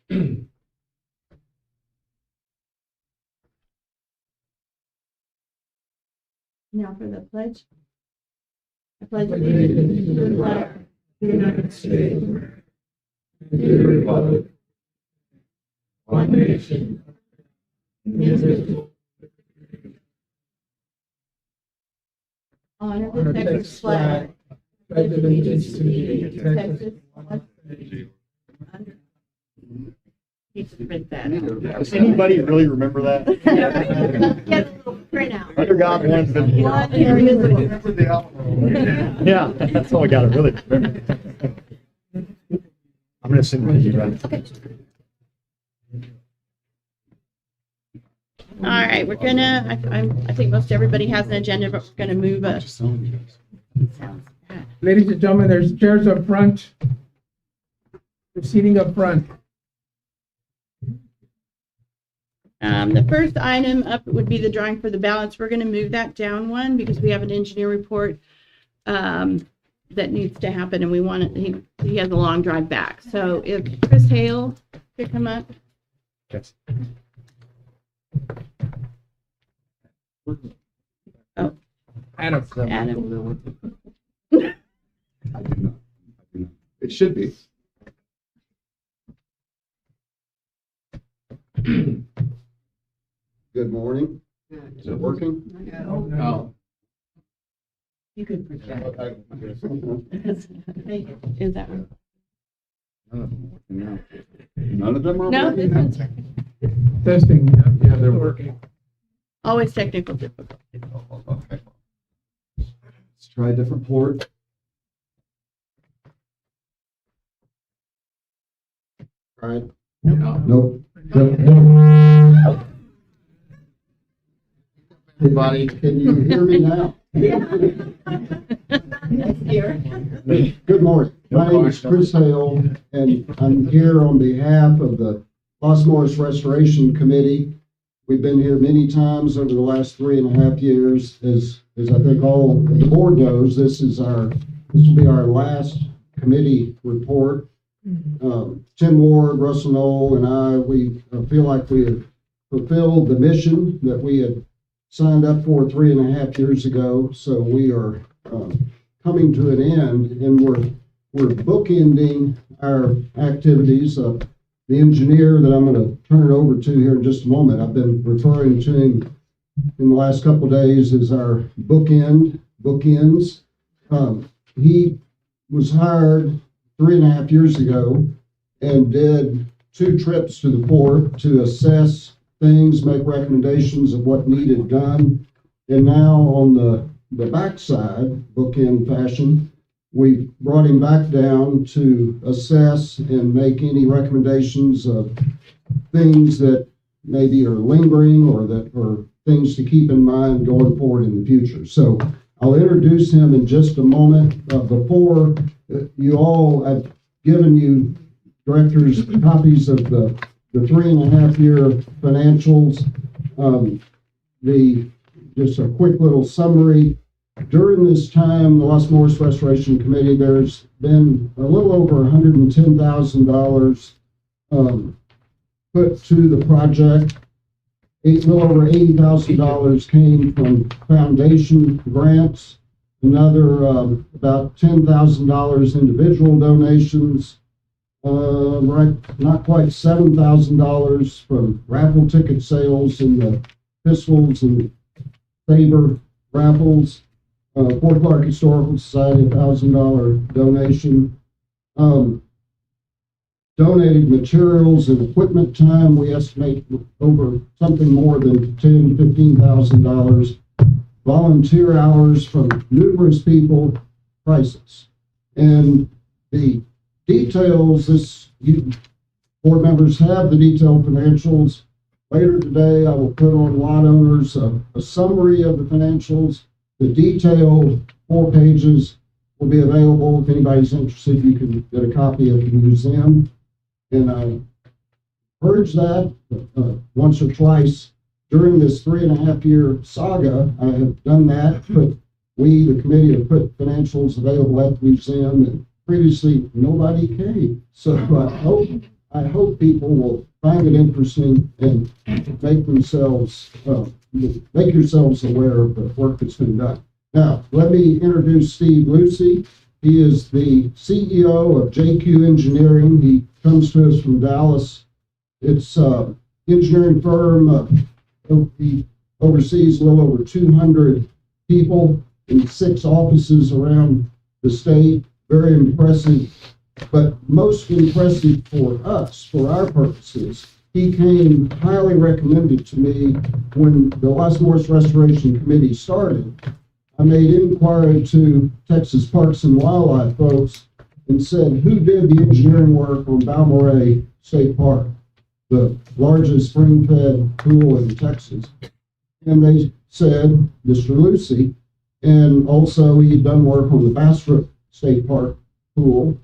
Now for the pledge. I pledge allegiance to the flag of the United States and to the republic, one nation, indivisible. Honor the Texas flag. Pledge allegiance to the Texas. Need to print that out. Does anybody really remember that? Get a little print out. Under God, one's been One area of Yeah, that's all I got to really remember. I'm going to send it to you, right? Okay. All right, we're gonna, I think most everybody has an agenda, but we're gonna move us. Ladies and gentlemen, there's chairs up front. There's seating up front. The first item up would be the drawing for the balance. We're gonna move that down one because we have an engineer report that needs to happen, and we want it, he has a long drive back. So if Chris Hale could come up. Yes. Oh, Adam. Adam. It should be. Good morning. Is it working? No. You could project. Is that one? None of them are No, working? this one's Testing, yeah, they're working. always technical difficulty. Okay. Let's try a different port. All right. No. Nope. Everybody, can you hear me now? Good morning. My name is Chris Hale, and I'm here on behalf of the Los Morris Restoration Committee. We've been here many times over the last 3.5 years. As I think all the board knows, this will be our last committee report. Tim Ward, Russell Knoll, and I, we feel like we have fulfilled the mission that we had signed up for 3.5 years ago. So we are coming to an end, and we're bookending our activities. The engineer that I'm going to turn it over to here in just a moment, I've been referring to him in the last couple of days as our bookends. He was hired 3.5 years ago and did 2 trips to the port to assess things, make recommendations of what needed done. And now on the backside, bookend fashion, we brought him back down to assess and make any recommendations of things that maybe are lingering or things to keep in mind going forward in the future. So I'll introduce him in just a moment. Before you all, I've given you directors copies of the 3.5 year financials. Just a quick little summary. During this time, the Los Morris Restoration Committee, there's been a little over $110,000 put to the project. A little over $80,000 came from foundation grants. Another about $10,000 individual donations. Not quite $7,000 from raffle ticket sales in the Pistols and Saber raffles. Fort Clark Historical Society, $1,000 donation. Donated materials and equipment time, we estimate over something more than $10,000 to $15,000. Volunteer hours from numerous people, prices. And the details, you board members have the detailed financials. Later today, I will put on lot owners a summary of the financials. The detailed 4 pages will be available. If anybody's interested, you can get a copy at the museum. And I encourage that once or twice during this 3.5 year saga. I have done that, but we, the committee, have put financials available at the museum, and previously nobody came. So I hope people will find it interesting and make themselves, make yourselves aware of the work that's been done. Now, let me introduce Steve Lucy. He is the CEO of JQ Engineering. He comes to us from Dallas. It's an engineering firm. He oversees a little over 200 people in 6 offices around the state. Very impressive, but most impressive for us, for our purposes, he came highly recommended to me when the Los Morris Restoration Committee started. I made inquiry to Texas Parks and Wildlife folks and said, who did the engineering work on Balmorhea State Park, the largest spring-fed pool in Texas? And they said, Mr. Lucy, and also he had done work on the Bastrop State Park pool,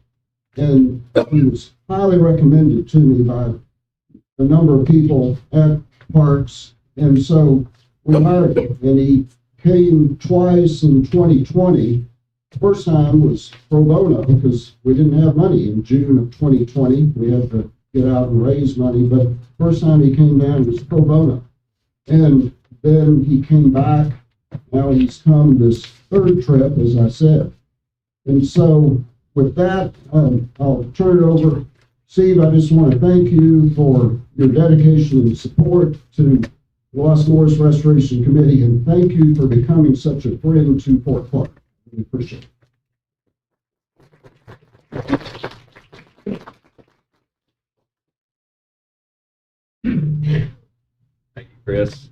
and he was highly recommended to me by a number of people at parks, and so we hired him, and he came twice in 2020. First time was pro bono because we didn't have money in June of 2020. We had to get out and raise money, but first time he came down was pro bono. And then he came back. Now he's come this 3rd trip, as I said. And so with that, I'll turn it over. Steve, I just want to thank you for your dedication and support to the Los Morris Restoration Committee, and thank you for becoming such a friend to Fort Clark. We appreciate it. Thank you, Chris.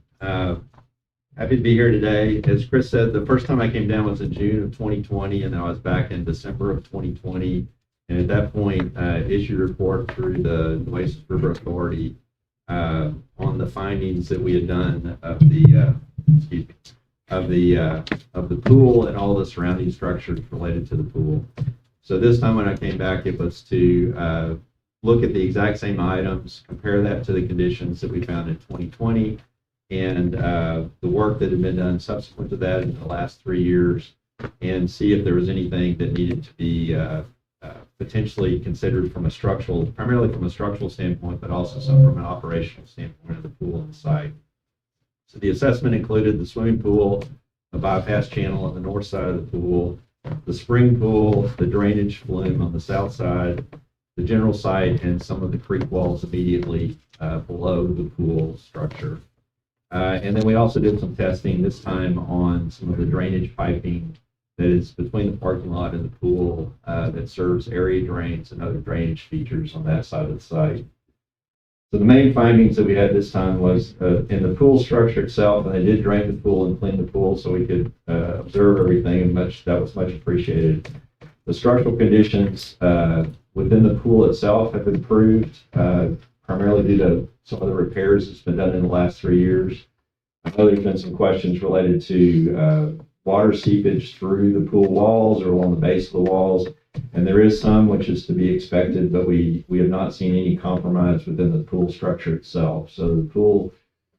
Happy to be here today. As Chris said, the first time I came down was in June of 2020, and then I was back in December of 2020. And at that point, issued a report through the Oasis River Authority on the findings that we had done of the pool and all the surrounding structures related to the pool. So this time when I came back, it was to look at the exact same items, compare that to the conditions that we found in 2020, and the work that had been done subsequent to that in the last 3 years, and see if there was anything that needed to be potentially considered from a structural, primarily from a structural standpoint, but also some from an operational standpoint of the pool and the site. So the assessment included the swimming pool, a bypass channel on the north side of the pool, the spring pool, the drainage flume on the south side, the general site, and some of the creek walls immediately below the pool structure. And then we also did some testing, this time on some of the drainage piping that is between the parking lot and the pool that serves area drains and other drainage features on that side of the site. So the main findings that we had this time was in the pool structure itself, and they did drain the pool and clean the pool so we could observe everything, and that was much appreciated. The structural conditions within the pool itself have improved, primarily due to some of the repairs that's been done in the last 3 years. I know there's been some questions related to water seepage through the pool walls or along the base of the walls, and there is some, which is to be expected, but we have not seen any compromise within the pool structure itself. So the pool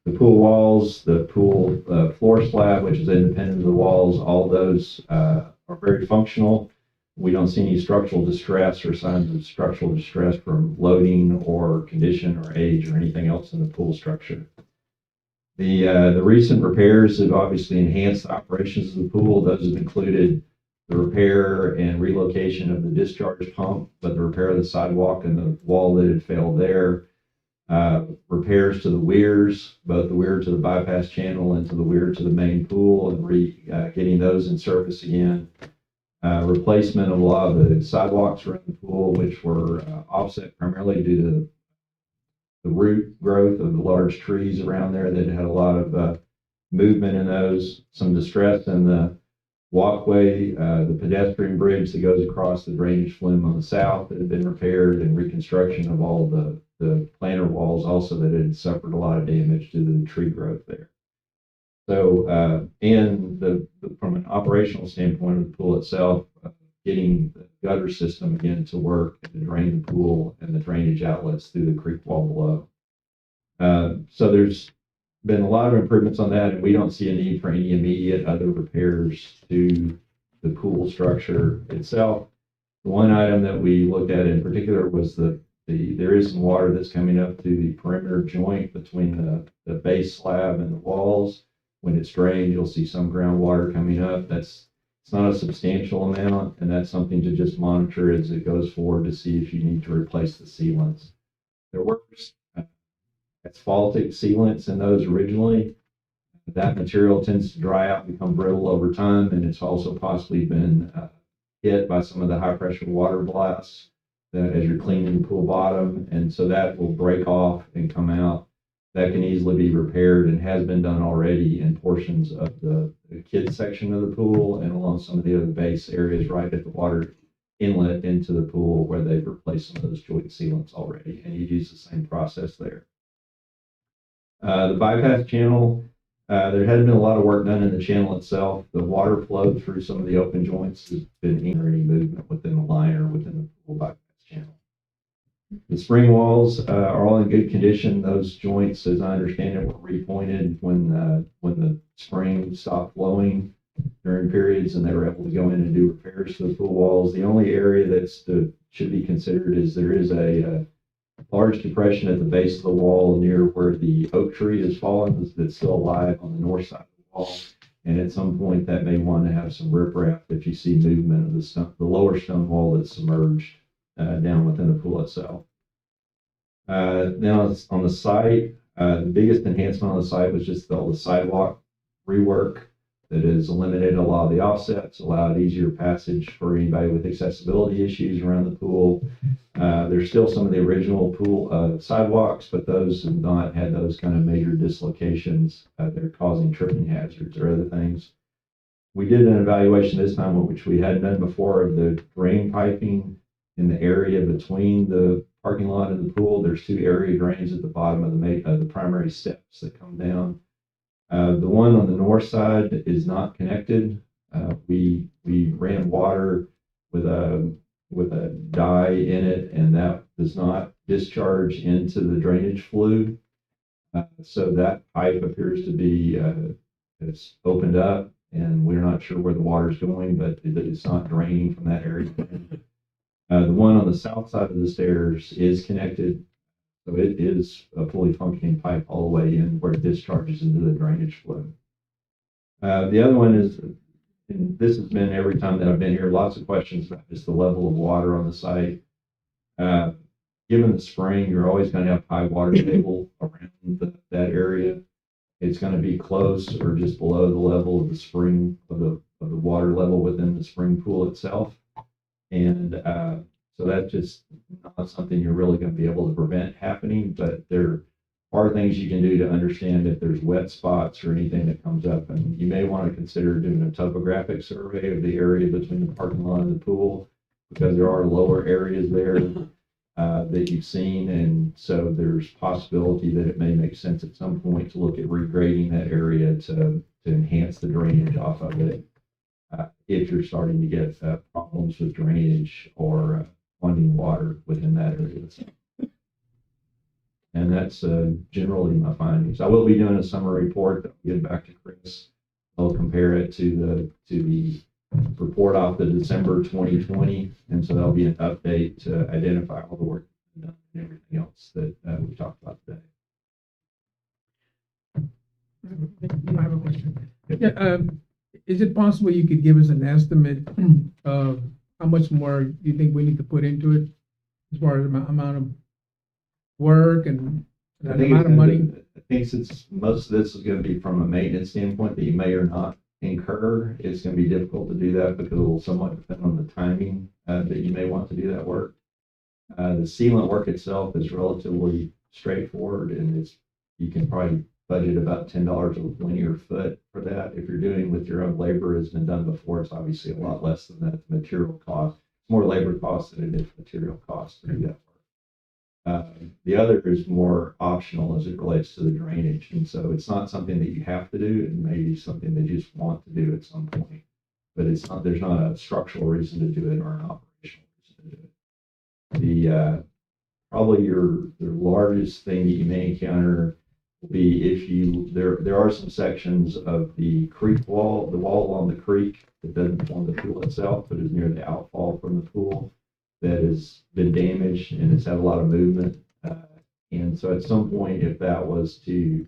walls, the pool floor slab, which is independent of the walls, all those are very functional. We don't see any structural distress or signs of structural distress from loading or condition or age or anything else in the pool structure. The recent repairs have obviously enhanced the operations of the pool. Those have included the repair and relocation of the discharge pump, but the repair of the sidewalk and the wall that had failed there, repairs to the weirs, both the weir to the bypass channel and to the weir to the main pool, and getting those in service again. Replacement of a lot of the sidewalks around the pool, which were offset primarily due to the root growth of the large trees around there that had a lot of movement in those, some distress in the walkway, the pedestrian bridge that goes across the drainage flume on the south that had been repaired, and reconstruction of all the planter walls also that had suffered a lot of damage due to the tree growth there. So, from an operational standpoint of the pool itself, getting the gutter system again to work and to drain the pool and the drainage outlets through the creek wall below. So there's been a lot of improvements on that, and we don't see a need for any immediate other repairs to the pool structure itself. The one item that we looked at in particular was the there is some water that's coming up through the perimeter joint between the base slab and the walls. When it's drained, you'll see some groundwater coming up. It's not a substantial amount, and that's something to just monitor as it goes forward to see if you need to replace the sealants. There were asphaltic sealants in those originally. That material tends to dry out and become brittle over time, and it's also possibly been hit by some of the high pressure water blasts as you're cleaning the pool bottom, and so that will break off and come out. That can easily be repaired and has been done already in portions of the kids section of the pool and along some of the other base areas right at the water inlet into the pool where they've replaced some of those joint sealants already, and you use the same process there. The bypass channel, there hadn't been a lot of work done in the channel itself. The water flow through some of the open joints has been any movement within the line or within the pool bypass channel. The spring walls are all in good condition. Those joints, as I understand it, were repointed when the spring stopped flowing during periods, and they were able to go in and do repairs to the pool walls. The only area should be considered is there is a large depression at the base of the wall near where the oak tree has fallen that's still alive on the north side of the wall. And at some point that may want to have some riprap if you see movement of the lower stone wall that's submerged down within the pool itself. Now on the site, the biggest enhancement on the site was just all the sidewalk rework that has eliminated a lot of the offsets, allowed easier passage for anybody with accessibility issues around the pool. There's still some of the original pool sidewalks, but those have not had those kind of major dislocations that are causing tripping hazards or other things. We did an evaluation this time, which we hadn't done before, of the drain piping in the area between the parking lot and the pool. There's two area drains at the bottom of the primary steps that come down. The one on the north side is not connected. We ran water with a dye in it, and that does not discharge into the drainage flue. So that pipe appears to be it's opened up, and we're not sure where the water's going, but it's not draining from that area. The one on the south side of the stairs is connected, so it is a fully functioning pipe all the way in where it discharges into the drainage flow. The other one is, and this has been every time that I've been here, lots of questions about just the level of water on the site. Given the spring, you're always going to have high water table around that area. It's going to be close or just below the level of the spring of the water level within the spring pool itself. And so that's just not something you're really going to be able to prevent happening, but there are things you can do to understand if there's wet spots or anything that comes up. And you may want to consider doing a topographic survey of the area between the parking lot and the pool, because there are lower areas there that you've seen. And so there's possibility that it may make sense at some point to look at regrading that area to enhance the drainage off of it. If you're starting to get problems with drainage or funding water within that area. And that's generally my findings. I will be doing a summary report that I'll get back to Chris. I'll compare it to the report off the December 2020, and so that'll be an update to identify all the work done and everything else that we talked about today. I have a question. Yeah, is it possible you could give us an estimate of how much more you think we need to put into it as far as amount of work and the amount of money? I think since most of this is going to be from a maintenance standpoint that you may or not incur, it's going to be difficult to do that because it will somewhat depend on the timing that you may want to do that work. The sealant work itself is relatively straightforward, and you can probably budget about $10 a linear foot for that. If you're doing with your own labor, has been done before, it's obviously a lot less than that. The material cost, it's more labor cost than it is material cost to do that work. The other is more optional as it relates to the drainage, and so it's not something that you have to do. It may be something that you just want to do at some point, but it's not. There's not a structural reason to do it or an operational reason to do it. The probably the largest thing that you may encounter will be if there are some sections of the creek wall, the wall along the creek that doesn't form the pool itself, but is near the outfall from the pool. that has been damaged and it's had a lot of movement. And so at some point, if that was to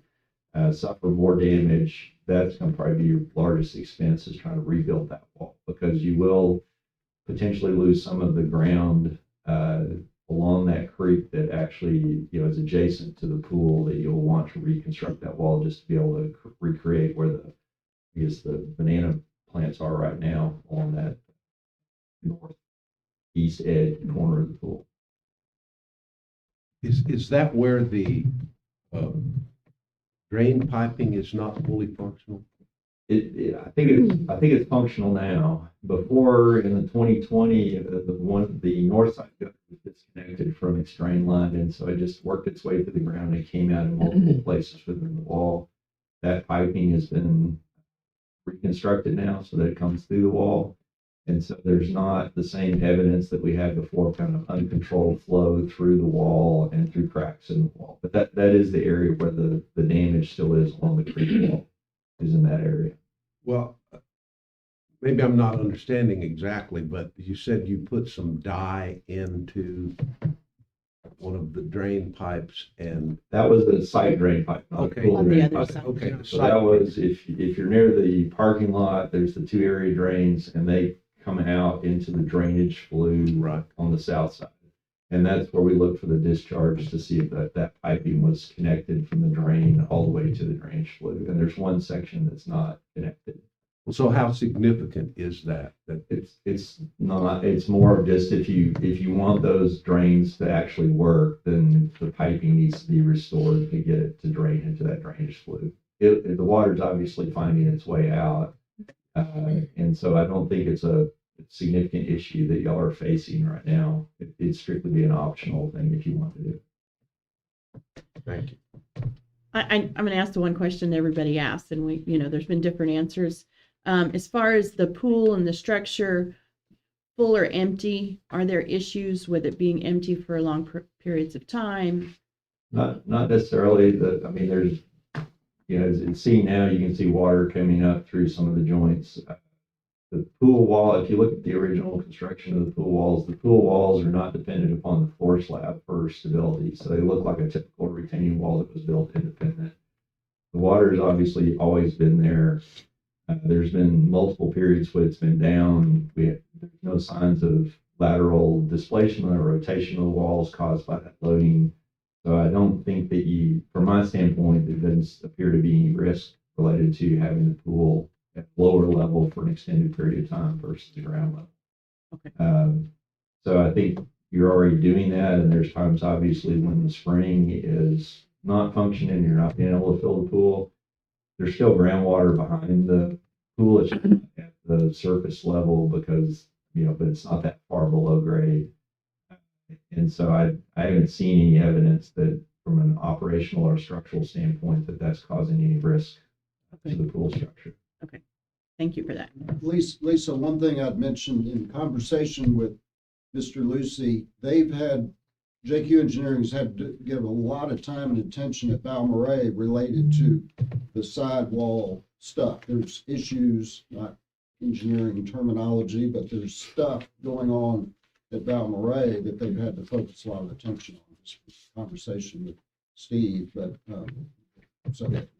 suffer more damage, that's going to probably be your largest expense, is trying to rebuild that wall, because you will potentially lose some of the ground along that creek that actually, is adjacent to the pool, that you'll want to reconstruct that wall just to be able to recreate where the banana plants are right now on that northeast edge corner of the pool. Is that where the drain piping is not fully functional? I think it's functional now. Before, in the 2020, the north side was disconnected from its drain line, and so it just worked its way through the ground and came out in multiple places within the wall. That piping has been reconstructed now so that it comes through the wall, and so there's not the same evidence that we had before, kind of uncontrolled flow through the wall and through cracks in the wall. But that is the area where the damage still is along the creek wall, is in that area. Well, maybe I'm not understanding exactly, but you said you put some dye into one of the drain pipes, and That was the side drain pipe, not the Okay. pool On the drain other pipe. side. okay, the So side- that was, if you're near the parking lot, there's the two area drains, and they come out into the drainage flue Right. on the south side. And that's where we look for the discharge to see if that piping was connected from the drain all the way to the drainage flue. And there's one section that's not connected. So how significant is that? It's not, it's more of just, if you want those drains to actually work, then the piping needs to be restored to get it to drain into that drainage flue. The water's obviously finding its way out. And so I don't think it's a significant issue that y'all are facing right now. It'd strictly be an optional thing if you want to do. Thank you. I'm going to ask the one question everybody asks, and there's been different answers. As far as the pool and the structure, full or empty, are there issues with it being empty for long periods of time? Not necessarily. There's, as it's seen now, you can see water coming up through some of the joints. The pool wall, if you look at the original construction of the pool walls are not dependent upon the floor slab for stability. So they look like a typical retaining wall that was built independent. The water has obviously always been there. There's been multiple periods where it's been down. There's no signs of lateral displacement or rotation of the walls caused by that loading. So I don't think that from my standpoint, there doesn't appear to be any risk related to having the pool at lower level for an extended period of time versus the ground level. Okay. So I think you're already doing that, and there's times obviously when the spring is not functioning, you're not being able to fill the pool. There's still groundwater behind the pool. It's at the surface level because, but it's not that far below grade. And so I haven't seen any evidence that from an operational or structural standpoint that's causing any risk to the pool structure. Thank you for that. Lisa, one thing I'd mentioned in conversation with Mr. Lucy, JQ Engineering's had to give a lot of time and attention at Balmorhea related to the sidewall stuff. There's issues, not engineering terminology, but there's stuff going on at Balmorhea that they've had to focus a lot of attention on. This was a conversation with Steve, but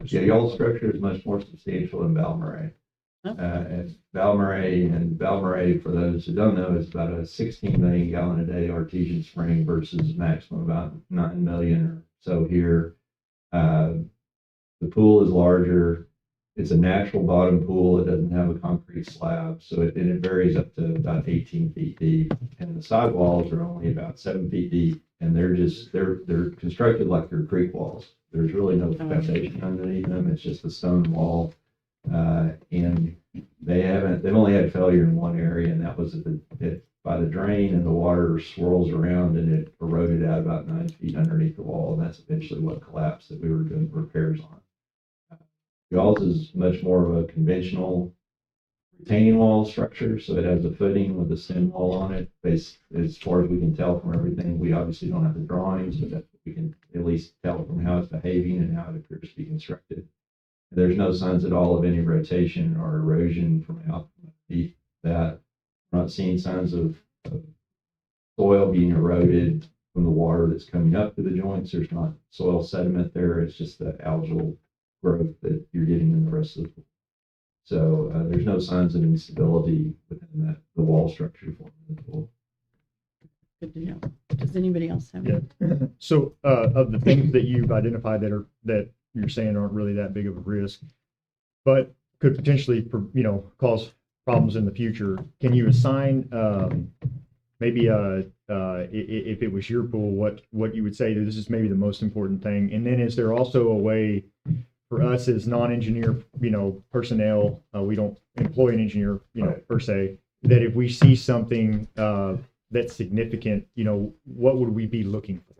Yeah, y'all's structure is much more substantial than Balmorhea. And Balmorhea, for those who don't know, is about a 16 million gallon a day artesian spring versus maximum about 9 million or so here. The pool is larger. It's a natural bottom pool. It doesn't have a concrete slab, so it varies up to about 18 feet deep. And the sidewalls are only about 7 feet deep, and they're constructed like they're creek walls. There's really no foundation underneath them. It's just a stone wall. And they've only had failure in one area, and that was by the drain, and the water swirls around and it eroded out about 9 feet underneath the wall. And that's eventually what collapsed that we were doing repairs on. Y'all's is much more of a conventional retaining wall structure. So it has a footing with a stem wall on it. As far as we can tell from everything, we obviously don't have the drawings, but that we can at least tell from how it's behaving and how it appears to be constructed. There's no signs at all of any rotation or erosion from out deep that. We're not seeing signs of soil being eroded from the water that's coming up to the joints. There's not soil sediment there. It's just the algal growth that you're getting in the rest of the pool. So there's no signs of instability within the wall structure forming the pool. Good to know. Does anybody else have? Yeah. So, of the things that you've identified that you're saying aren't really that big of a risk, but could potentially, cause problems in the future, can you assign, maybe, if it was your pool, what you would say that this is maybe the most important thing? And then is there also a way for us as non-engineer, personnel, we don't employ an engineer, per se, that if we see something, that's significant, what would we be looking for?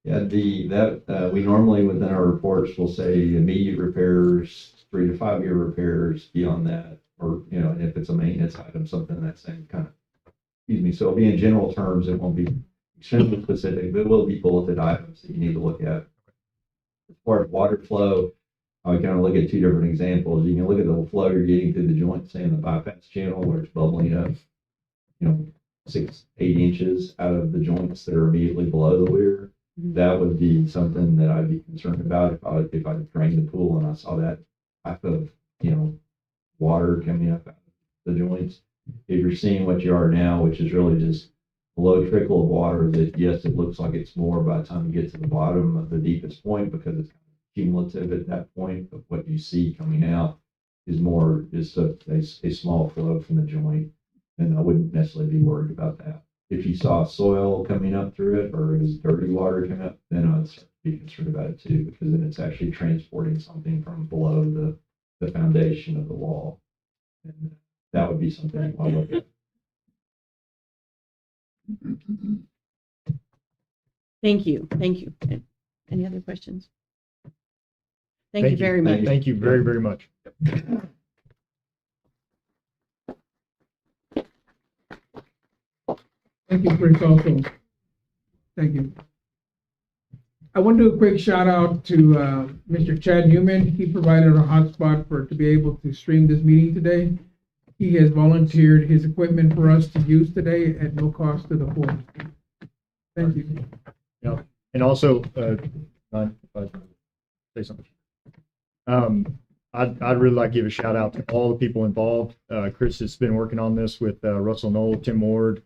Yeah, we normally within our reports will say immediate repairs, 3 to 5 year repairs beyond that, or, and if it's a maintenance item, something that's same kind of, so it'll be in general terms, it won't be extremely specific, but it will be bulleted items that you need to look at. As far as water flow, I kind of look at 2 different examples. You can look at the flow you're getting through the joint, say in the bypass channel where it's bubbling up, 6-8 inches out of the joints that are immediately below the weir. That would be something that I'd be concerned about if I drained the pool and I saw that type of, water coming up out of the joints. If you're seeing what you are now, which is really just a low trickle of water that, yes, it looks like it's more by the time you get to the bottom of the deepest point because it's cumulative at that point, but what you see coming out is more just a small flow from the joint. And I wouldn't necessarily be worried about that. If you saw soil coming up through it or it was dirty water coming up, then I'd start to be concerned about it too, because then it's actually transporting something from below the foundation of the wall. And that would be something I want to look at. Thank you. Any other questions? Thank you very much. Thank you very, very much. Thank you, Chris, also. Thank you. I want to do a quick shout out to Mr. Chad Newman. He provided a hotspot to be able to stream this meeting today. He has volunteered his equipment for us to use today at no cost to the board. Thank you. Yeah, and also, say something. I'd really like to give a shout out to all the people involved. Chris has been working on this with Russell Knoll, Tim Ward,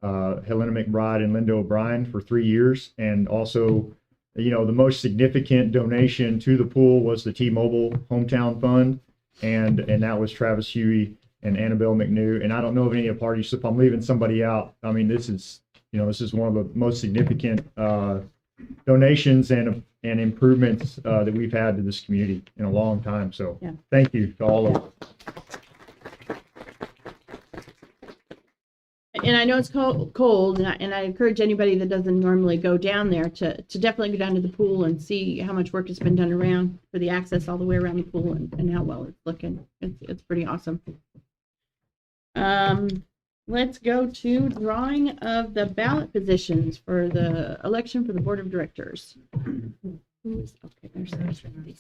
Helena McBride, and Linda O'Brien for 3 years. And also, the most significant donation to the pool was the T-Mobile Hometown Fund. And that was Travis Huey and Annabelle McNew. And I don't know of any of the parties, so if I'm leaving somebody out, I mean, this is one of the most significant donations and improvements that we've had to this community in a long time. So yeah. Thank you to all of us. And I know it's cold, and I encourage anybody that doesn't normally go down there to definitely go down to the pool and see how much work has been done around for the access all the way around the pool and how well it's looking. It's pretty awesome. Let's go to drawing of the ballot positions for the election for the board of directors. Okay, there's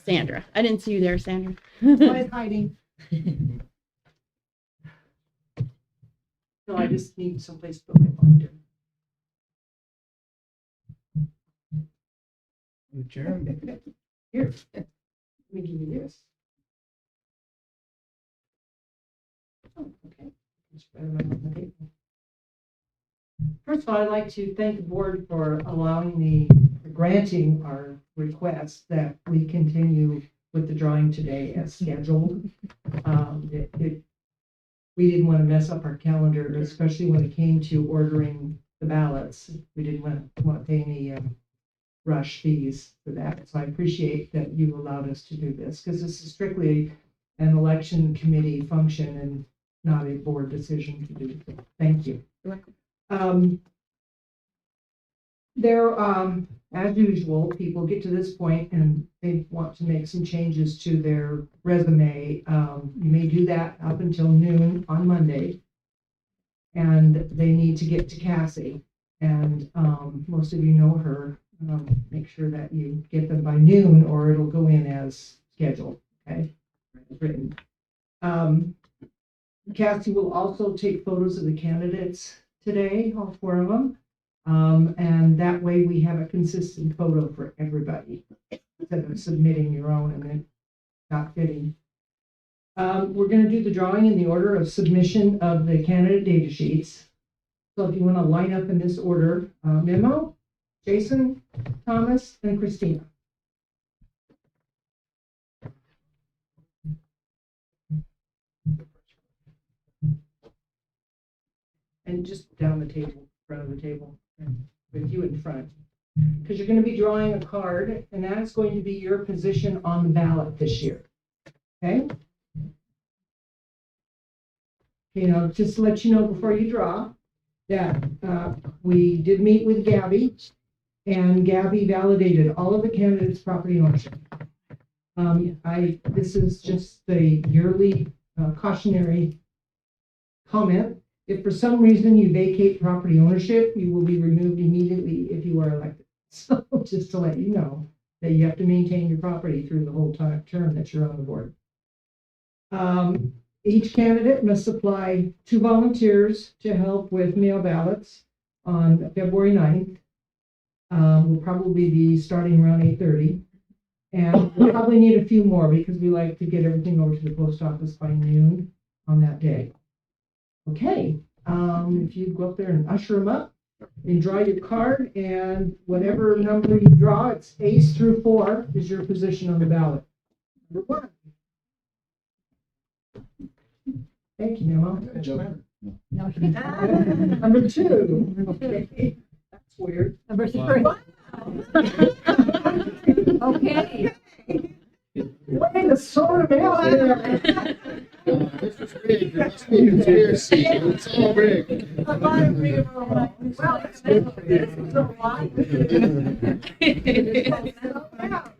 Sandra. I didn't see you there, Sandra. Why is hiding? No, I just need someplace to put my binder. The chair. Here, let me give you this. Oh, okay. Spread them out on the table. First of all, I'd like to thank the board for allowing granting our request that we continue with the drawing today as scheduled. We didn't want to mess up our calendar, especially when it came to ordering the ballots. We didn't want to pay any rush fees for that. So I appreciate that you allowed us to do this, because this is strictly an election committee function and not a board decision to do. Thank you. As usual, people get to this point and they want to make some changes to their resume. You may do that up until noon on Monday. And they need to get to Cassie. And most of you know her. Make sure that you get them by noon or it'll go in as scheduled, okay? As written. Cassie will also take photos of the candidates today, all 4 of them. And that way we have a consistent photo for everybody instead of submitting your own and then not fitting. We're going to do the drawing in the order of submission of the candidate data sheets. So if you want to line up in this order, Memo, Jason, Thomas, and Christina. And just down the table, front of the table, with you in front. Because you're going to be drawing a card, and that's going to be your position on the ballot this year. Okay? You know, just to let you know before you draw that we did meet with Gabby, and Gabby validated all of the candidates' property ownership. This is just the yearly cautionary comment. If for some reason you vacate property ownership, you will be removed immediately if you are elected. So just to let you know that you have to maintain your property through the whole term that you're on the board. Each candidate must supply 2 volunteers to help with mail ballots on February 9th. We'll probably be starting around 8:30. And we'll probably need a few more because we like to get everything over to the post office by noon on that day. Okay, if you go up there and usher them up and draw your card, and whatever number you draw, it's ace through 4 is your position on the ballot. Number 1. Thank you, Memo. Number 2. Okay. That's weird. Number 3. Okay. Way to sort them out there. This is rigged. It must be a conspiracy. It's all rigged. Well, it's a lot.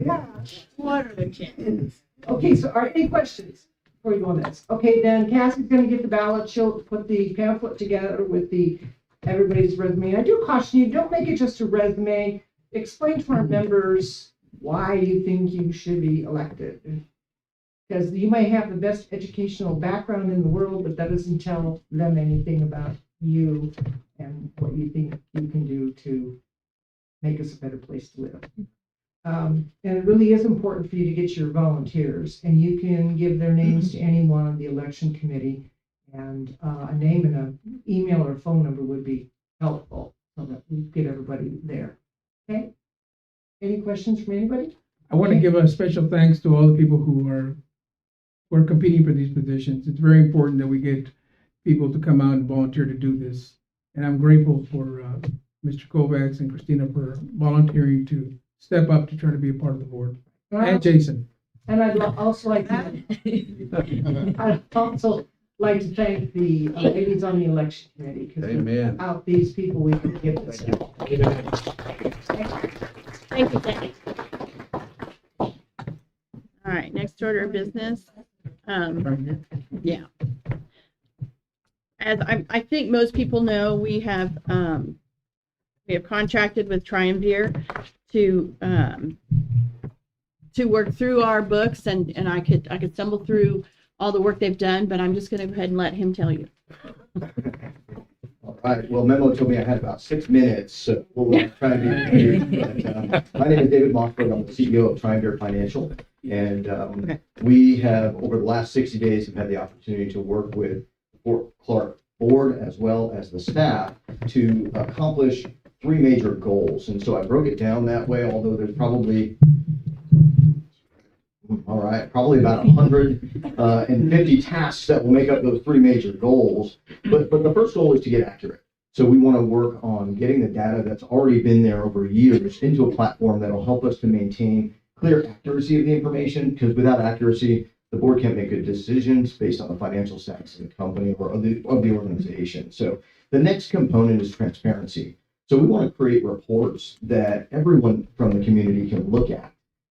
Yeah. What are the chances? Okay, so are any questions before we go on this? Okay, then Cassie's gonna get the ballot. She'll put the pamphlet together with everybody's resume. I do caution you, don't make it just a resume. Explain to our members why you think you should be elected. Because you might have the best educational background in the world, but that doesn't tell them anything about you and what you think you can do to make us a better place to live. And it really is important for you to get your volunteers, and you can give their names to anyone on the election committee, and a name and an email or phone number would be helpful so that we get everybody there. Okay? Any questions from anybody? I want to give a special thanks to all the people who are competing for these positions. It's very important that we get people to come out and volunteer to do this. And I'm grateful for Mr. Kovacs and Christina for volunteering to step up to try to be a part of the board. And Jason. And I'd also like to, I'd also like to thank the ladies on the election committee, because Amen. without these people, we could get this done. Thank you, Jenny. All right, next order of business. Yeah. As I think most people know, we have contracted with Triumvir to work through our books, and I could stumble through all the work they've done, but I'm just going to go ahead and let him tell you. All right. Well, Memo told me I had about 6 minutes, so we'll try to be brief. But, my name is David Mossberg. I'm the CEO of Triumvir Financial, and we have, over the last 60 days, have had the opportunity to work with Fort Clark board as well as the staff to accomplish 3 major goals. And so I broke it down that way, although there's probably about 150 tasks that will make up those 3 major goals. But the first goal is to get accurate. So we want to work on getting the data that's already been there over years into a platform that will help us to maintain clear accuracy of the information, because without accuracy, the board can't make good decisions based on the financial status of the company or of the organization. So the next component is transparency. So we want to create reports that everyone from the community can look at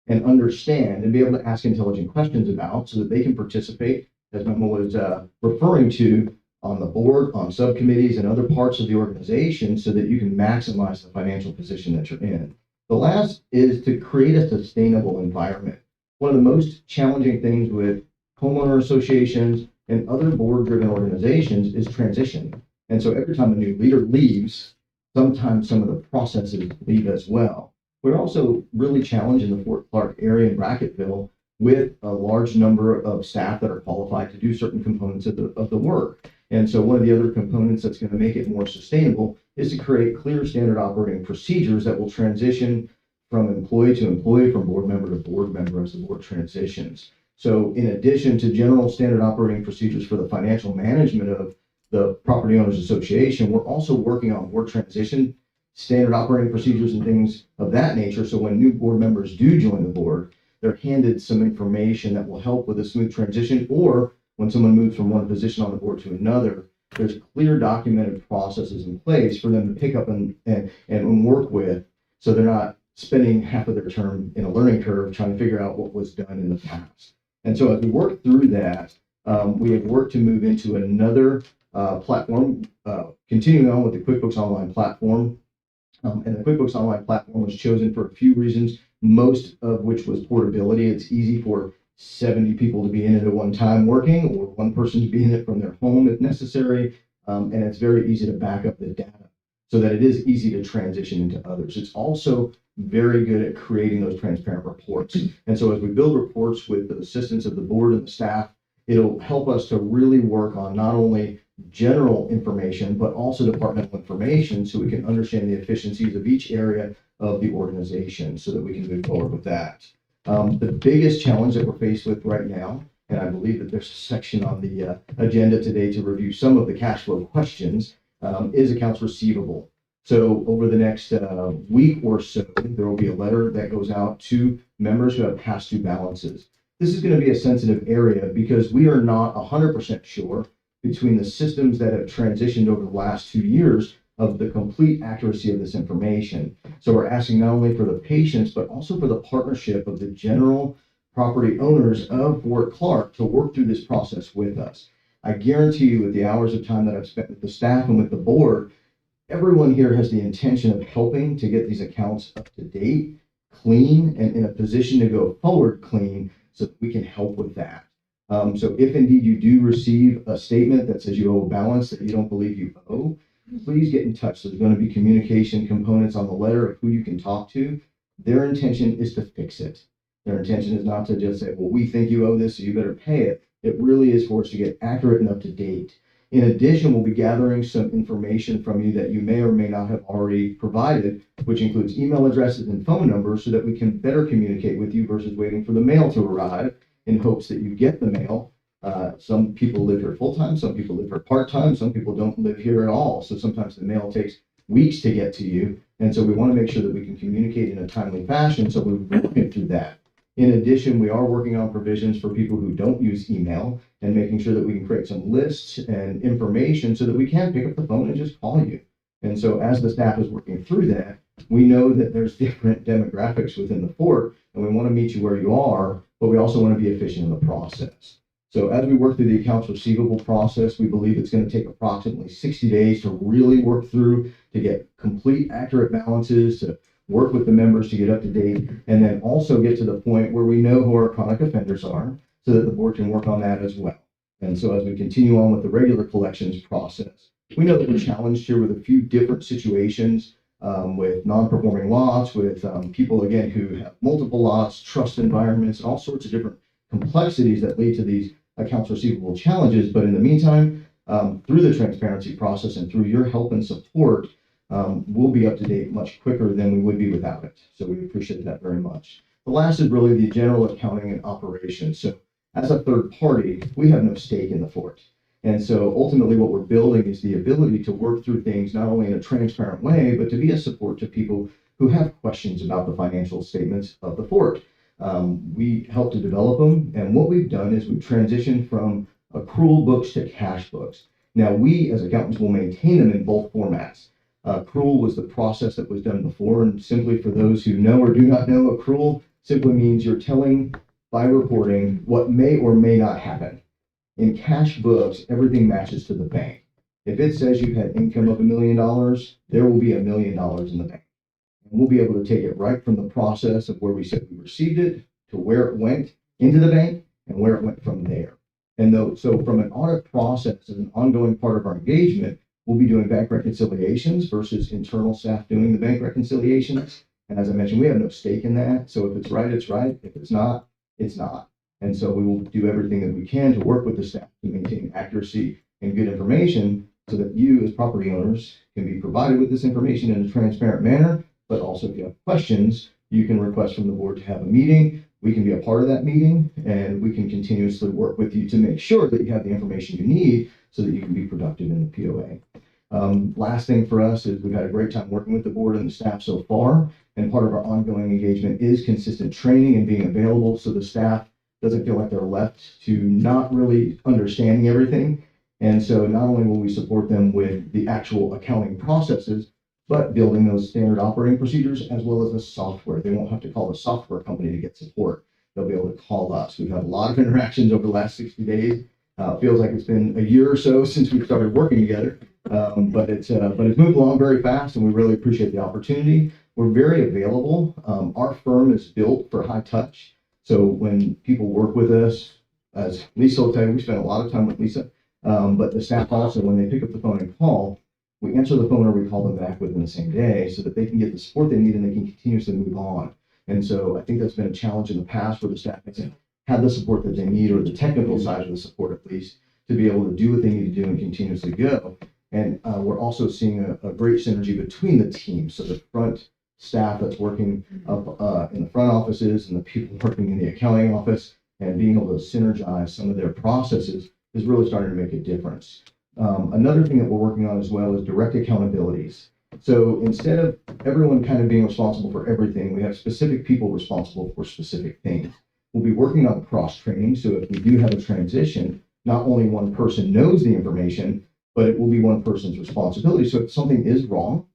and understand and be able to ask intelligent questions about, so that they can participate, as Memo was referring to, on the board, on subcommittees and other parts of the organization, so that you can maximize the financial position that you're in. The last is to create a sustainable environment. One of the most challenging things with homeowner associations and other board-driven organizations is transition. And so every time a new leader leaves, sometimes some of the processes leave as well. We're also really challenged in the Fort Clark area in Brackettville with a large number of staff that are qualified to do certain components of the work. And so one of the other components that's going to make it more sustainable is to create clear standard operating procedures that will transition from employee to employee, from board member to board member as the board transitions. So in addition to general standard operating procedures for the financial management of the Property Owners Association, we're also working on board transition, standard operating procedures and things of that nature. So when new board members do join the board, they're handed some information that will help with a smooth transition, or when someone moves from one position on the board to another, there's clear documented processes in place for them to pick up and work with, so they're not spending half of their term in a learning curve trying to figure out what was done in the past. And so as we work through that, we have worked to move into another platform, continuing on with the QuickBooks Online platform. And the QuickBooks Online platform was chosen for a few reasons, most of which was portability. It's easy for 70 people to be in it at one time working, or one person to be in it from their home if necessary. And it's very easy to back up the data so that it is easy to transition into others. It's also very good at creating those transparent reports. And so as we build reports with the assistance of the board and the staff, it'll help us to really work on not only general information, but also departmental information, so we can understand the efficiencies of each area of the organization so that we can move forward with that. The biggest challenge that we're faced with right now, and I believe that there's a section on the agenda today to review some of the cash flow questions, is accounts receivable. So over the next week or so, there will be a letter that goes out to members who have past due balances. This is going to be a sensitive area because we are not 100% sure between the systems that have transitioned over the last 2 years of the complete accuracy of this information. So we're asking not only for the patients, but also for the partnership of the general property owners of Fort Clark to work through this process with us. I guarantee you, with the hours of time that I've spent with the staff and with the board, everyone here has the intention of helping to get these accounts up to date, clean, and in a position to go forward clean so that we can help with that. So if indeed you do receive a statement that says you owe a balance that you don't believe you owe, please get in touch. There's going to be communication components on the letter of who you can talk to. Their intention is to fix it. Their intention is not to just say, well, we think you owe this, so you better pay it. It really is for us to get accurate and up to date. In addition, we'll be gathering some information from you that you may or may not have already provided, which includes email addresses and phone numbers, so that we can better communicate with you versus waiting for the mail to arrive in hopes that you get the mail. Some people live here full-time, some people live here part-time, some people don't live here at all. So sometimes the mail takes weeks to get to you. And so we want to make sure that we can communicate in a timely fashion, so we're working through that. In addition, we are working on provisions for people who don't use email and making sure that we can create some lists and information so that we can pick up the phone and just call you. And so as the staff is working through that, we know that there's different demographics within the fort, and we want to meet you where you are, but we also want to be efficient in the process. So as we work through the accounts receivable process, we believe it's going to take approximately 60 days to really work through, to get complete, accurate balances, to work with the members to get up to date, and then also get to the point where we know who our chronic offenders are so that the board can work on that as well. And so as we continue on with the regular collections process, we know that we're challenged here with a few different situations with non-performing lots, with people, again, who have multiple lots, trust environments, and all sorts of different complexities that lead to these accounts receivable challenges. But in the meantime, through the transparency process and through your help and support, we'll be up to date much quicker than we would be without it. So we appreciate that very much. The last is really the general accounting and operations. So as a third party, we have no stake in the fort. And so ultimately what we're building is the ability to work through things not only in a transparent way, but to be a support to people who have questions about the financial statements of the fort. We help to develop them. And what we've done is we've transitioned from accrual books to cash books. Now we as accountants will maintain them in both formats. Accrual was the process that was done before. And simply for those who know or do not know, accrual simply means you're telling by reporting what may or may not happen. In cash books, everything matches to the bank. If it says you've had income of $1 million, there will be $1 million in the bank. And we'll be able to take it right from the process of where we said we received it to where it went into the bank and where it went from there. And so from an audit process as an ongoing part of our engagement, we'll be doing bank reconciliations versus internal staff doing the bank reconciliations. And as I mentioned, we have no stake in that. So if it's right, it's right. If it's not, it's not. And so we will do everything that we can to work with the staff to maintain accuracy and good information so that you as property owners can be provided with this information in a transparent manner. But also if you have questions, you can request from the board to have a meeting. We can be a part of that meeting and we can continuously work with you to make sure that you have the information you need so that you can be productive in the POA. Last thing for us is we've had a great time working with the board and the staff so far. And part of our ongoing engagement is consistent training and being available so the staff doesn't feel like they're left to not really understanding everything. And so not only will we support them with the actual accounting processes, but building those standard operating procedures as well as the software. They won't have to call the software company to get support. They'll be able to call us. We've had a lot of interactions over the last 60 days. It feels like it's been a year or so since we started working together, but it's moved along very fast, and we really appreciate the opportunity. We're very available. Our firm is built for high touch. So when people work with us, as Lisa will tell you, we spend a lot of time with Lisa, but the staff also, when they pick up the phone and call, we answer the phone or we call them back within the same day so that they can get the support they need and they can continuously move on. And so I think that's been a challenge in the past where the staff hasn't had the support that they need, or the technical side of the support at least, to be able to do what they need to do and continuously go. And we're also seeing a great synergy between the teams. So the front staff that's working up in the front offices and the people working in the accounting office and being able to synergize some of their processes is really starting to make a difference. Another thing that we're working on as well is direct accountabilities. So instead of everyone kind of being responsible for everything, we have specific people responsible for specific things. We'll be working on cross training. So if we do have a transition, not only one person knows the information, but it will be one person's responsibility. So if something is wrong,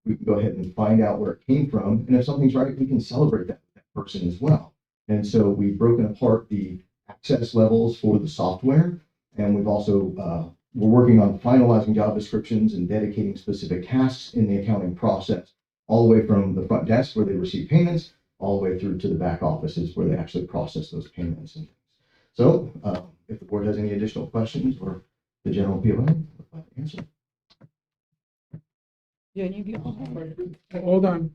we can go ahead and find out where it came from. And if something's right, we can celebrate that person as well. And so we've broken apart the access levels for the software. And we've also, we're working on finalizing job descriptions and dedicating specific tasks in the accounting process, all the way from the front desk where they receive payments, all the way through to the back offices where they actually process those payments and things. So if the board has any additional questions or the general POA, I'll answer. Do any of you? Hold on.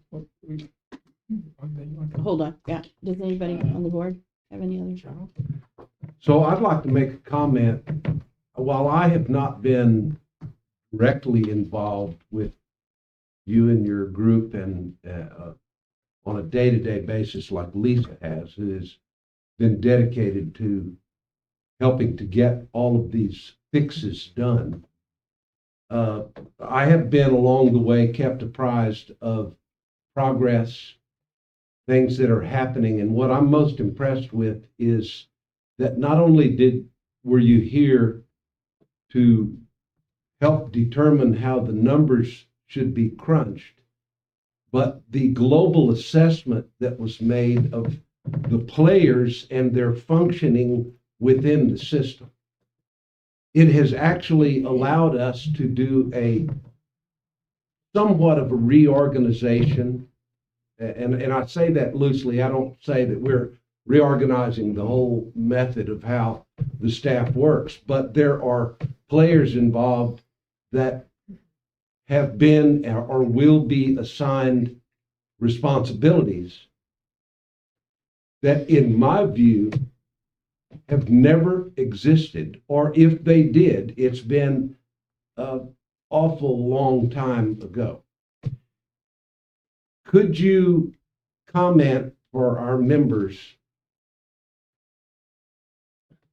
Hold on, yeah. Does anybody on the board have any other? So I'd like to make a comment. While I have not been directly involved with you and your group and on a day-to-day basis like Lisa has, who has been dedicated to helping to get all of these fixes done, I have been along the way kept apprised of progress, things that are happening. And what I'm most impressed with is that not only were you here to help determine how the numbers should be crunched, but the global assessment that was made of the players and their functioning within the system. It has actually allowed us to do a somewhat of a reorganization. And I say that loosely. I don't say that we're reorganizing the whole method of how the staff works, but there are players involved that have been or will be assigned responsibilities that, in my view, have never existed, or if they did, it's been an awful long time ago. Could you comment for our members,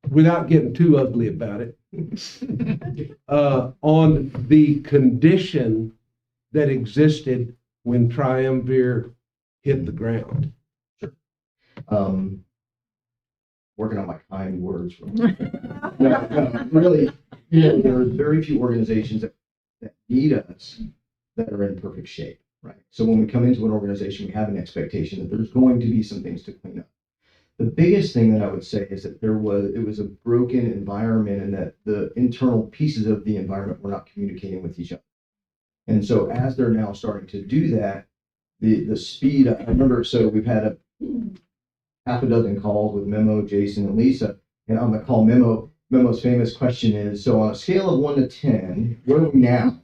without getting too ugly about it, on the condition that existed when Triumvir hit the ground? Working on my kind words. No, really, there are very few organizations that need us that are in perfect shape, right? So when we come into an organization, we have an expectation that there's going to be some things to clean up. The biggest thing that I would say is that it was a broken environment, and that the internal pieces of the environment were not communicating with each other. And so as they're now starting to do that, the speed, I remember, so we've had a half a dozen calls with Memo, Jason, and Lisa, and on the call, Memo Memo's famous question is, so on a scale of 1 to 10, where are we now?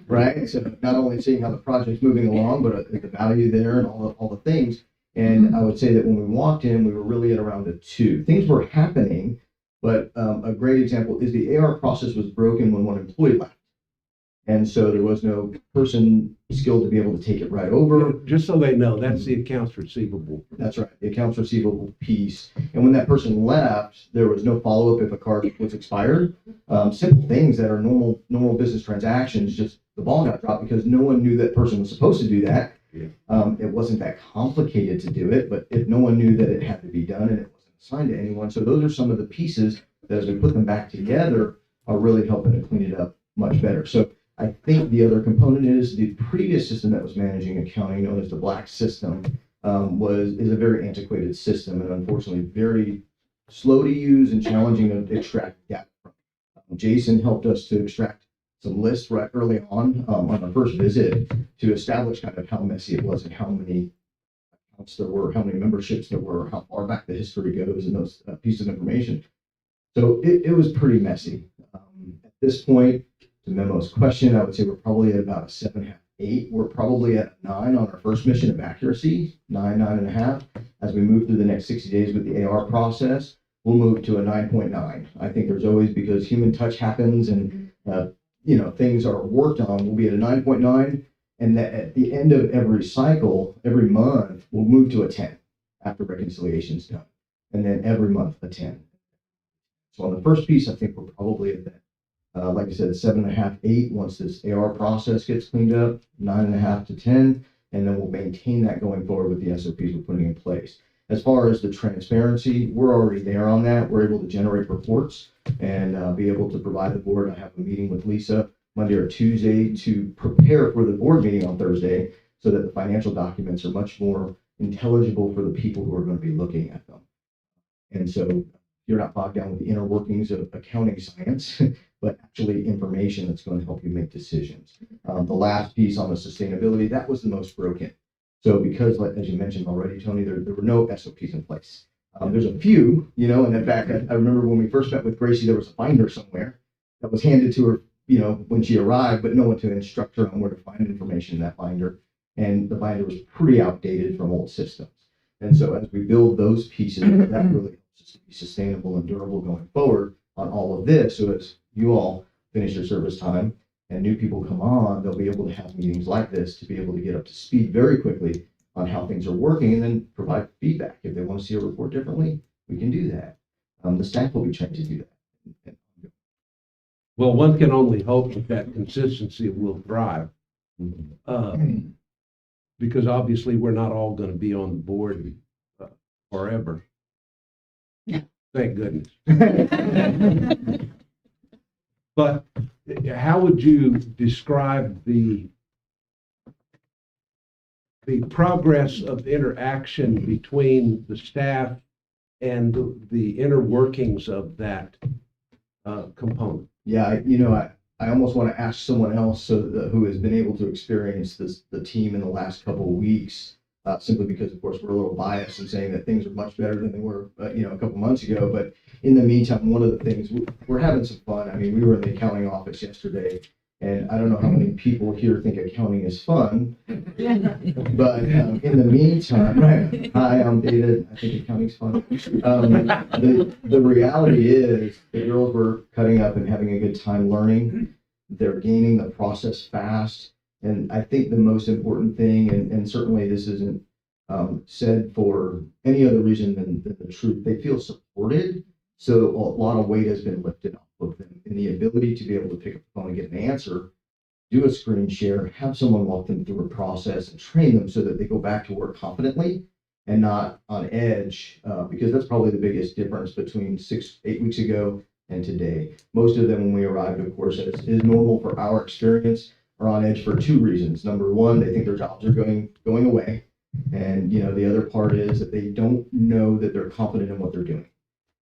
Right? So not only seeing how the project's moving along, but the value there and all the things. And I would say that when we walked in, we were really at around a 2. Things were happening, but a great example is the AR process was broken when one employee left. And so there was no person skilled to be able to take it right over. Just so they know, that's the accounts receivable. That's right, the accounts receivable piece. And when that person left, there was no follow-up if a card was expired. Simple things that are normal business transactions, just the ball got dropped because no one knew that person was supposed to do that. Yeah. It wasn't that complicated to do it, but if no one knew that it had to be done and it wasn't assigned to anyone. So those are some of the pieces that as we put them back together are really helping to clean it up much better. So I think the other component is the previous system that was managing accounting, known as the Black system, is a very antiquated system and unfortunately very slow to use and challenging to extract data from. Jason helped us to extract some lists right early on our first visit to establish kind of how messy it was and how many accounts there were, how many memberships there were, how far back the history goes, and those pieces of information. So it was pretty messy. At this point, to Memo's question, I would say we're probably at about a 7.5, 8. We're probably at a 9 on our first mission of accuracy, 9.5. As we move through the next 60 days with the AR process, we'll move to a 9.9. I think there's always, because human touch happens and things are worked on, we'll be at a 9.9. And that at the end of every cycle, every month, we'll move to a 10 after reconciliation's done. And then every month, a 10. So on the first piece, I think we're probably at that. Like I said, 7.5, 8, once this AR process gets cleaned up, 9.5 to 10, and then we'll maintain that going forward with the SOPs we're putting in place. As far as the transparency, we're already there on that. We're able to generate reports and be able to provide the board. I have a meeting with Lisa Monday or Tuesday to prepare for the board meeting on Thursday so that the financial documents are much more intelligible for the people who are going to be looking at them. And so you're not bogged down with the inner workings of accounting science, but actually information that's going to help you make decisions. The last piece on the sustainability, that was the most broken. So because, like, as you mentioned already, Tony, there were no SOPs in place. There's a few, and in fact, I remember when we first met with Gracie, there was a binder somewhere that was handed to her, when she arrived, but no one to instruct her on where to find information in that binder. And the binder was pretty outdated from old systems. And so as we build those pieces, that really helps us to be sustainable and durable going forward on all of this. So as you all finish your service time and new people come on, they'll be able to have meetings like this to be able to get up to speed very quickly on how things are working and then provide feedback. If they want to see a report differently, we can do that. The staff will be trained to do that. Well, one can only hope that consistency will thrive. Because obviously we're not all going to be on the board forever. Thank goodness. But how would you describe the progress of interaction between the staff and the inner workings of that component? Yeah, I almost want to ask someone else who has been able to experience the team in the last couple of weeks, simply because, of course, we're a little biased in saying that things are much better than they were, a couple months ago. But in the meantime, one of the things, we're having some fun. I mean, we were in the accounting office yesterday, and I don't know how many people here think accounting is fun, but in the meantime, right? Hi, I'm David. I think accounting's fun. The reality is the girls were cutting up and having a good time learning. They're gaining the process fast. And I think the most important thing, and certainly this isn't said for any other reason than the truth, they feel supported. So a lot of weight has been lifted off of them, and the ability to be able to pick up the phone and get an answer, do a screen share, have someone walk them through a process and train them so that they go back to work confidently and not on edge, because that's probably the biggest difference between 6-8 weeks ago and today. Most of them, when we arrived, of course, as is normal for our experience, are on edge for 2 reasons. Number one, they think their jobs are going away. And, the other part is that they don't know that they're confident in what they're doing.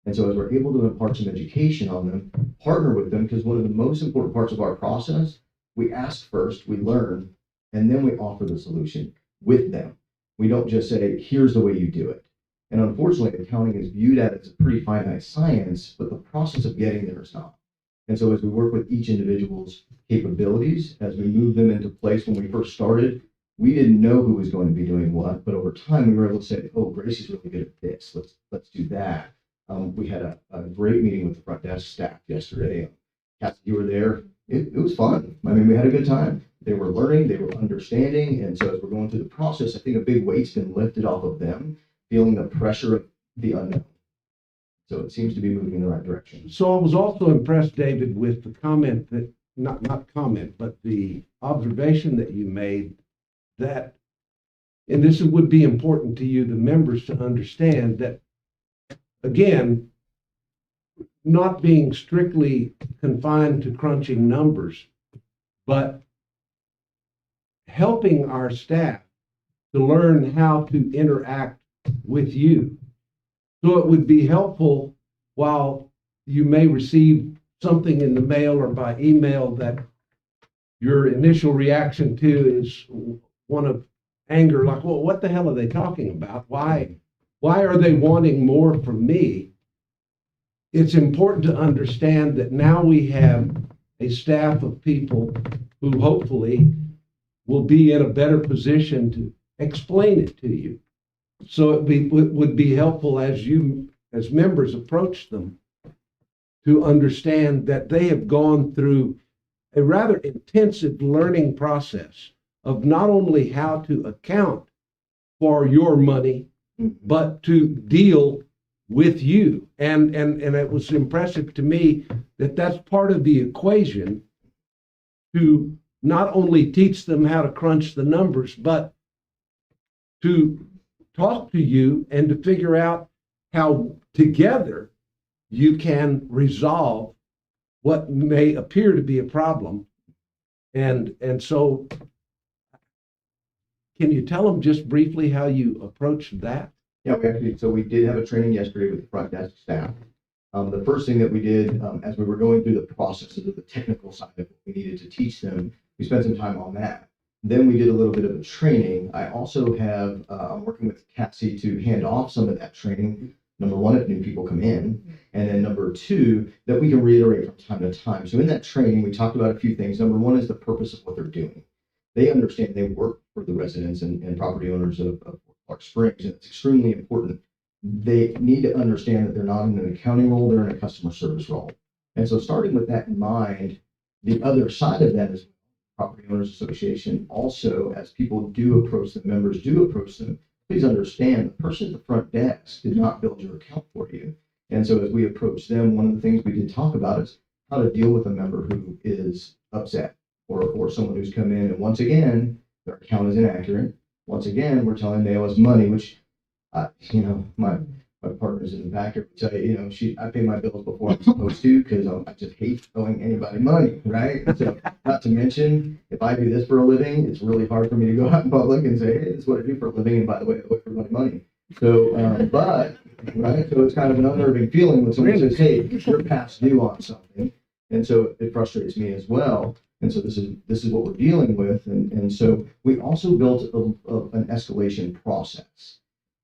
And so as we're able to impart some education on them, partner with them, because one of the most important parts of our process, we ask first, we learn, and then we offer the solution with them. We don't just say, here's the way you do it. And unfortunately, accounting is viewed as a pretty finite science, but the process of getting there is not. And so as we work with each individual's capabilities, as we move them into place, when we first started, we didn't know who was going to be doing what, but over time we were able to say, oh, Gracie's really good at this. Let's do that. We had a great meeting with the front desk staff yesterday. Kathy, you were there. It was fun. I mean, we had a good time. They were learning, they were understanding. And so as we're going through the process, I think a big weight's been lifted off of them, feeling the pressure of the unknown. So it seems to be moving in the right direction. So I was also impressed, David, with the comment that, not comment, but the observation that you made that, and this would be important to you, the members, to understand that, again, not being strictly confined to crunching numbers, but helping our staff to learn how to interact with you. So it would be helpful, while you may receive something in the mail or by email that your initial reaction to is one of anger, like, well, what the hell are they talking about? Why are they wanting more from me? It's important to understand that now we have a staff of people who hopefully will be in a better position to explain it to you. So it would be helpful as you, as members, approach them to understand that they have gone through a rather intensive learning process of not only how to account for your money, but to deal with you. And it was impressive to me that that's part of the equation, to not only teach them how to crunch the numbers, but to talk to you and to figure out how together you can resolve what may appear to be a problem. And so can you tell them just briefly how you approached that? Yeah, we did have a training yesterday with the front desk staff. The first thing that we did, as we were going through the processes of the technical side of what we needed to teach them, we spent some time on that. Then we did a little bit of a training. I also have, I'm working with Cassie to hand off some of that training. Number one, if new people come in, and then number two, that we can reiterate from time to time. So in that training, we talked about a few things. Number one is the purpose of what they're doing. They understand they work for the residents and property owners of Clark Springs, and it's extremely important. They need to understand that they're not in an accounting role, they're in a customer service role. And so starting with that in mind, the other side of that is Property Owners Association. Also, as people do approach them, members do approach them, please understand the person at the front desk did not build your account for you. And so as we approach them, one of the things we did talk about is how to deal with a member who is upset, or someone who's come in and once again, their account is inaccurate. Once again, we're telling them they owe us money, which, my partners in the back here would tell you, I pay my bills before I'm supposed to, because I just hate owing anybody money, right? So not to mention, if I do this for a living, it's really hard for me to go out in public and say, hey, this is what I do for a living, and by the way, I owe everybody money. So, right? So it's kind of an unnerving feeling when someone says, hey, you're past due on something. And so it frustrates me as well. And so this is what we're dealing with. And so we also built an escalation process.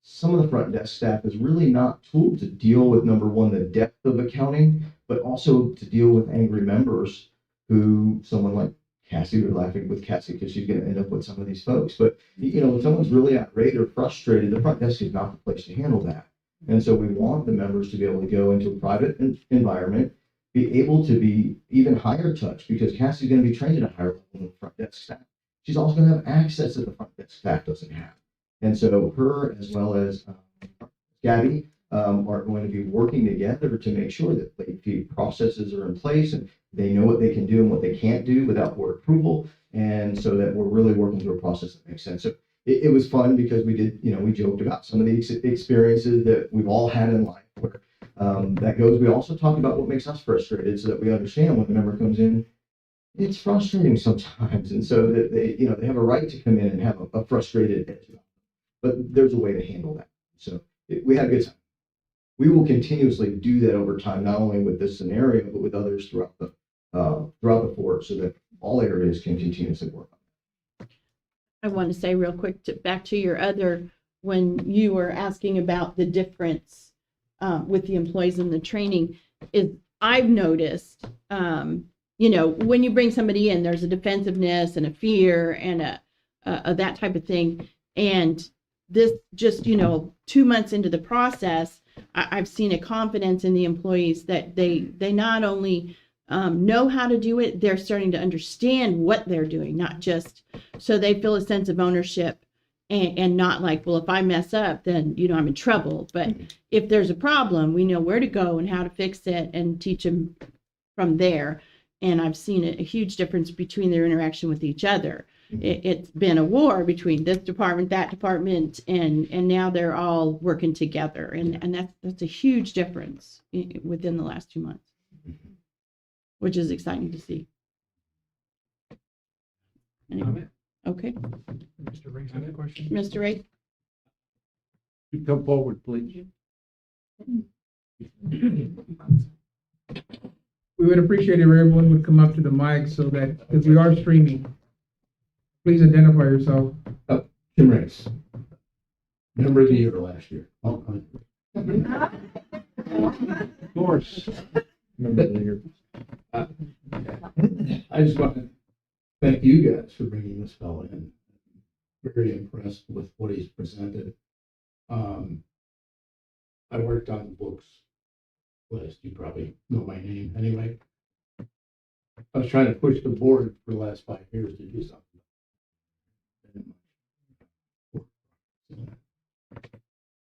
Some of the front desk staff is really not tooled to deal with, number one, the depth of accounting, but also to deal with angry members who, someone like Cassie, we're laughing with Cassie because she's going to end up with some of these folks. But, when someone's really irate or frustrated, the front desk is not the place to handle that. And so we want the members to be able to go into a private environment, be able to be even higher touch, because Cassie's going to be trained at a higher level than the front desk staff. She's also going to have access that the front desk staff doesn't have. And so her, as well as Gabby, are going to be working together to make sure that late fee processes are in place and they know what they can do and what they can't do without board approval. And so that we're really working through a process that makes sense. So it was fun because we did, we joked about some of the experiences that we've all had in life where that goes. We also talked about what makes us frustrated so that we understand when a member comes in, it's frustrating sometimes. And so that they have a right to come in and have a frustrated edge. But there's a way to handle that. So we had a good time. We will continuously do that over time, not only with this scenario, but with others throughout the fort, so that all areas can continuously work on. I want to say real quick, back to your other when you were asking about the difference with the employees and the training, is I've noticed, when you bring somebody in, there's a defensiveness and a fear and a that type of thing. And this just, 2 months into the process, I've seen a confidence in the employees that they not only know how to do it, they're starting to understand what they're doing, not just so they feel a sense of ownership and not like, well, if I mess up, then, I'm in trouble. But if there's a problem, we know where to go and how to fix it and teach them from there. And I've seen a huge difference between their interaction with each other. It's been a war between this department, that department, and now they're all working together. And that's a huge difference within the last 2 months, which is exciting to see. Anyway, okay. Mr. Ray, have a question? Mr. Ray? You come forward, please. We would appreciate it if everyone would come up to the mic so that, because we are streaming, please identify yourself. Tim Race, member of the year last year. Of course. I just want to thank you guys for bringing this fellow in. Very impressed with what he's presented. I worked on the books list. You probably know my name anyway. I was trying to push the board for the last 5 years to do something.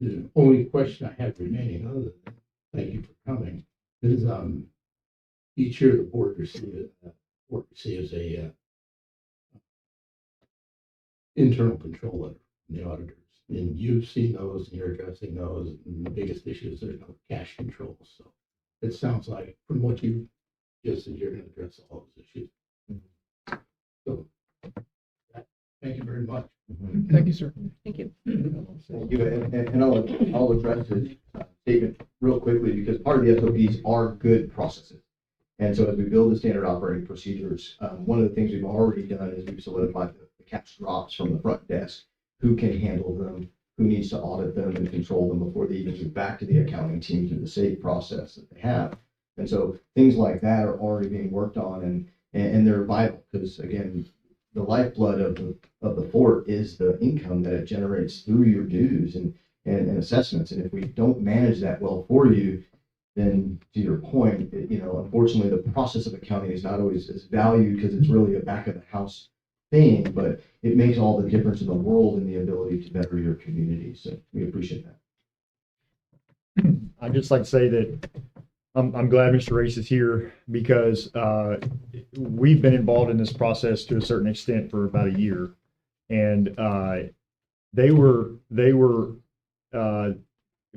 The only question I have remaining, other than thank you for coming, is each year the board receives a internal control letter from the auditors. And you've seen those and you're addressing those. And the biggest issue is there's no cash control. So it sounds like from what you just said, you're going to address all those issues. So thank you very much. Thank you, sir. Thank you. Thank you, and I'll address his statement real quickly, because part of the SOPs are good processes. And so as we build the standard operating procedures, one of the things we've already done is we've solidified the cash drops from the front desk, who can handle them, who needs to audit them and control them before they even move back to the accounting team through the safe process that they have. And so things like that are already being worked on, and they're vital, because again, the lifeblood of the fort is the income that it generates through your dues and assessments. And if we don't manage that well for you, then to your point, unfortunately, the process of accounting is not always as valued because it's really a back of the house thing, but it makes all the difference in the world in the ability to better your community. So we appreciate that. I'd just like to say that I'm glad Mr. Race is here, because we've been involved in this process to a certain extent for about a year, and they were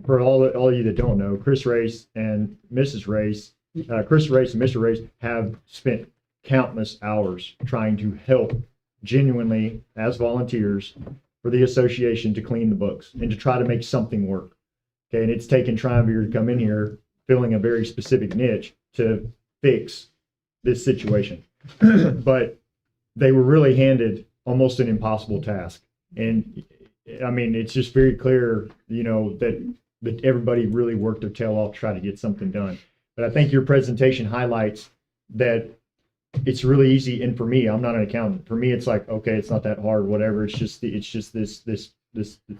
for all of you that don't know, Chris Race and Mrs. Race, Chris Race and Mr. Race have spent countless hours trying to help genuinely as volunteers for the association to clean the books and to try to make something work. Okay, and it's taken Triumvir to come in here filling a very specific niche to fix this situation. But they were really handed almost an impossible task. And I mean, it's just very clear, that everybody really worked their tail off to try to get something done. But I think your presentation highlights that it's really easy. And for me, I'm not an accountant. For me, it's like, okay, it's not that hard, whatever. It's just this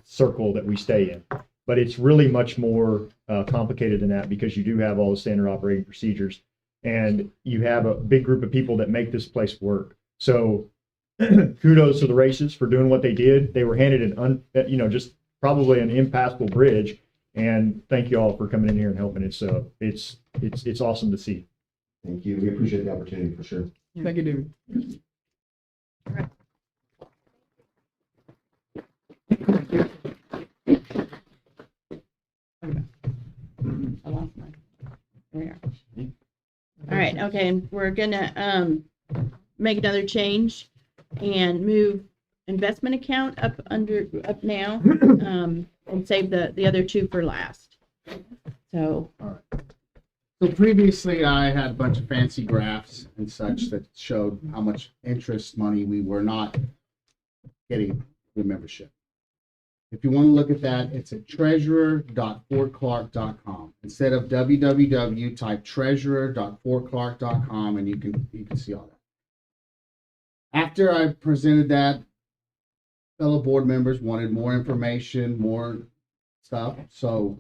circle that we stay in. But it's really much more complicated than that, because you do have all the standard operating procedures, and you have a big group of people that make this place work. So kudos to the Races for doing what they did. They were handed just probably an impassable bridge, and thank you all for coming in here and helping. It's awesome to see. Thank you. We appreciate the opportunity for sure. Thank you, David. I lost mine. There we are. All right, okay, and we're gonna make another change and move investment account up now, and save the other two for last. So So previously, I had a bunch of fancy graphs and such that showed how much interest money we were not getting through membership. If you want to look at that, it's at treasurer.fortclark.com. Instead of www, type treasurer.fortclark.com, and you can see all that. After I presented that, fellow board members wanted more information, more stuff. So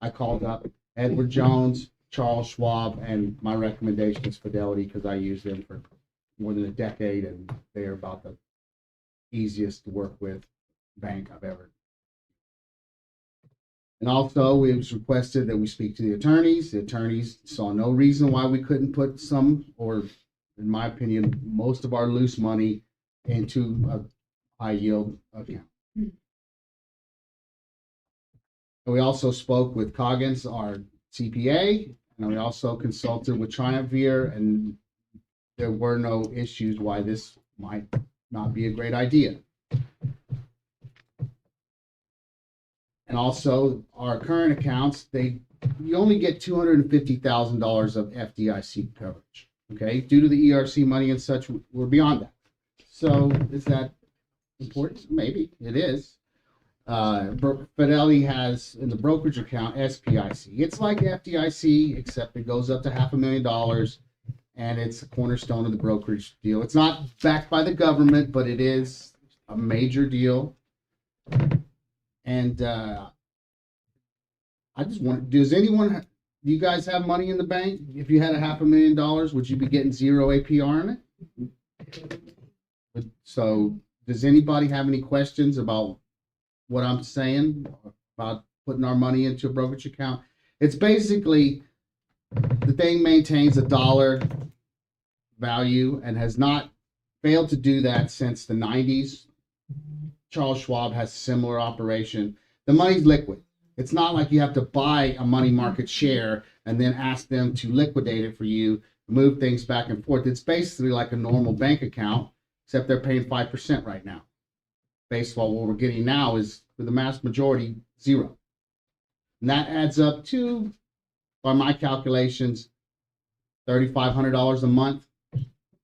I called up Edward Jones, Charles Schwab, and my recommendation is Fidelity because I used them for more than a decade, and they're about the easiest to work with bank I've ever. And also, it was requested that we speak to the attorneys. The attorneys saw no reason why we couldn't put some, or in my opinion, most of our loose money into a high yield account. And we also spoke with Coggins, our CPA, and we also consulted with Triumvir, and there were no issues why this might not be a great idea. And also, our current accounts, you only get $250,000 of FDIC coverage. Okay, due to the ERC money and such, we're beyond that. So, is that important? Maybe it is. Fidelity has in the brokerage account SPIC. It's like FDIC, except it goes up to $500,000, and it's a cornerstone of the brokerage deal. It's not backed by the government, but it is a major deal. And I just want, do you guys have money in the bank? If you had $500,000, would you be getting 0 APR on it? So does anybody have any questions about what I'm saying about putting our money into a brokerage account? It's basically, the thing maintains $1 value and has not failed to do that since the 90s. Charles Schwab has a similar operation. The money's liquid. It's not like you have to buy a money market share and then ask them to liquidate it for you, move things back and forth. It's basically like a normal bank account, except they're paying 5% right now. Based on what we're getting now is, for the mass majority, 0. And that adds up to, by my calculations, $3,500 a month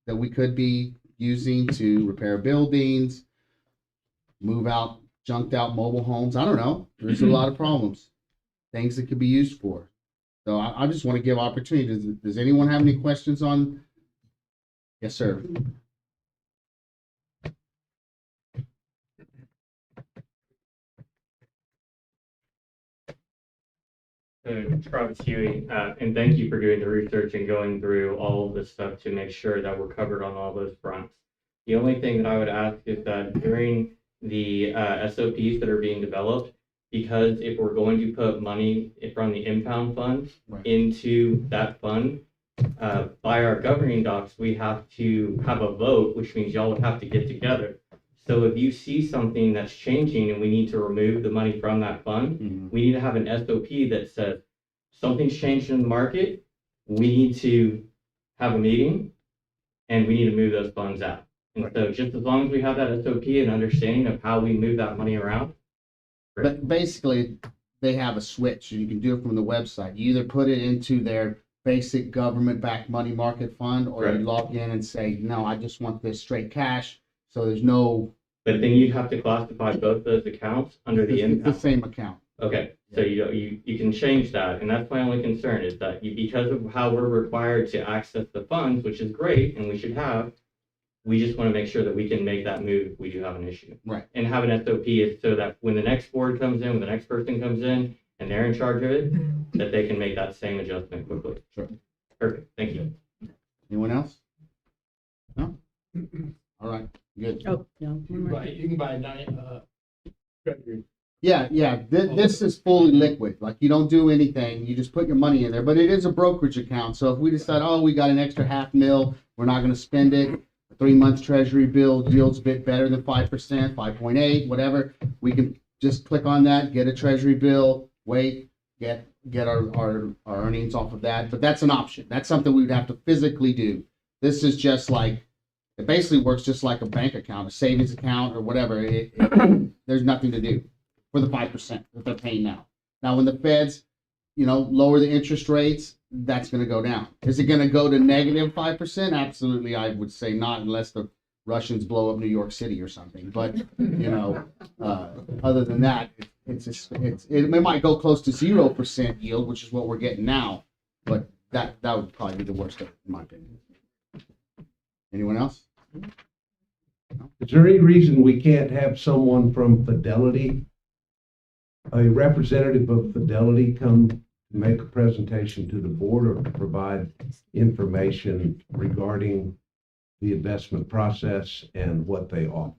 that we could be using to repair buildings, move out junked out mobile homes. I don't know. There's a lot of problems, things that could be used for. So I just want to give opportunity. Does anyone have any questions on? Yes, sir. Travis Huey, and thank you for doing the research and going through all of this stuff to make sure that we're covered on all those fronts. The only thing that I would ask is that during the SOPs that are being developed, because if we're going to put money from the impound fund into that fund, by our governing docs, we have to have a vote, which means y'all would have to get together. So if you see something that's changing and we need to remove the money from that fund, we need to have an SOP that says something's changed in the market. We need to have a meeting and we need to move those funds out. And so just as long as we have that SOP and understanding of how we move that money around. But basically, they have a switch. You can do it from the website. You either put it into their basic government-backed money market fund, or you log in and say, no, I just want this straight cash. So there's no. But then you'd have to classify both those accounts under the impound. The same account. Okay, so you can change that, and that's my only concern is that because of how we're required to access the funds, which is great and we should have, we just want to make sure that we can make that move if we do have an issue. Right. And have an SOP is so that when the next board comes in, when the next person comes in, and they're in charge of it, that they can make that same adjustment quickly. Sure. Perfect. Thank you. Anyone else? No? All right. Good. Oh, no. You can buy treasury. Yeah. This is fully liquid. Like, you don't do anything. You just put your money in there. But it is a brokerage account. So if we decide, oh, we got an extra $500,000, we're not going to spend it. 3 month treasury bill yields a bit better than 5%, 5.8, whatever. We can just click on that, get a treasury bill, wait, get our earnings off of that. But that's an option. That's something we would have to physically do. This is just like, it basically works just like a bank account, a savings account or whatever. There's nothing to do for the 5% that they're paying now. Now, when the feds, lower the interest rates, that's going to go down. Is it going to go to negative 5%? Absolutely, I would say not, unless the Russians blow up New York City or something. But, other than that, it might go close to 0% yield, which is what we're getting now. But that would probably be the worst of it, in my opinion. Anyone else? Is there any reason we can't have someone from Fidelity, a representative of Fidelity, come make a presentation to the board or provide information regarding the investment process and what they offer?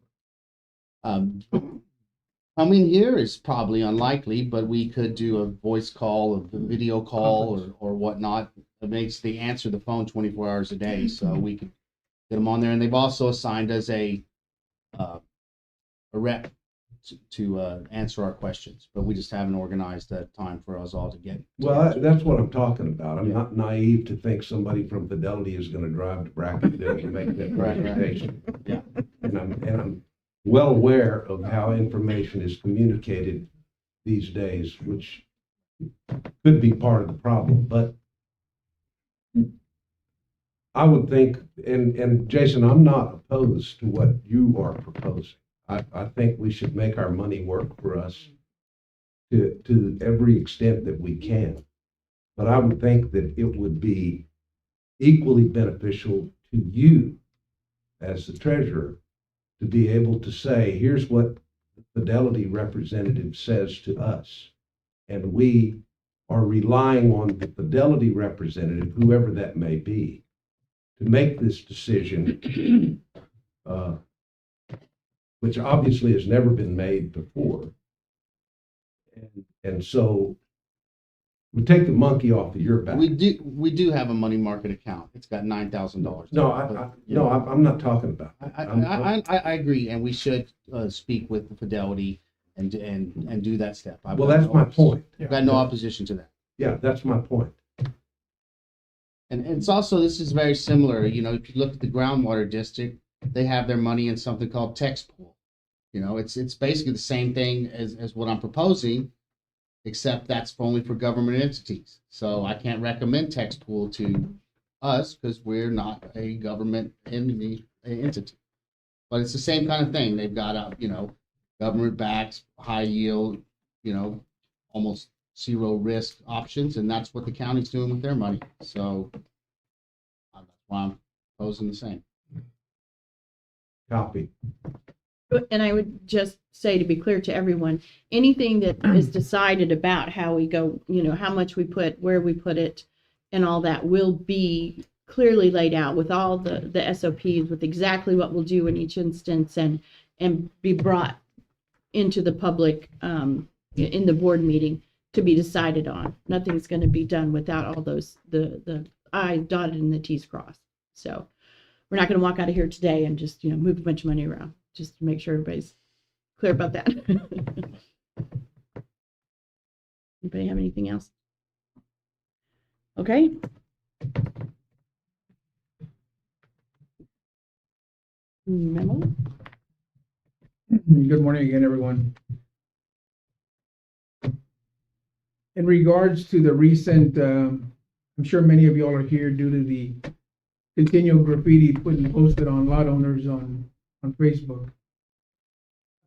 Coming here is probably unlikely, but we could do a voice call, a video call, or whatnot. It makes the answer the phone 24 hours a day, so we could get them on there. And they've also assigned us a rep to answer our questions, but we just haven't organized that time for us all to get. Well, that's what I'm talking about. I'm not naive to think somebody from Fidelity is going to drive to Brackettville to make that Right. presentation. Yeah. And I'm well aware of how information is communicated these days, which could be part of the problem, but I would think, and Jason, I'm not opposed to what you are proposing. I think we should make our money work for us to every extent that we can. But I would think that it would be equally beneficial to you as the treasurer to be able to say, here's what the Fidelity representative says to us. And we are relying on the Fidelity representative, whoever that may be, to make this decision, which obviously has never been made before. And so we take the monkey off of your back. We do have a money market account. It's got $9,000. No, I'm not talking about that. I agree, and we should speak with Fidelity and do that step. Well, that's my point. I've got no opposition to that. Yeah, that's my point. And it's also, this is very similar, if you look at the groundwater district, they have their money in something called text pool. It's basically the same thing as what I'm proposing, except that's only for government entities. So I can't recommend text pool to us because we're not a government entity. But it's the same kind of thing. They've got government backed, high yield, almost zero risk options, and that's what the county's doing with their money. So that's why I'm proposing the same. Copy. And I would just say, to be clear to everyone, anything that is decided about how we go, how much we put, where we put it, and all that will be clearly laid out with all the SOPs, with exactly what we'll do in each instance, and be brought into the public in the board meeting to be decided on. Nothing's going to be done without all those, the I's dotted and the T's crossed. So we're not going to walk out of here today and just, move a bunch of money around, just to make sure everybody's clear about that. Anybody have anything else? Okay. Memo? Good morning again, everyone. In regards to the recent, I'm sure many of y'all are here due to the continual graffiti posted on lot owners on Facebook.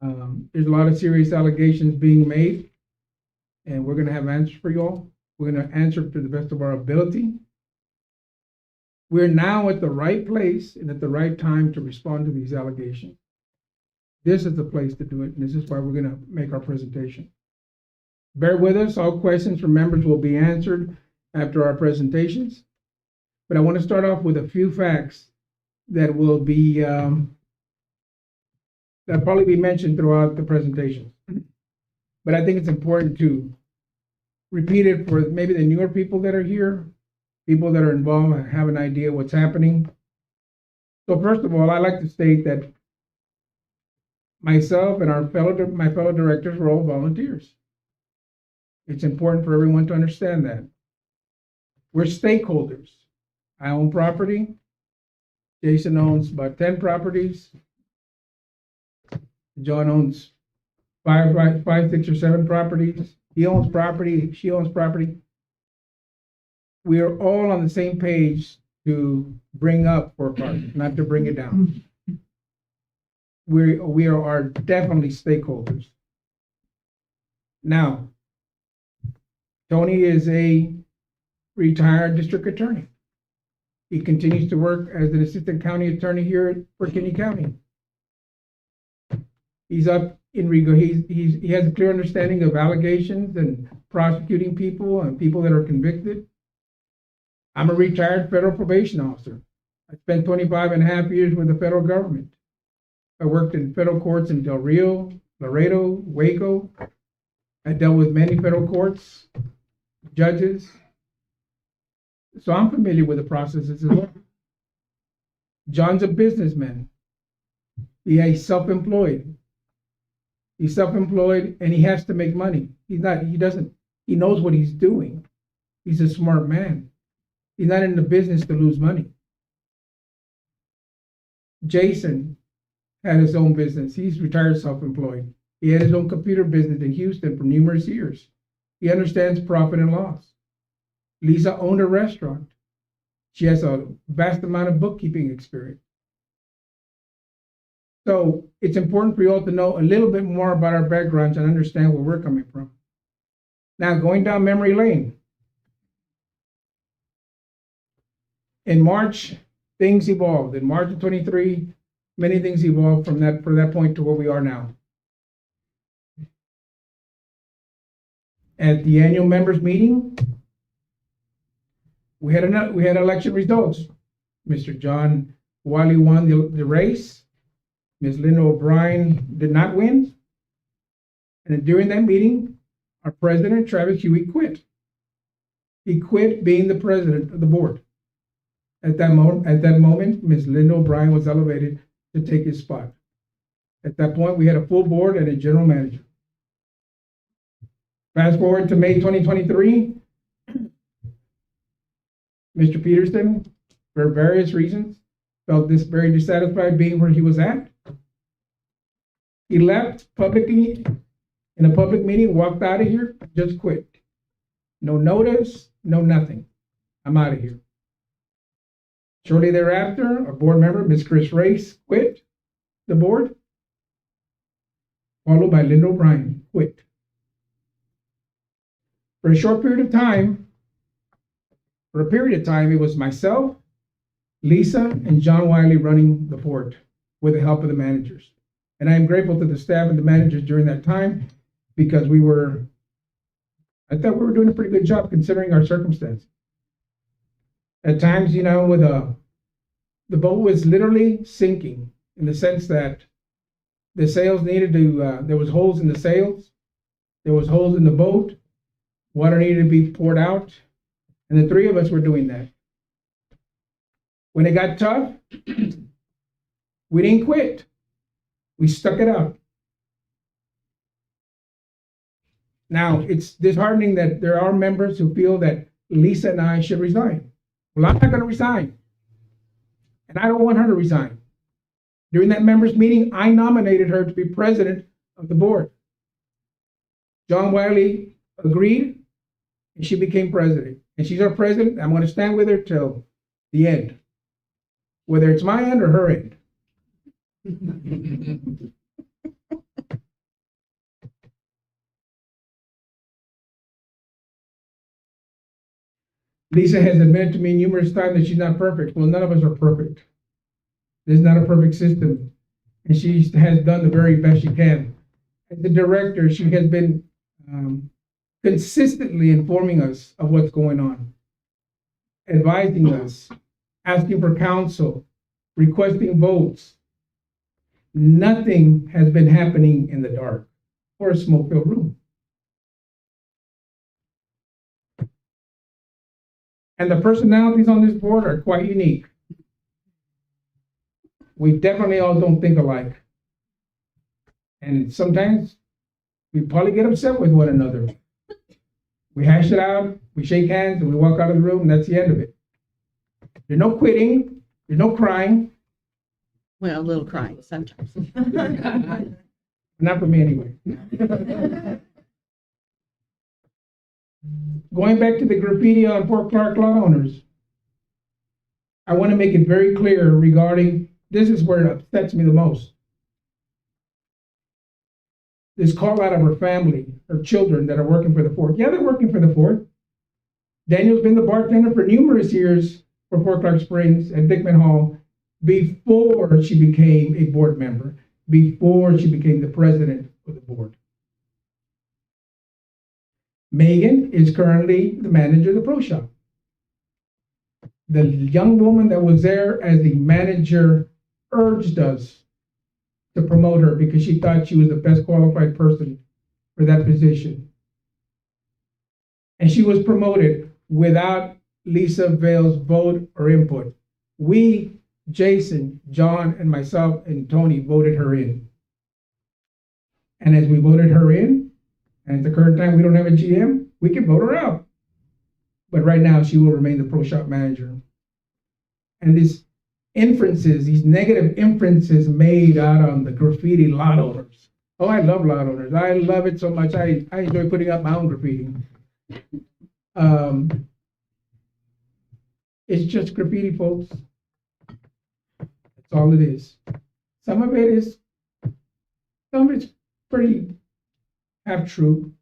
There's a lot of serious allegations being made, and we're going to have answers for y'all. We're going to answer to the best of our ability. We're now at the right place and at the right time to respond to these allegations. This is the place to do it, and this is why we're going to make our presentation. Bear with us. All questions from members will be answered after our presentations. But I want to start off with a few facts that will be that'll probably be mentioned throughout the presentation. But I think it's important to repeat it for maybe the newer people that are here, people that are involved and have an idea what's happening. So first of all, I'd like to state that myself and my fellow directors were all volunteers. It's important for everyone to understand that. We're stakeholders. I own property. Jason owns about 10 properties. John owns five, 6, or 7 properties. He owns property. She owns property. We are all on the same page to bring up Fort Park, not to bring it down. we are definitely stakeholders. Now, Tony is a retired district attorney. He continues to work as an assistant county attorney here for Kinney County. He's up in he has a clear understanding of allegations and prosecuting people and people that are convicted. I'm a retired federal probation officer. I spent 25 and a half years with the federal government. I worked in federal courts in Del Rio, Laredo, Waco. I dealt with many federal courts, judges. So I'm familiar with the processes as well. John's a businessman. He's self-employed. He's self-employed and he has to make money. He knows what he's doing. He's a smart man. He's not in the business to lose money. Jason had his own business. He's retired self-employed. He had his own computer business in Houston for numerous years. He understands profit and loss. Lisa owned a restaurant. She has a vast amount of bookkeeping experience. So it's important for you all to know a little bit more about our backgrounds and understand where we're coming from. Now, going down memory lane. In March, things evolved. In March of 23, many things evolved from that point to where we are now. At the annual members meeting, we had election results. Mr. John Wiley won the race. Ms. Linda O'Brien did not win. And during that meeting, our president, Travis Huey, quit. He quit being the president of the board. At that moment, Ms. Linda O'Brien was elevated to take his spot. At that point, we had a full board and a general manager. Fast forward to May 2023, Mr. Peterson, for various reasons, felt very dissatisfied being where he was at. He left publicly in a public meeting, walked out of here, just quit. No notice, no nothing. I'm out of here. Shortly thereafter, our board member, Ms. Chris Race, quit the board, followed by Linda O'Brien, quit. For a period of time, it was myself, Lisa, and John Wiley running the board with the help of the managers. And I am grateful to the staff and the managers during that time because I thought we were doing a pretty good job considering our circumstances. At times, the boat was literally sinking in the sense that the sails there was holes in the sails, there was holes in the boat, water needed to be poured out, and the three of us were doing that. When it got tough, we didn't quit. We stuck it out. Now, it's disheartening that there are members who feel that Lisa and I should resign. Well, I'm not going to resign. And I don't want her to resign. During that members meeting, I nominated her to be president of the board. John Wiley agreed, and she became president. And she's our president. I'm going to stand with her till the end, whether it's my end or her end. Lisa has admitted to me numerous times that she's not perfect. Well, none of us are perfect. There's not a perfect system. And she has done the very best she can. As the director, she has been consistently informing us of what's going on, advising us, asking for counsel, requesting votes. Nothing has been happening in the dark or a smoke-filled room. And the personalities on this board are quite unique. We definitely all don't think alike. And sometimes we probably get upset with one another. We hash it out, we shake hands, and we walk out of the room, and that's the end of it. There's no quitting, there's no crying. Well, a little crying sometimes. Not for me anyway. Going back to the graffiti on Fort Clark lot owners, I want to make it very clear regarding, this is where it upsets me the most. this call out of her family, her children that are working for the fort. Yeah, they're working for the fort. Daniel's been the bartender for numerous years for Fort Clark Springs and Dickman Hall before she became a board member, before she became the president of the board. Megan is currently the manager of the pro shop. The young woman that was there as the manager urged us to promote her because she thought she was the best qualified person for that position. And she was promoted without Lisa Vale's vote or input. We, Jason, John, and myself and Tony voted her in. And as we voted her in, and at the current time we don't have a GM, we can vote her out. But right now she will remain the pro shop manager. And these inferences, these negative inferences made out on the graffiti lot owners. Oh, I love lot owners. I love it so much. I enjoy putting up my own graffiti. It's just graffiti, folks. That's all it is. Some of it's pretty half true,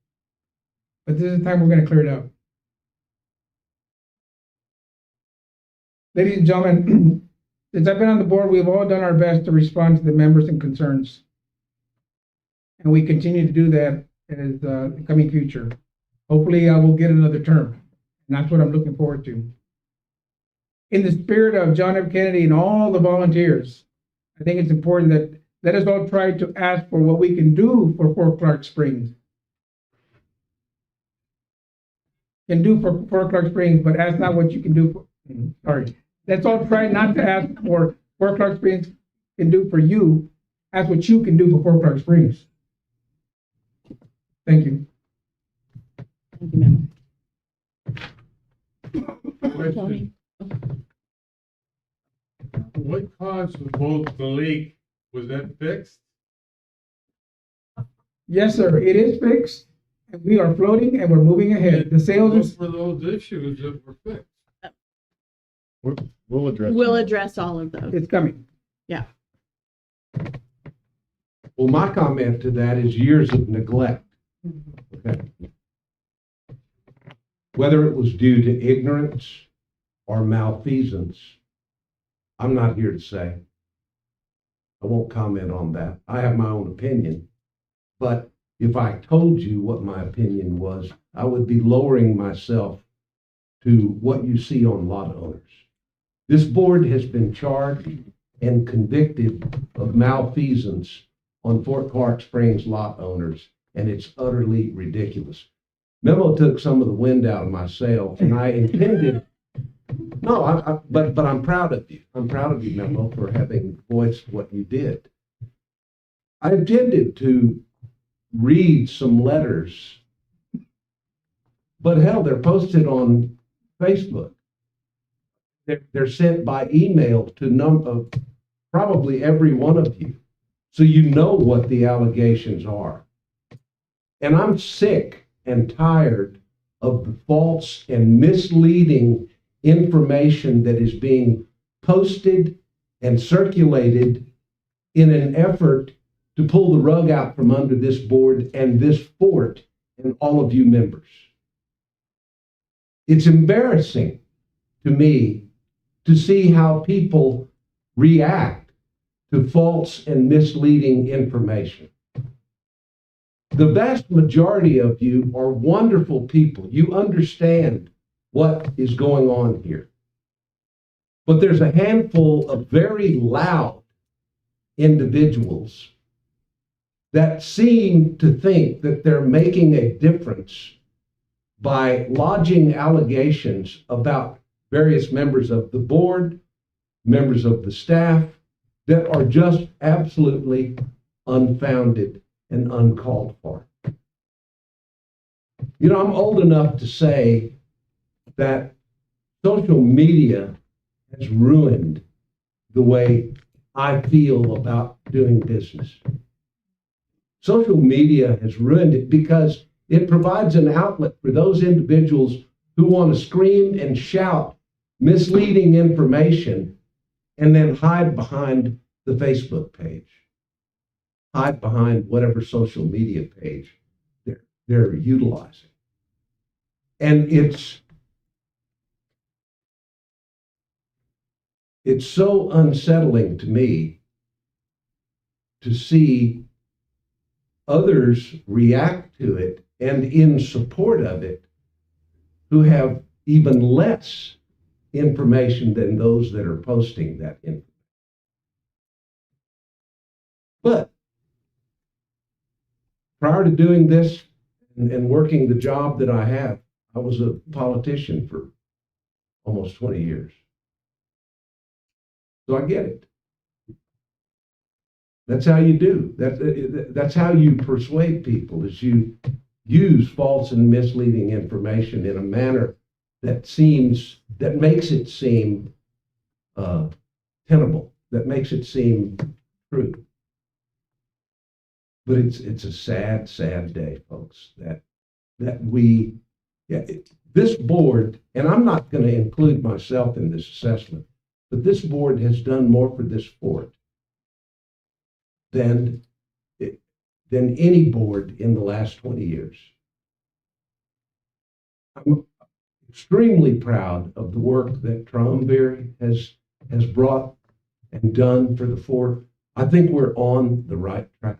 but this is the time we're going to clear it up. Ladies and gentlemen, since I've been on the board, we've all done our best to respond to the members and concerns. And we continue to do that in the coming future. Hopefully I will get another term. And that's what I'm looking forward to. In the spirit of John F. Kennedy and all the volunteers, I think it's important that let us all try to ask for what we can do for Fort Clark Springs. Can do for Fort Clark Springs, but ask not what you can do for, sorry. Let's all try not to ask for Fort Clark Springs can do for you. Ask what you can do for Fort Clark Springs. Thank you. Thank you, Memo. Question. What caused the leak? Was that fixed? Yes, sir. It is fixed, and we are floating, and we're moving ahead. The sales is What were those issues that were fixed? We'll address. We'll address all of those. it's coming. Yeah. Well, my comment to that is years of neglect. Okay. Whether it was due to ignorance or malfeasance, I'm not here to say. I won't comment on that. I have my own opinion. But if I told you what my opinion was, I would be lowering myself to what you see on lot owners. This board has been charged and convicted of malfeasance on Fort Clark Springs lot owners, and it's utterly ridiculous. Memo took some of the wind out of my sail, and I intended, but I'm proud of you. I'm proud of you, Memo, for having voiced what you did. I intended to read some letters, but hell, they're posted on Facebook. They're sent by email to probably every one of you. So you know what the allegations are. And I'm sick and tired of the false and misleading information that is being posted and circulated in an effort to pull the rug out from under this board and this fort and all of you members. It's embarrassing to me to see how people react to false and misleading information. The vast majority of you are wonderful people. You understand what is going on here. But there's a handful of very loud individuals that seem to think that they're making a difference by lodging allegations about various members of the board, members of the staff, that are just absolutely unfounded and uncalled for. You know, I'm old enough to say that social media has ruined the way I feel about doing business. Social media has ruined it because it provides an outlet for those individuals who want to scream and shout misleading information and then hide behind the Facebook page. hide behind whatever social media page they're utilizing. And it's so unsettling to me to see others react to it and in support of it who have even less information than those that are posting that information. But prior to doing this and working the job that I have, I was a politician for almost 20 years. So I get it. That's how you do. That's how you persuade people, is you use false and misleading information in a manner that makes it seem tenable, that makes it seem true. But it's a sad, sad day, folks, that this board, and I'm not going to include myself in this assessment, but this board has done more for this fort than any board in the last 20 years. I'm extremely proud of the work that Tromberry has brought and done for the fort. I think we're on the right track.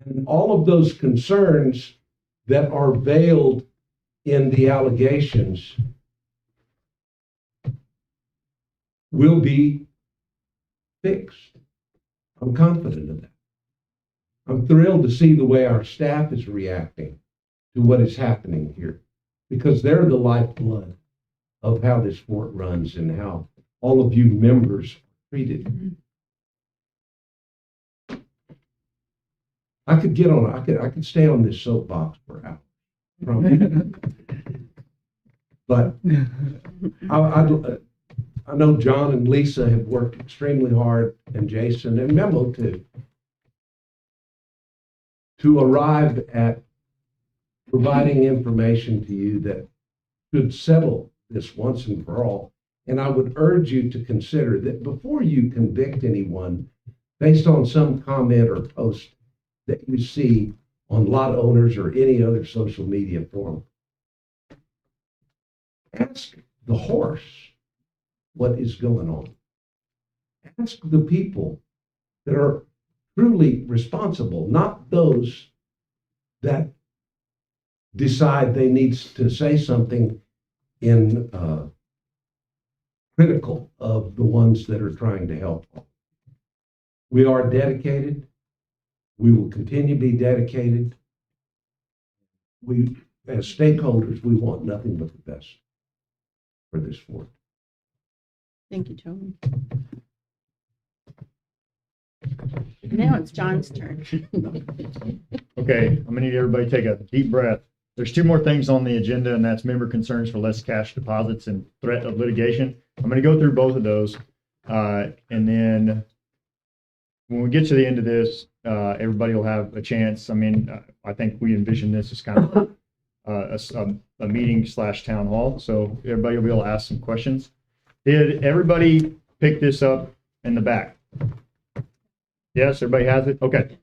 And all of those concerns that are veiled in the allegations will be fixed. I'm confident of that. I'm thrilled to see the way our staff is reacting to what is happening here, because they're the lifeblood of how this fort runs and how all of you members are treated. I could stay on this soapbox for hours. But I know John and Lisa have worked extremely hard, and Jason and Memo too, to arrive at providing information to you that could settle this once and for all. And I would urge you to consider that before you convict anyone based on some comment or post that you see on lot owners or any other social media forum, ask the horse what is going on. Ask the people that are truly responsible, not those that decide they need to say something in critical of the ones that are trying to help. We are dedicated. We will continue to be dedicated. We, as stakeholders, we want nothing but the best for this fort. Thank you, Tony. Now it's John's turn. Okay, I'm gonna need everybody to take a deep breath. There's two more things on the agenda, and that's member concerns for less cash deposits and threat of litigation. I'm gonna go through both of those. And then when we get to the end of this, everybody will have a chance. I mean, I think we envision this as kind of a meeting / town hall. So everybody will be able to ask some questions. Did everybody pick this up in the back? Yes, everybody has it? Okay.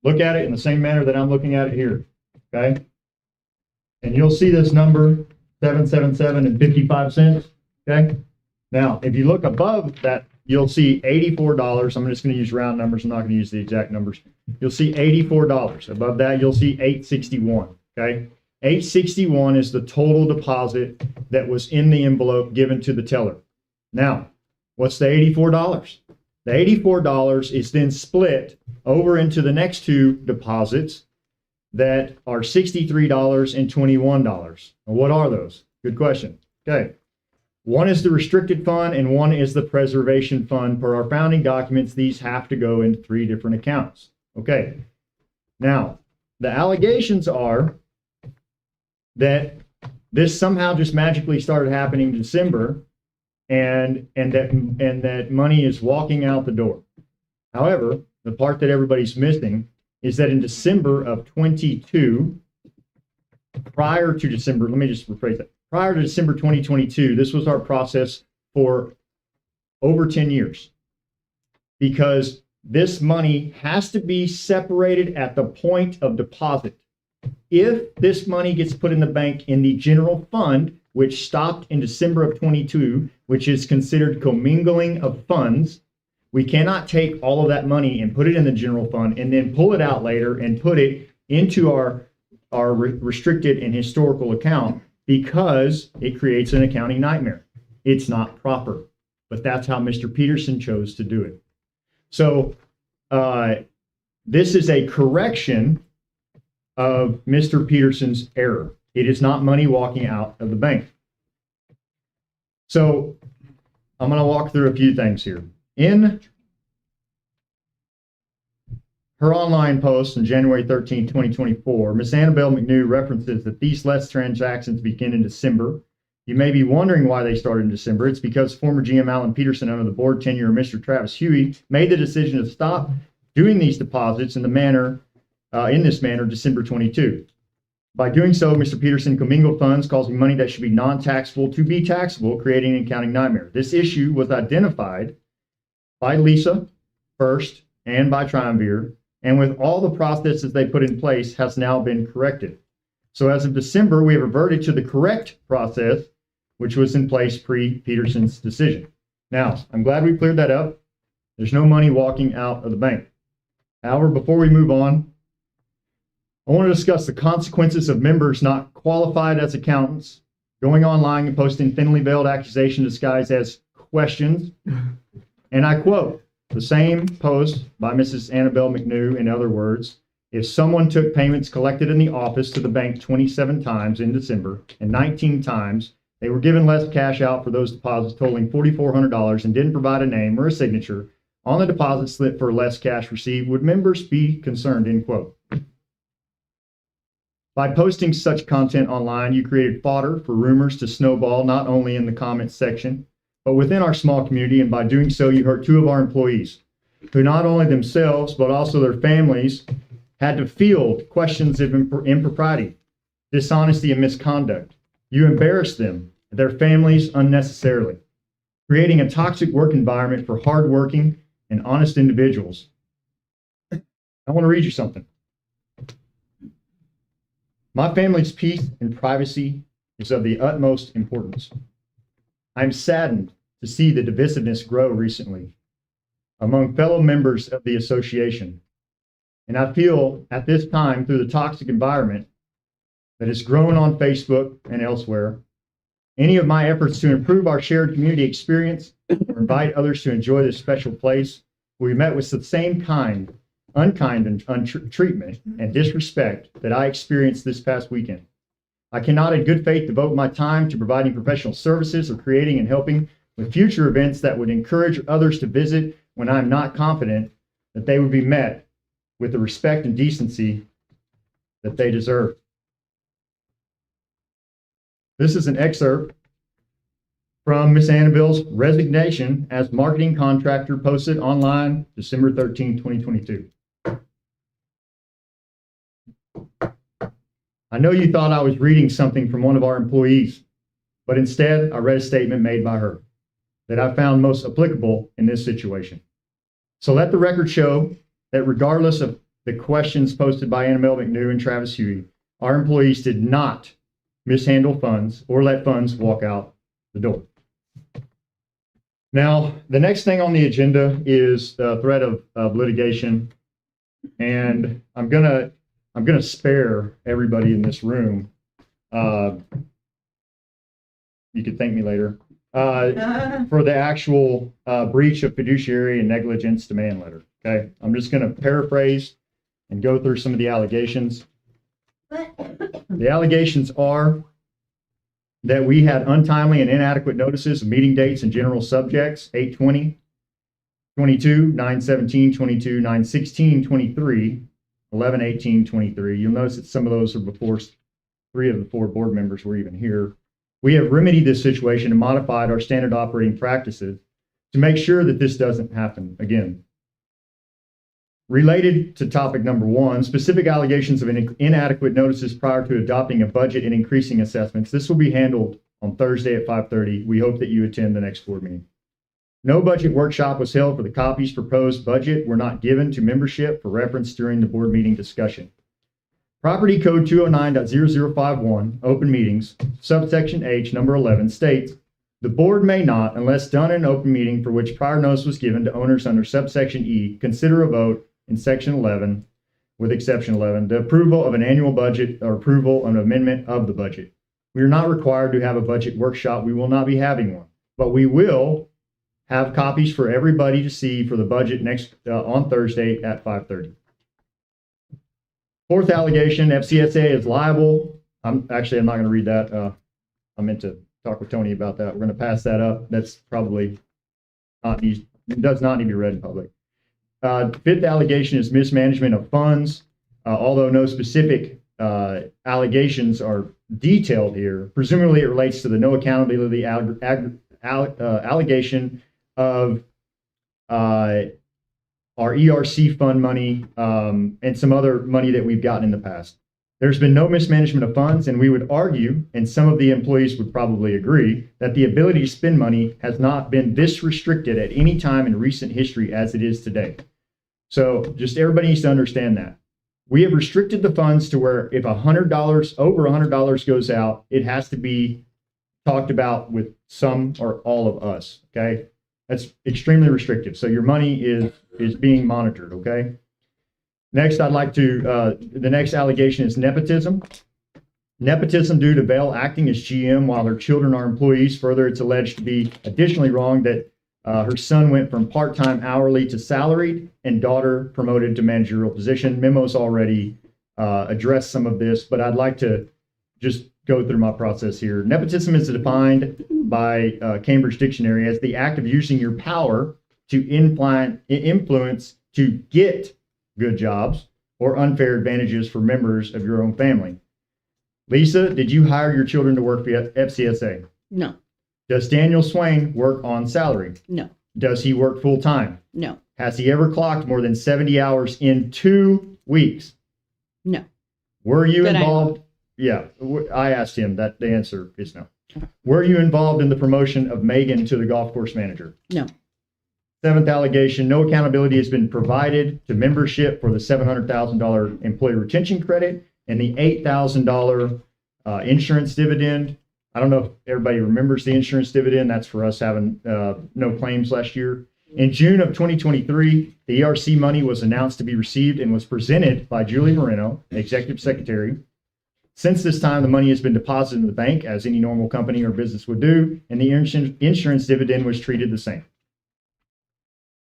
Look at it in the same manner that I'm looking at it here, okay? And you'll see this number, 777 and 55 cents, okay? Now, if you look above that, you'll see $84. I'm just going to use round numbers. I'm not going to use the exact numbers. You'll see $84. Above that, you'll see $861, okay? $861 is the total deposit that was in the envelope given to the teller. Now, what's the $84? The $84 is then split over into the next two deposits that are $63 and $21. What are those? Good question. Okay. One is the restricted fund and one is the preservation fund. Per our founding documents, these have to go into 3 different accounts. Okay. Now, the allegations are that this somehow just magically started happening in December, and that money is walking out the door. However, the part that everybody's missing is that in December of 22, prior to December 2022, this was our process for over 10 years, because this money has to be separated at the point of deposit. If this money gets put in the bank in the general fund, which stopped in December of 22, which is considered commingling of funds, we cannot take all of that money and put it in the general fund and then pull it out later and put it into our restricted and historical account, because it creates an accounting nightmare. It's not proper, but that's how Mr. Peterson chose to do it. So this is a correction of Mr. Peterson's error. It is not money walking out of the bank. So I'm going to walk through a few things here. In her online post on January 13, 2024, Ms. Annabelle McNew references that these less transactions begin in December. You may be wondering why they started in December. It's because former GM Alan Peterson, under the board tenure of Mr. Travis Huey, made the decision to stop doing these deposits in this manner, December 22. By doing so, Mr. Peterson commingled funds, causing money that should be non-taxable to be taxable, creating an accounting nightmare. This issue was identified by Lisa first and by Triumvir, and with all the processes they put in place, has now been corrected. So as of December, we have reverted to the correct process, which was in place pre-Peterson's decision. Now, I'm glad we cleared that up. There's no money walking out of the bank. However, before we move on, I want to discuss the consequences of members not qualified as accountants going online and posting thinly veiled accusations disguised as questions. And I quote the same post by Mrs. Annabelle McNew, in other words, if someone took payments collected in the office to the bank 27 times in December and 19 times, they were given less cash out for those deposits totaling $4,400 and didn't provide a name or a signature on the deposit slip for less cash received, would members be concerned, end quote. By posting such content online, you created fodder for rumors to snowball, not only in the comments section, but within our small community. And by doing so, you hurt two of our employees, who not only themselves, but also their families, had to field questions of impropriety, dishonesty, and misconduct. You embarrassed them, their families, unnecessarily, creating a toxic work environment for hardworking and honest individuals. I want to read you something. My family's peace and privacy is of the utmost importance. I'm saddened to see the divisiveness grow recently among fellow members of the association. And I feel at this time, through the toxic environment that has grown on Facebook and elsewhere, any of my efforts to improve our shared community experience or invite others to enjoy this special place will be met with the same unkind treatment and disrespect that I experienced this past weekend. I cannot in good faith devote my time to providing professional services or creating and helping with future events that would encourage others to visit when I'm not confident that they would be met with the respect and decency that they deserve. This is an excerpt from Miss Annabelle's resignation as marketing contractor, posted online December 13, 2022. I know you thought I was reading something from one of our employees, but instead I read a statement made by her that I found most applicable in this situation. So let the record show that regardless of the questions posted by Annabelle McNew and Travis Huey, our employees did not mishandle funds or let funds walk out the door. Now, the next thing on the agenda is the threat of litigation, and I'm gonna spare everybody in this room. You could thank me later for the actual breach of fiduciary and negligence demand letter. Okay, I'm just going to paraphrase and go through some of the allegations. The allegations are that we had untimely and inadequate notices of meeting dates and general subjects, 8/20, 22, 9/17, 22, 9/16, 23, 11/18, 23. You'll notice that some of those are before 3 of the 4 board members were even here. We have remedied this situation and modified our standard operating practices to make sure that this doesn't happen again. Related to topic number 1, specific allegations of inadequate notices prior to adopting a budget and increasing assessments. This will be handled on Thursday at 5:30. We hope that you attend the next board meeting. No budget workshop was held for the copies proposed budget were not given to membership for reference during the board meeting discussion. Property Code 209.0051, open meetings, subsection H, number 11, states, the board may not, unless done in an open meeting for which prior notice was given to owners under subsection E, consider a vote in section 11, with exception 11, the approval of an annual budget or approval of an amendment of the budget. We are not required to have a budget workshop. We will not be having one, but we will have copies for everybody to see for the budget next on Thursday at 5:30. Fourth allegation, FCSA is liable. I'm not going to read that. I meant to talk with Tony about that. We're going to pass that up. That's probably it does not need to be read in public. Fifth allegation is mismanagement of funds. Although no specific allegations are detailed here, presumably it relates to the no accountability allegation of our ERC fund money and some other money that we've gotten in the past. There's been no mismanagement of funds, and we would argue, and some of the employees would probably agree, that the ability to spend money has not been this restricted at any time in recent history as it is today. So just everybody needs to understand that. We have restricted the funds to where if $100, over $100 goes out, it has to be talked about with some or all of us, okay? That's extremely restrictive. So your money is being monitored, okay? Next, I'd like to, the next allegation is nepotism. Nepotism due to Vail acting as GM while her children are employees. Further, it's alleged to be additionally wrong that her son went from part-time hourly to salaried and daughter promoted to managerial position. Memos already addressed some of this, but I'd like to just go through my process here. Nepotism is defined by Cambridge Dictionary as the act of using your power to influence to get good jobs or unfair advantages for members of your own family. Lisa, did you hire your children to work for FCSA? No, Does Daniel Swain work on salary? no, Does he work full time? no, Has he ever clocked more than 70 hours in 2 weeks? no. Were you That I know involved? Yeah, I asked him that. The answer is no. Were you involved in the promotion of Megan to the golf course manager? No. Seventh allegation, no accountability has been provided to membership for the $700,000 employee retention credit and the $8,000 insurance dividend. I don't know if everybody remembers the insurance dividend. That's for us having no claims last year. In June of 2023, the ERC money was announced to be received and was presented by Julie Moreno, Executive Secretary. Since this time, the money has been deposited in the bank, as any normal company or business would do, and the insurance dividend was treated the same.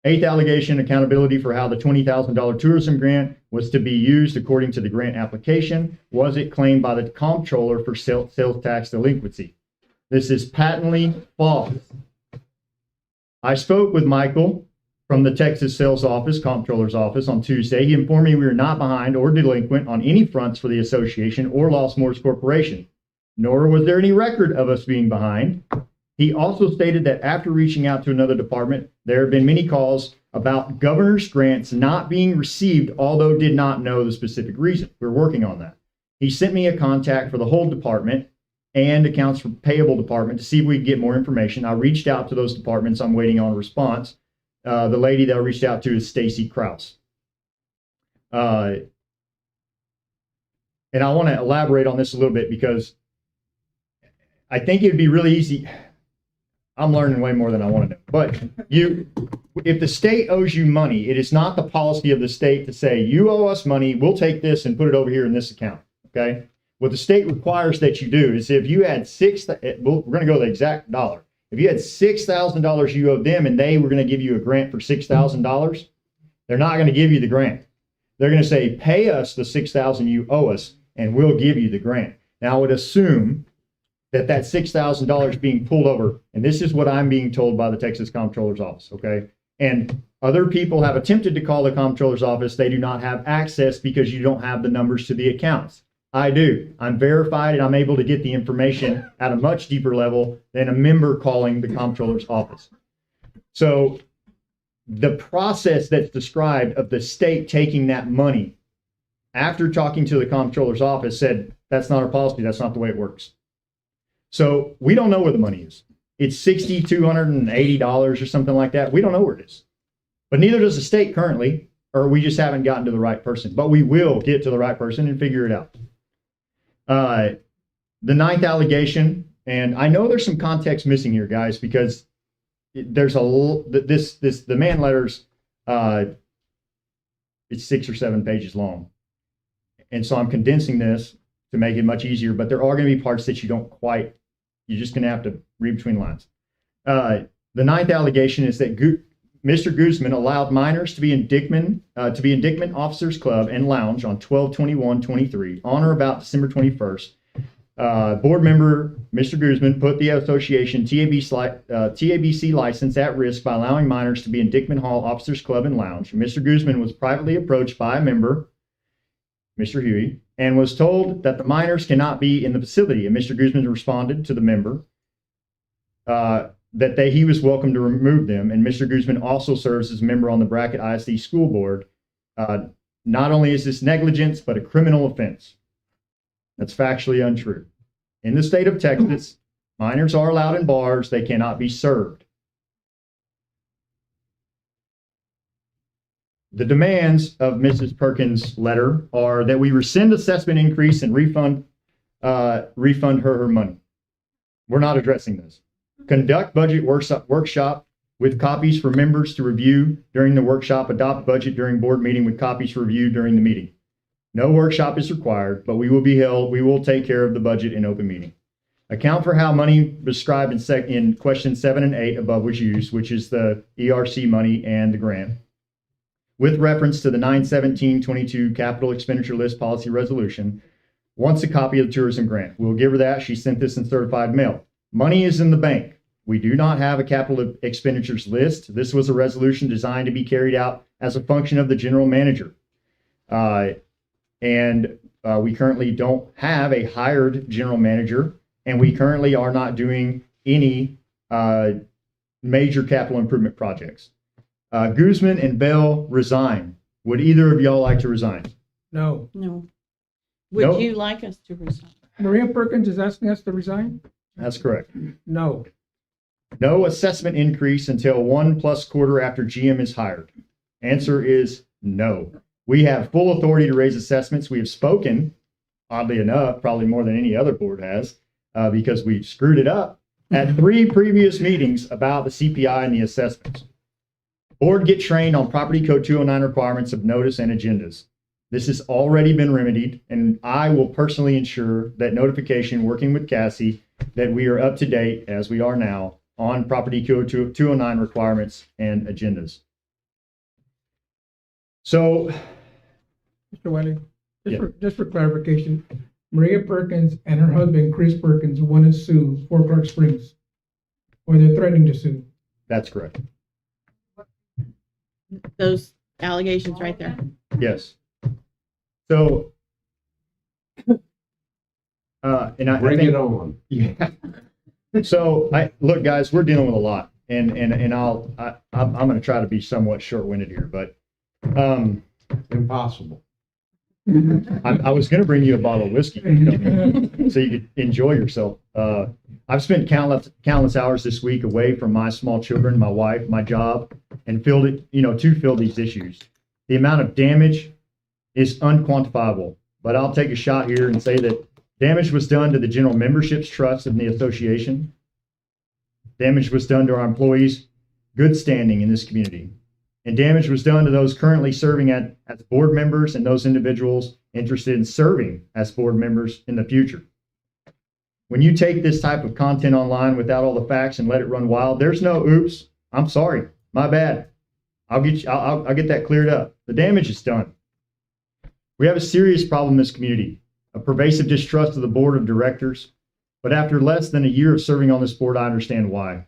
Eighth allegation, accountability for how the $20,000 tourism grant was to be used according to the grant application. Was it claimed by the comptroller for sales tax delinquency? This is patently false. I spoke with Michael from the Texas Sales Office, Comptroller's Office, on Tuesday. He informed me we were not behind or delinquent on any fronts for the association or Lost Moors Corporation, nor was there any record of us being behind. He also stated that after reaching out to another department, there have been many calls about governor's grants not being received, although did not know the specific reason. We're working on that. He sent me a contact for the whole department and accounts payable department to see if we could get more information. I reached out to those departments. I'm waiting on a response. The lady that I reached out to is Stacy Krause. And I want to elaborate on this a little bit because I think it would be really easy. I'm learning way more than I want to know. But if the state owes you money, it is not the policy of the state to say, you owe us money, we'll take this and put it over here in this account, okay? What the state requires that you do is if you had we're going to go to the exact dollar. If you had $6,000 you owed them and they were going to give you a grant for $6,000, they're not going to give you the grant. They're going to say, pay us the $6,000 you owe us and we'll give you the grant. Now I would assume that $6,000 being pulled over, and this is what I'm being told by the Texas Comptroller's Office, okay? And other people have attempted to call the Comptroller's Office. They do not have access because you don't have the numbers to the accounts. I do. I'm verified and I'm able to get the information at a much deeper level than a member calling the Comptroller's Office. So the process that's described of the state taking that money after talking to the Comptroller's Office said, that's not our policy. That's not the way it works. So we don't know where the money is. it's $6,280 or something like that. We don't know where it is. But neither does the state currently, or we just haven't gotten to the right person. But we will get to the right person and figure it out. The ninth allegation, and I know there's some context missing here, guys, because there's the demand letters, it's 6 or 7 pages long. And so I'm condensing this to make it much easier, but there are going to be parts that you're just going to have to read between lines. The ninth allegation is that Mr. Guzman allowed minors to be indictment officers club and lounge on 12/21/23 on or about December 21st. Board member Mr. Guzman put the association TABC license at risk by allowing minors to be in Dickman Hall Officers Club and Lounge. Mr. Guzman was privately approached by a member, Mr. Huey, and was told that the minors cannot be in the facility. And Mr. Guzman responded to the member that he was welcome to remove them. And Mr. Guzman also serves as a member on the Brackett ISD School Board. Not only is this negligence, but a criminal offense. That's factually untrue. In the state of Texas, minors are allowed in bars. They cannot be served. The demands of Mrs. Perkins' letter are that we rescind assessment increase and refund her money. We're not addressing this. Conduct budget workshop with copies for members to review during the workshop. Adopt budget during board meeting with copies for review during the meeting. No workshop is required, but we will take care of the budget in open meeting. Account for how money described in question 7 and 8 above was used, which is the ERC money and the grant, with reference to the 9/17/22 capital expenditure list policy resolution. Wants a copy of the tourism grant. We'll give her that. She sent this in certified mail. Money is in the bank. We do not have a capital expenditures list. This was a resolution designed to be carried out as a function of the general manager. We currently don't have a hired general manager, and we currently are not doing any major capital improvement projects. Guzman and Bell resign. Would either of y'all like to resign? No. No. Would No. you like us to resign? Maria Perkins is asking us to resign? That's correct. No. No assessment increase until 1+ quarter after GM is hired. Answer is no. We have full authority to raise assessments. We have spoken, oddly enough, probably more than any other board has, because we screwed it up at 3 previous meetings about the CPI and the assessments. Board get trained on Property Code 209 requirements of notice and agendas. This has already been remedied, and I will personally ensure that notification, working with Cassie, that we are up to date, as we are now, on Property Code 209 requirements and agendas. So, Mr. Wiley, Yeah. just for clarification, Maria Perkins and her husband, Chris Perkins, want to sue Fort Clark Springs, or they're threatening to sue. that's correct. Those allegations right there. Yes. So, and I Bring think, it on. yeah. So look, guys, we're dealing with a lot, and I'm going to try to be somewhat short-winded here, but Impossible. I was going to bring you a bottle of whiskey so you could enjoy yourself. I've spent countless hours this week away from my small children, my wife, my job, and to fill these issues. The amount of damage is unquantifiable, but I'll take a shot here and say that damage was done to the general membership's trust in the association. Damage was done to our employees' good standing in this community. And damage was done to those currently serving as board members and those individuals interested in serving as board members in the future. When you take this type of content online without all the facts and let it run wild, there's no oops, I'm sorry, my bad. I'll get that cleared up. The damage is done. We have a serious problem in this community, a pervasive distrust of the board of directors. But after less than a year of serving on this board, I understand why.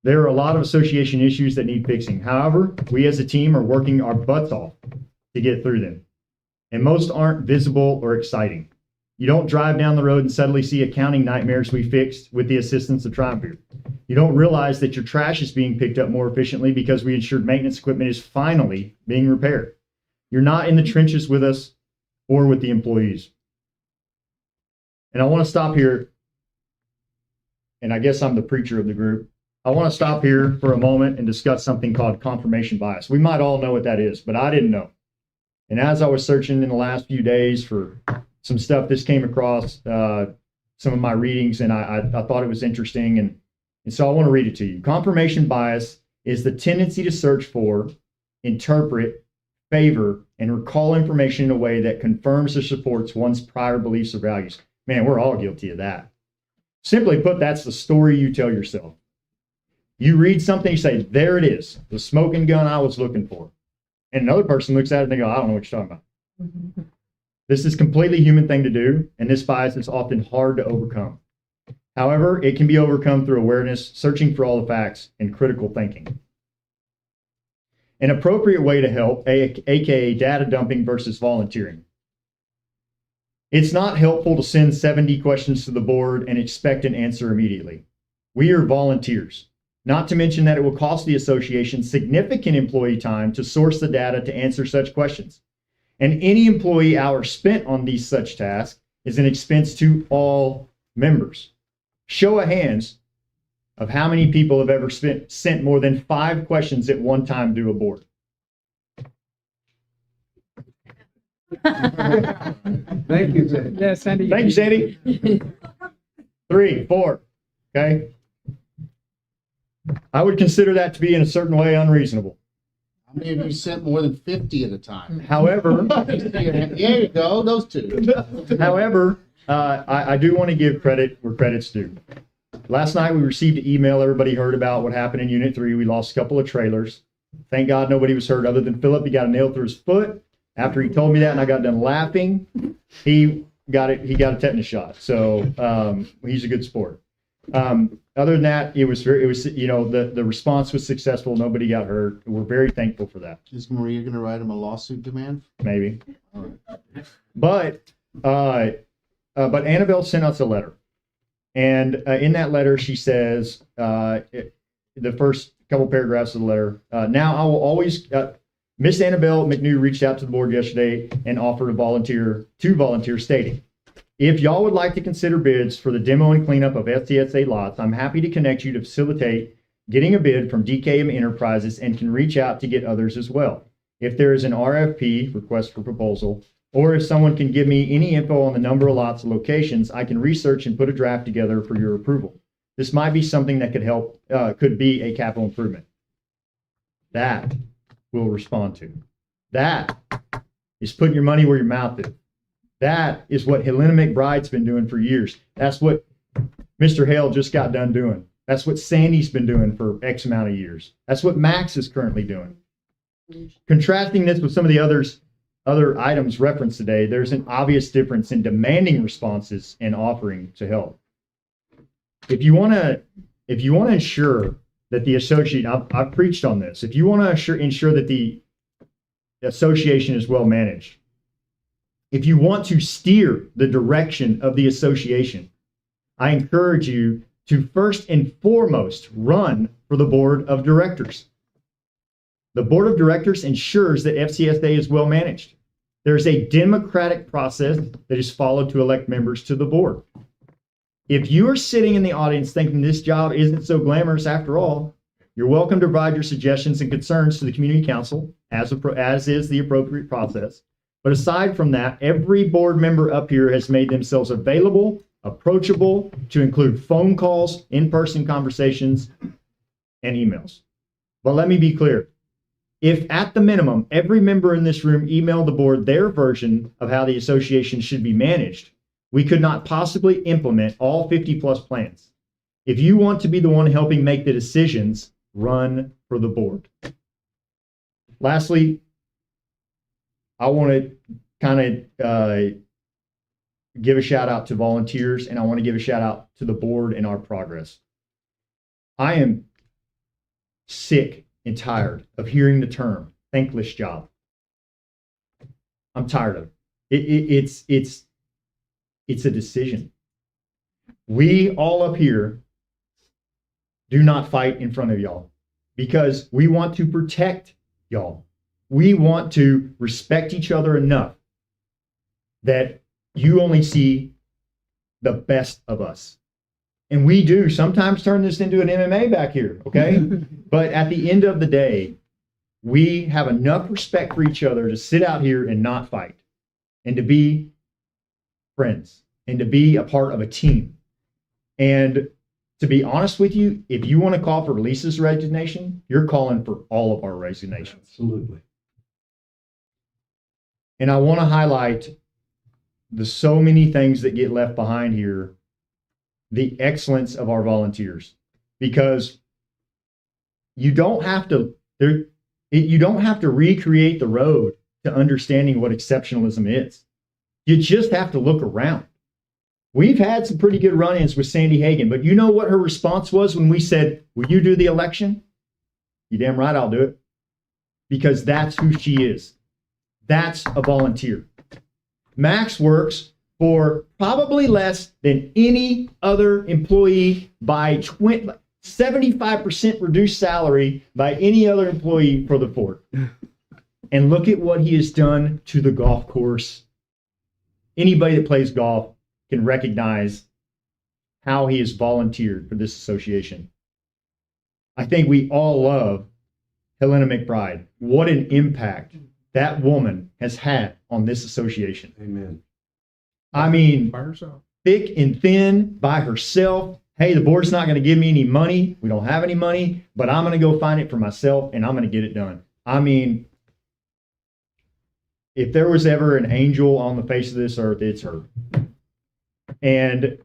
There are a lot of association issues that need fixing. However, we as a team are working our butts off to get through them. And most aren't visible or exciting. You don't drive down the road and suddenly see accounting nightmares we fixed with the assistance of Triumph. You don't realize that your trash is being picked up more efficiently because we ensured maintenance equipment is finally being repaired. You're not in the trenches with us or with the employees. And I want to stop here and I guess I'm the preacher of the group, I want to stop here for a moment and discuss something called confirmation bias. We might all know what that is, but I didn't know. And as I was searching in the last few days for some stuff, this came across some of my readings, and I thought it was interesting, and so I want to read it to you. Confirmation bias is the tendency to search for, interpret, favor, and recall information in a way that confirms or supports one's prior beliefs or values. Man, we're all guilty of that. Simply put, that's the story you tell yourself. You read something, you say, there it is, the smoking gun I was looking for. And another person looks at it and they go, I don't know what you're talking about. This is a completely human thing to do, and this bias is often hard to overcome. However, it can be overcome through awareness, searching for all the facts, and critical thinking. An appropriate way to help, aka data dumping versus volunteering. It's not helpful to send 70 questions to the board and expect an answer immediately. We are volunteers, not to mention that it will cost the association significant employee time to source the data to answer such questions. And any employee hour spent on these such tasks is an expense to all members. Show of hands of how many people have ever sent more than 5 questions at one time to a board. Thank you, Sandy. Yeah, Sandy. Thank you, Sandy. 3, 4, okay? I would consider that to be in a certain way unreasonable. How many of you sent more than 50 at a time? However, There you go, those two. however, I do want to give credit where credit's due. Last night we received an email. Everybody heard about what happened in Unit 3. We lost a couple of trailers. Thank God nobody was hurt other than Philip. He got a nail through his foot. After he told me that and I got done laughing, he got a tetanus shot. So he's a good sport. Other than that, it was the response was successful. Nobody got hurt. We're very thankful for that. Is Maria going to write him a lawsuit demand? Maybe. But Annabelle sent us a letter. And in that letter, she says, the first couple paragraphs of the letter, now I will always, Miss Annabelle McNew reached out to the board yesterday and offered to volunteer stating, if y'all would like to consider bids for the demo and cleanup of fcsa lots, I'm happy to connect you to facilitate getting a bid from DKM Enterprises and can reach out to get others as well. If there is an RFP, request for proposal, or if someone can give me any info on the number of lots and locations, I can research and put a draft together for your approval. This might be something that could be a capital improvement. That we'll respond to. That is putting your money where your mouth is. That is what Helena McBride's been doing for years. That's what Mr. Hale just got done doing. That's what Sandy's been doing for X amount of years. That's what Max is currently doing. Contrasting this with some of the other items referenced today, there's an obvious difference in demanding responses and offering to help. If you want to ensure that the associate, I've preached on this. If you want to ensure that the association is well managed, if you want to steer the direction of the association, I encourage you to first and foremost run for the board of directors. The board of directors ensures that FCSA is well managed. There's a democratic process that is followed to elect members to the board. If you are sitting in the audience thinking this job isn't so glamorous after all, you're welcome to provide your suggestions and concerns to the community council, as is the appropriate process. But aside from that, every board member up here has made themselves available, approachable, to include phone calls, in-person conversations, and emails. But let me be clear. If at the minimum, every member in this room emailed the board their version of how the association should be managed, we could not possibly implement all 50 plus plans. If you want to be the one helping make the decisions, run for the board. Lastly, I want to kind of give a shout out to volunteers, and I want to give a shout out to the board and our progress. I am sick and tired of hearing the term thankless job. I'm tired of it. It's a decision. We all up here do not fight in front of y'all because we want to protect y'all. We want to respect each other enough that you only see the best of us. And we do sometimes turn this into an MMA back here, okay? But at the end of the day, we have enough respect for each other to sit out here and not fight, and to be friends, and to be a part of a team. And to be honest with you, if you want to call for Lisa's resignation, you're calling for all of our resignations. Absolutely. And I want to highlight the so many things that get left behind here, the excellence of our volunteers, because you don't have to recreate the road to understanding what exceptionalism is. You just have to look around. We've had some pretty good run-ins with Sandy Hagan, but you know what her response was when we said, "Will you do the election?" "You damn right I'll do it." Because that's who she is. That's a volunteer. Max works for probably less than any other employee by 75% reduced salary by any other employee for the fort. And look at what he has done to the golf course. Anybody that plays golf can recognize how he has volunteered for this association. I think we all love Helena McBride. What an impact that woman has had on this association. Amen. I mean, By herself. thick and thin, by herself. Hey, the board's not going to give me any money. We don't have any money, but I'm going to go find it for myself and I'm going to get it done. I mean, if there was ever an angel on the face of this earth, it's her. And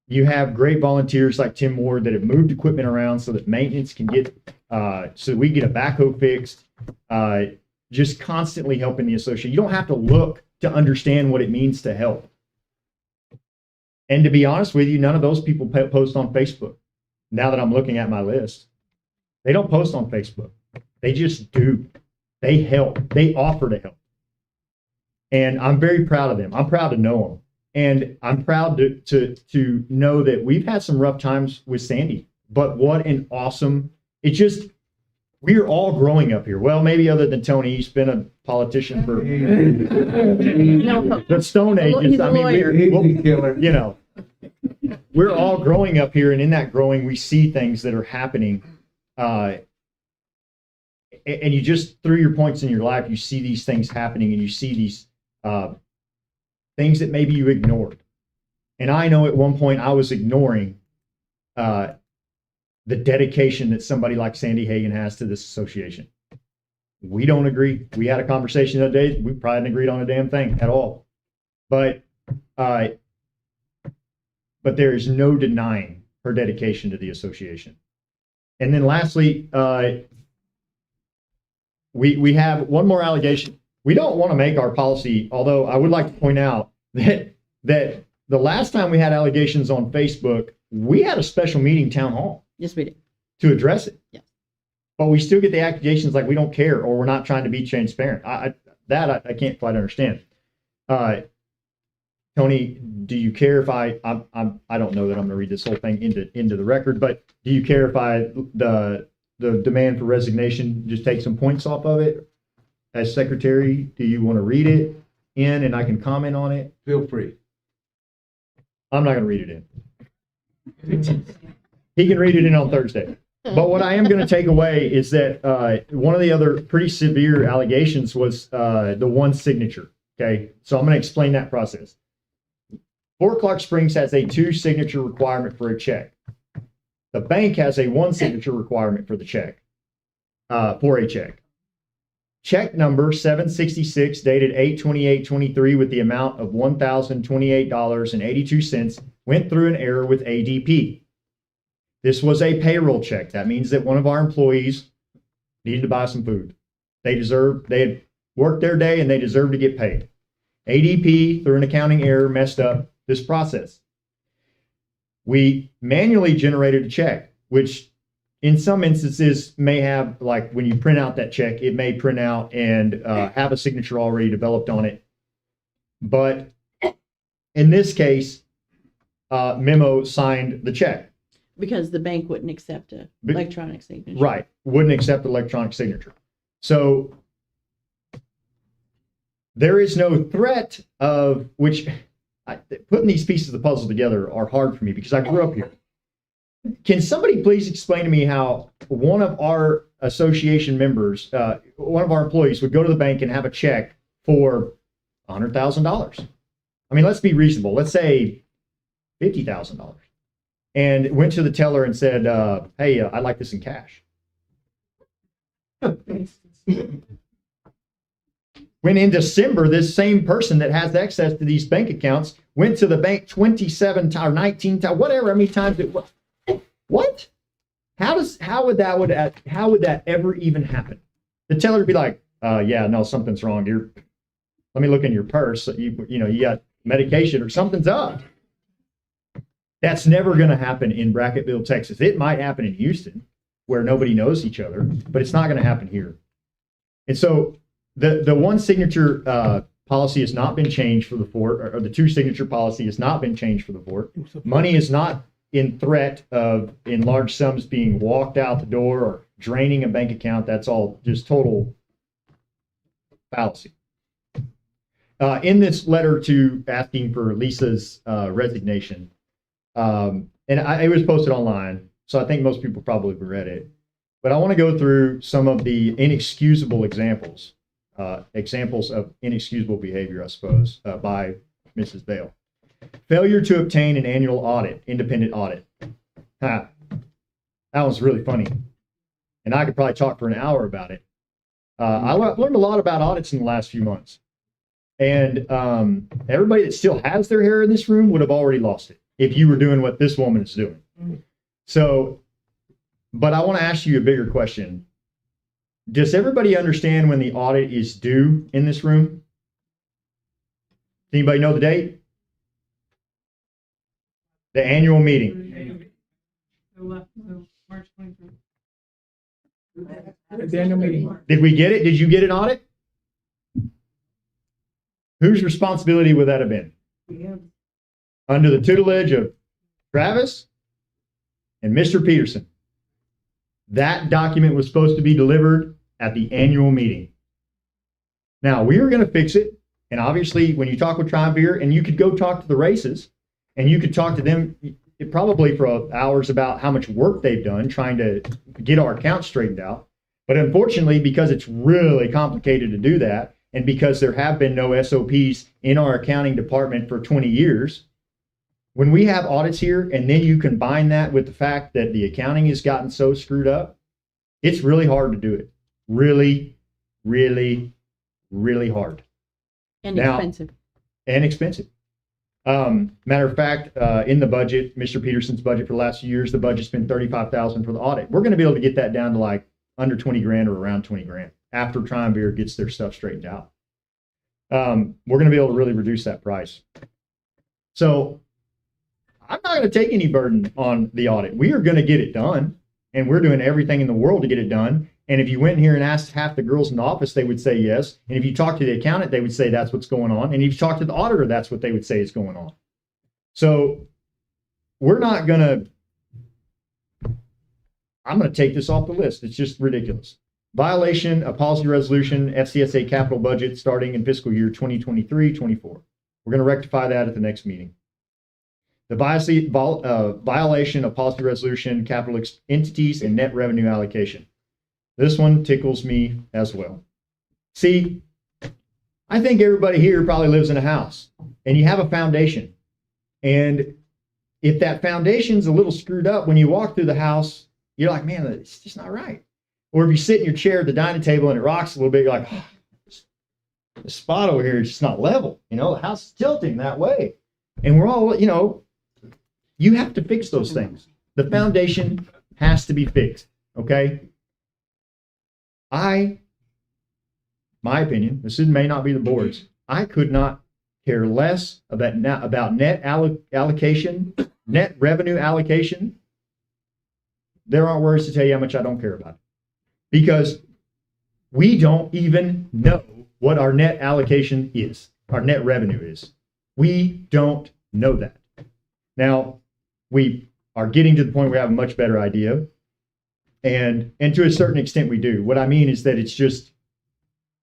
you have great volunteers like Tim Ward that have moved equipment around so that maintenance can get, so we get a backhoe fixed, just constantly helping the association. You don't have to look to understand what it means to help. And to be honest with you, none of those people post on Facebook. Now that I'm looking at my list, they don't post on Facebook. They just do. They help. They offer to help. And I'm very proud of them. I'm proud to know them. And I'm proud to know that we've had some rough times with Sandy, but what an awesome, we're all growing up here. Well, maybe other than Tony, he's been a politician for the Stone Ages. He's a lawyer. You know, we're all growing up here, and in that growing, we see things that are happening. And you just, through your points in your life, you see these things happening, and you see these things that maybe you ignored. And I know at one point I was ignoring the dedication that somebody like Sandy Hagan has to this association. We don't agree. We had a conversation the other day. We probably hadn't agreed on a damn thing at all. But there is no denying her dedication to the association. And then lastly, we have one more allegation. We don't want to make our policy, although I would like to point out that the last time we had allegations on Facebook, we had a special meeting town hall. Yes, we did. To address it. Yes. But we still get the accusations like we don't care or we're not trying to be transparent. I can't quite understand. Tony, do you care if I don't know that I'm going to read this whole thing into the record, but do you care if the demand for resignation, just take some points off of it? As secretary, do you want to read it in and I can comment on it? Feel free. I'm not going to read it in. He can read it in on Thursday. But what I am going to take away is that one of the other pretty severe allegations was the one signature. Okay, so I'm going to explain that process. Fort Clark Springs has a 2 signature requirement for a check. The bank has a 1 signature requirement for the check, for a check. Check number 766 dated 8/28/23 with the amount of $1,028.82 went through an error with ADP. This was a payroll check. That means that one of our employees needed to buy some food. They had worked their day and they deserved to get paid. ADP, through an accounting error, messed up this process. We manually generated a check, which in some instances may have, like when you print out that check, it may print out and have a signature already developed on it. But in this case, Memo signed the check. Because the bank wouldn't accept a electronic signature. Right. Wouldn't accept electronic signature. So there is no threat of which putting these pieces of the puzzle together are hard for me because I grew up here. Can somebody please explain to me how one of our association members, one of our employees would go to the bank and have a check for $100,000? I mean, let's be reasonable. Let's say $50,000, and went to the teller and said, "Hey, I'd like this in cash." When in December, this same person that has access to these bank accounts went to the bank 27 times or 19 times, whatever, how many times it was. What? How would that ever even happen? The teller would be like, yeah, no, something's wrong. Let me look in your purse. You got medication or something's up. That's never going to happen in Brackettville, Texas. It might happen in Houston where nobody knows each other, but it's not going to happen here. And so the one signature policy has not been changed for the fort, or the two signature policy has not been changed for the fort. Money is not in threat of in large sums being walked out the door or draining a bank account. That's all just total fallacy. In this letter to asking for Lisa's resignation, and it was posted online, so I think most people probably read it. But I want to go through some of the inexcusable examples of inexcusable behavior, I suppose, by Mrs. Bale. Failure to obtain an annual audit, independent audit. That was really funny. And I could probably talk for an hour about it. I've learned a lot about audits in the last few months. And everybody that still has their hair in this room would have already lost it if you were doing what this woman is doing. So, but I want to ask you a bigger question. Does everybody understand when the audit is due in this room? Anybody know the date? The annual meeting. March 23rd. The annual meeting. Did we get it? Did you get an audit? Whose responsibility would that have been? Yeah. Under the tutelage of Travis and Mr. Peterson. That document was supposed to be delivered at the annual meeting. Now, we were going to fix it. And obviously, when you talk with Triumvir, and you could go talk to the races, and you could talk to them probably for hours about how much work they've done trying to get our accounts straightened out. But unfortunately, because it's really complicated to do that, and because there have been no SOPs in our accounting department for 20 years, when we have audits here, and then you combine that with the fact that the accounting has gotten so screwed up, it's really hard to do it. Really, really, really hard. And Now, expensive. And expensive. Matter of fact, in the budget, Mr. Peterson's budget for the last few years, the budget's been $35,000 for the audit. We're going to be able to get that down to like under 20 grand or around 20 grand after Triumvir gets their stuff straightened out. We're going to be able to really reduce that price. So I'm not going to take any burden on the audit. We are going to get it done, and we're doing everything in the world to get it done. And if you went in here and asked half the girls in the office, they would say yes. And if you talk to the accountant, they would say that's what's going on. And if you talk to the auditor, that's what they would say is going on. So we're not going to, I'm going to take this off the list. It's just ridiculous. Violation of policy resolution, FCSA capital budget starting in fiscal year 2023-24. We're going to rectify that at the next meeting. The violation of policy resolution, capital entities, and net revenue allocation. This one tickles me as well. See, I think everybody here probably lives in a house, and you have a foundation. And if that foundation's a little screwed up, when you walk through the house, you're like, man, it's just not right. Or if you sit in your chair at the dining table and it rocks a little bit, you're like, oh, the spot over here is just not level. You know, the house is tilting that way. And we're all, you have to fix those things. The foundation has to be fixed, okay? My opinion, this may not be the board's, I could not care less about net allocation, net revenue allocation. There aren't words to tell you how much I don't care about it. Because we don't even know what our net allocation is, our net revenue is. We don't know that. Now, we are getting to the point where we have a much better idea. And to a certain extent we do. What I mean is that it's just,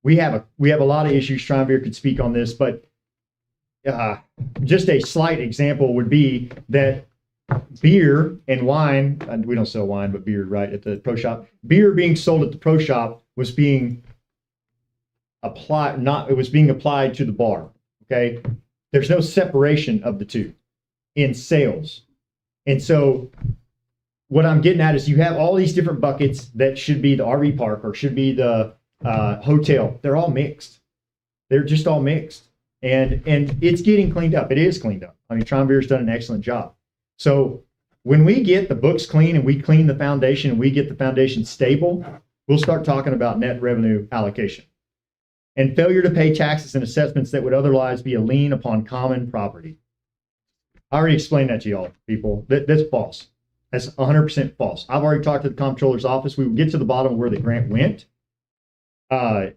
we have a lot of issues. Triumvir could speak on this, but just a slight example would be that beer and wine, we don't sell wine, but beer, right, at the pro shop. Beer being sold at the pro shop was being it was being applied to the bar, okay? There's no separation of the two in sales. And so what I'm getting at is you have all these different buckets that should be the RV park or should be the hotel. They're all mixed. They're just all mixed. And it's getting cleaned up. It is cleaned up. I mean, Tronbeer's done an excellent job. So when we get the books clean and we clean the foundation and we get the foundation stable, we'll start talking about net revenue allocation. And failure to pay taxes and assessments that would otherwise be a lien upon common property. I already explained that to y'all, people. That's false. That's 100% false. I've already talked to the comptroller's office. We will get to the bottom of where the grant went. And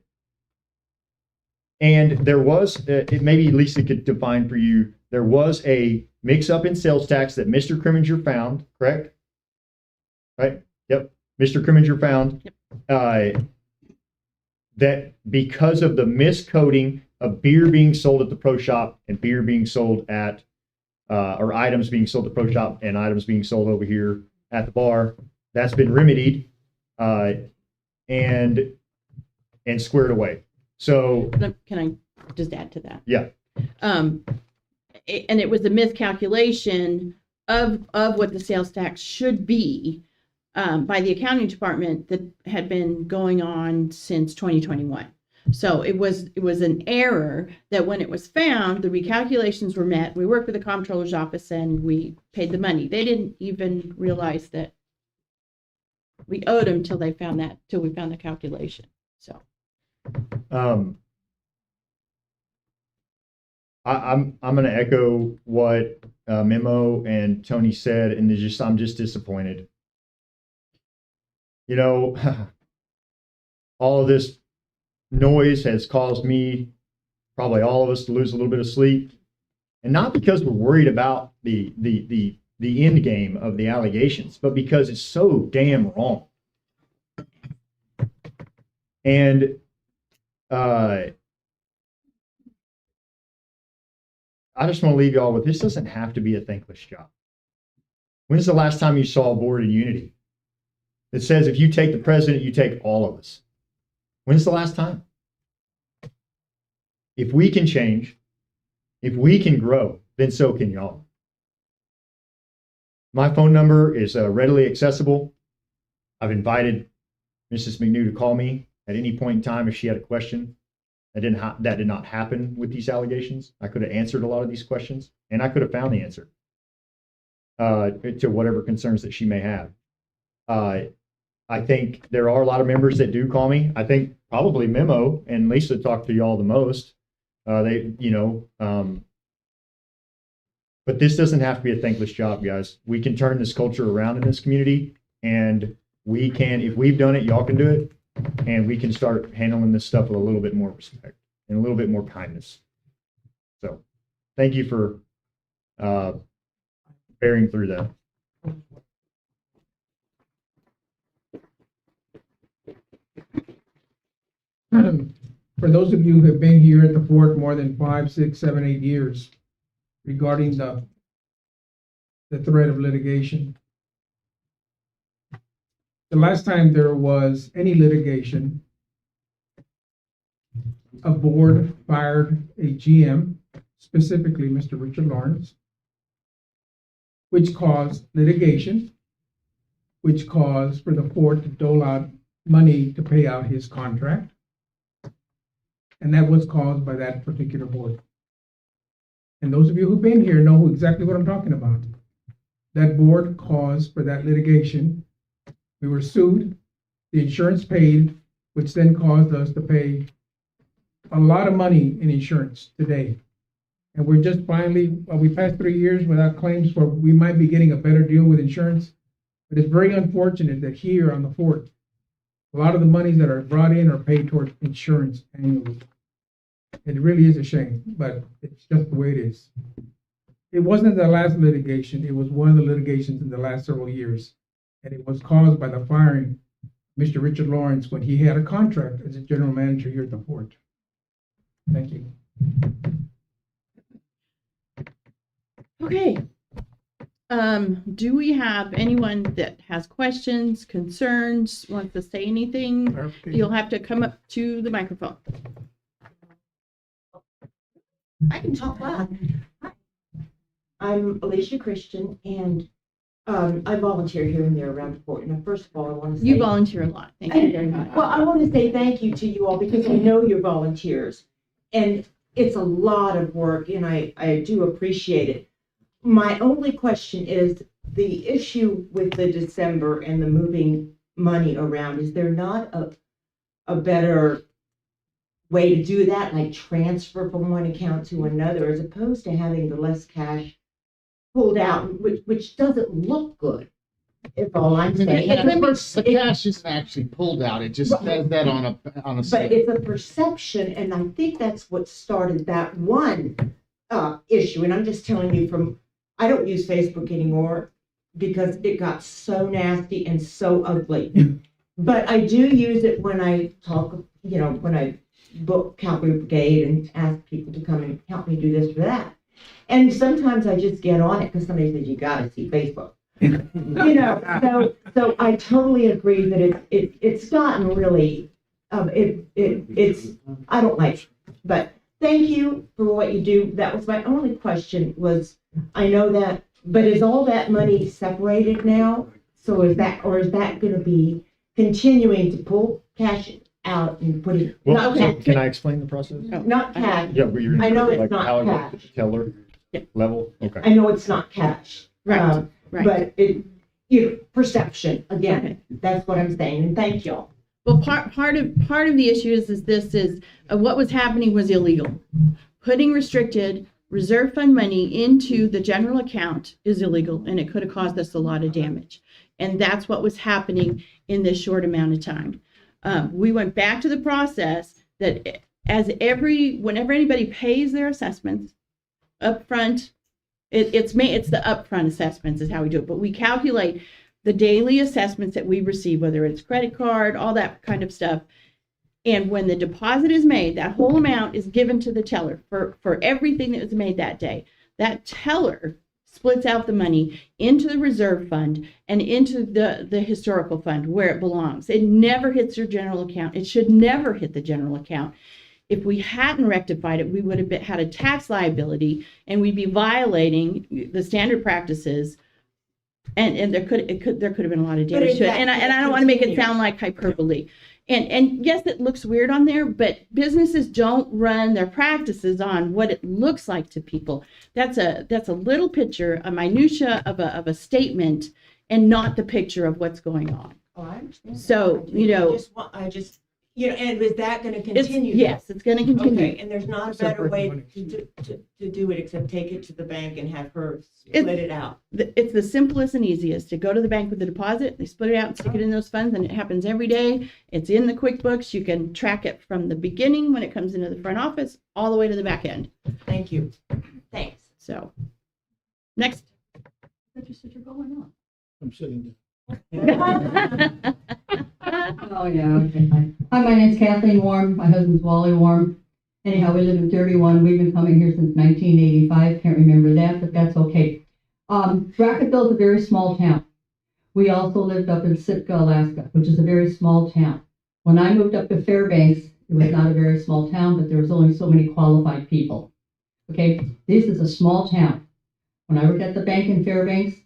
there was, maybe Lisa could define for you, there was a mix-up in sales tax that Mr. Crimminger found, correct? Right? Yep. Mr. Crimminger found that because of the miscoding of beer being sold at the pro shop and beer being sold at, or items being sold at the pro shop and items being sold over here at the bar, that's been remedied and squared away. So Can I just add to that? yeah. And it was a miscalculation of what the sales tax should be by the accounting department that had been going on since 2021. So it was an error that when it was found, the recalculations were met. We worked with the comptroller's office and we paid the money. They didn't even realize that we owed them till we found the calculation. So I'm going to echo what Memo and Tony said, and I'm just disappointed. You know, all of this noise has caused me, probably all of us, to lose a little bit of sleep, and not because we're worried about the end game of the allegations, but because it's so damn wrong. And I just want to leave y'all with, this doesn't have to be a thankless job. When's the last time you saw a board in unity that says if you take the president, you take all of us? When's the last time? If we can change, if we can grow, then so can y'all. My phone number is readily accessible. I've invited Mrs. McNew to call me at any point in time if she had a question. That did not happen with these allegations. I could have answered a lot of these questions, and I could have found the answer to whatever concerns that she may have. I think there are a lot of members that do call me. I think probably Memo and Lisa talk to y'all the most. But this doesn't have to be a thankless job, guys. We can turn this culture around in this community, and we can, if we've done it, y'all can do it. And we can start handling this stuff with a little bit more respect and a little bit more kindness. So thank you for bearing through that. For those of you who have been here at the fort more than 5, 6, 7, 8 years, regarding the threat of litigation, the last time there was any litigation, a board fired a GM, specifically Mr. Richard Lawrence, which caused litigation, which caused for the fort to dole out money to pay out his contract. And that was caused by that particular board. And those of you who've been here know exactly what I'm talking about. That board caused for that litigation. We were sued, the insurance paid, which then caused us to pay a lot of money in insurance today. And we're just finally, we passed 3 years without claims, for we might be getting a better deal with insurance. But it's very unfortunate that here on the fort, a lot of the monies that are brought in are paid towards insurance annually. It really is a shame, but it's just the way it is. It wasn't the last litigation, it was one of the litigations in the last several years. And it was caused by the firing of Mr. Richard Lawrence when he had a contract as a general manager here at the fort. Thank you. Okay. Do we have anyone that has questions, concerns, wants to say anything? You'll have to come up to the microphone. I can talk loud. I'm Alicia Christian, and I volunteer here and there around the port. And first of all, I want to say You volunteer a lot. Thank you very much. Well, I want to say thank you to you all because I know you're volunteers, and it's a lot of work, and I do appreciate it. My only question is the issue with the December and the moving money around. Is there not a better way to do that, like transfer from one account to another, as opposed to having the less cash pulled out, which doesn't look good, if all I'm saying. The cash isn't actually pulled out. It just says that on a But slip. it's a perception, and I think that's what started that one issue. And I'm just telling you I don't use Facebook anymore because it got so nasty and so ugly. But I do use it when I talk, when I book Calvary Brigade and ask people to come and help me do this or that. And sometimes I just get on it because somebody says, you got to see Facebook. So I totally agree that it's gotten really, it's, I don't like it. But thank you for what you do. That was my only question was, I know that, but is all that money separated now? So is that going to be continuing to pull cash out and put it, Well, not so cash, can I explain the process? not cash. Yeah, but you're I know it's like not how it works cash. at the teller level? Okay. I know it's not cash. Right. Right. But perception, again, that's what I'm saying, and thank y'all. Well, part of the issue is what was happening was illegal. Putting restricted reserve fund money into the general account is illegal, and it could have caused us a lot of damage. And that's what was happening in this short amount of time. We went back to the process that whenever anybody pays their assessments up front, it's the upfront assessments is how we do it, but we calculate the daily assessments that we receive, whether it's credit card, all that kind of stuff. And when the deposit is made, that whole amount is given to the teller for everything that was made that day. That teller splits out the money into the reserve fund and into the historical fund where it belongs. It never hits your general account. It should never hit the general account. If we hadn't rectified it, we would have had a tax liability and we'd be violating the standard practices. And there could have been a lot of damage to it. And I don't want to make it sound like hyperbole. And yes, it looks weird on there, but businesses don't run their practices on what it looks like to people. That's a little picture, a minutia of a statement, and not the picture of what's going on. Oh, I understand. So, and is that going to continue? Yes, it's going to continue. Okay, and there's not a better way to do it except take it to the bank and have her split it out. It's the simplest and easiest to go to the bank with the deposit. They split it out and stick it in those funds, and it happens every day. It's in the QuickBooks. You can track it from the beginning when it comes into the front office all the way to the back end. Thank you. Thanks. So, next. What you said you're going on? I'm sitting Oh, yeah, okay. Hi, my name's Kathleen Warm. My husband's Wally Warm. Anyhow, we live in 31. We've been coming here since 1985. Can't remember that, but that's okay. Brackettville is a very small town. We also lived up in Sitka, Alaska, which is a very small town. When I moved up to Fairbanks, it was not a very small town, but there was only so many qualified people. Okay, this is a small town. When I worked at the bank in Fairbanks,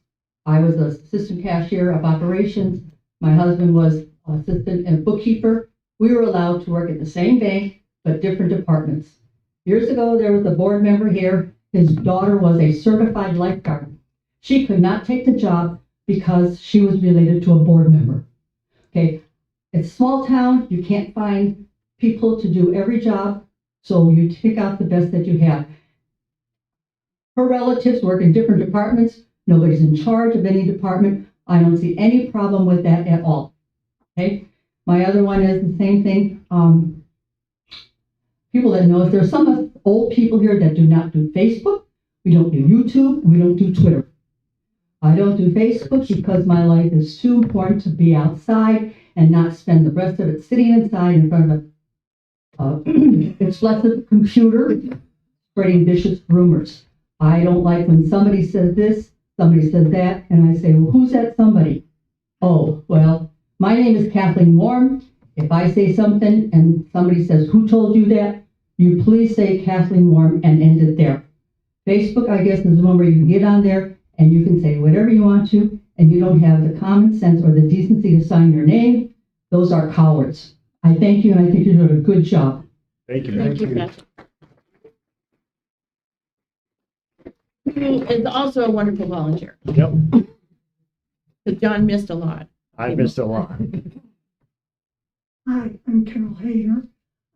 I was the assistant cashier of operations. My husband was assistant and bookkeeper. We were allowed to work at the same bank, but different departments. Years ago, there was a board member here. His daughter was a certified lifeguard. She could not take the job because she was related to a board member. Okay, it's a small town. You can't find people to do every job, so you pick out the best that you have. Her relatives work in different departments. Nobody's in charge of any department. I don't see any problem with that at all. Okay. My other one is the same thing. People that know, if there's some old people here that do not do Facebook, we don't do YouTube, we don't do Twitter. I don't do Facebook because my life is too important to be outside and not spend the rest of it sitting inside in front of a expensive computer spreading vicious rumors. I don't like when somebody says this, somebody says that, and I say, well, who's that somebody? Oh, well, my name is Kathleen Warm. If I say something and somebody says, who told you that? You please say Kathleen Warm and end it there. Facebook, I guess, is the one where you can get on there and you can say whatever you want to, and you don't have the common sense or the decency to sign your name. Those are cowards. I thank you, and I think you're doing a good job. Thank you. Thank you, Beth. Who is also a wonderful volunteer. Yep, But John missed a lot. I missed a lot. Hi, I'm Carol Hayner.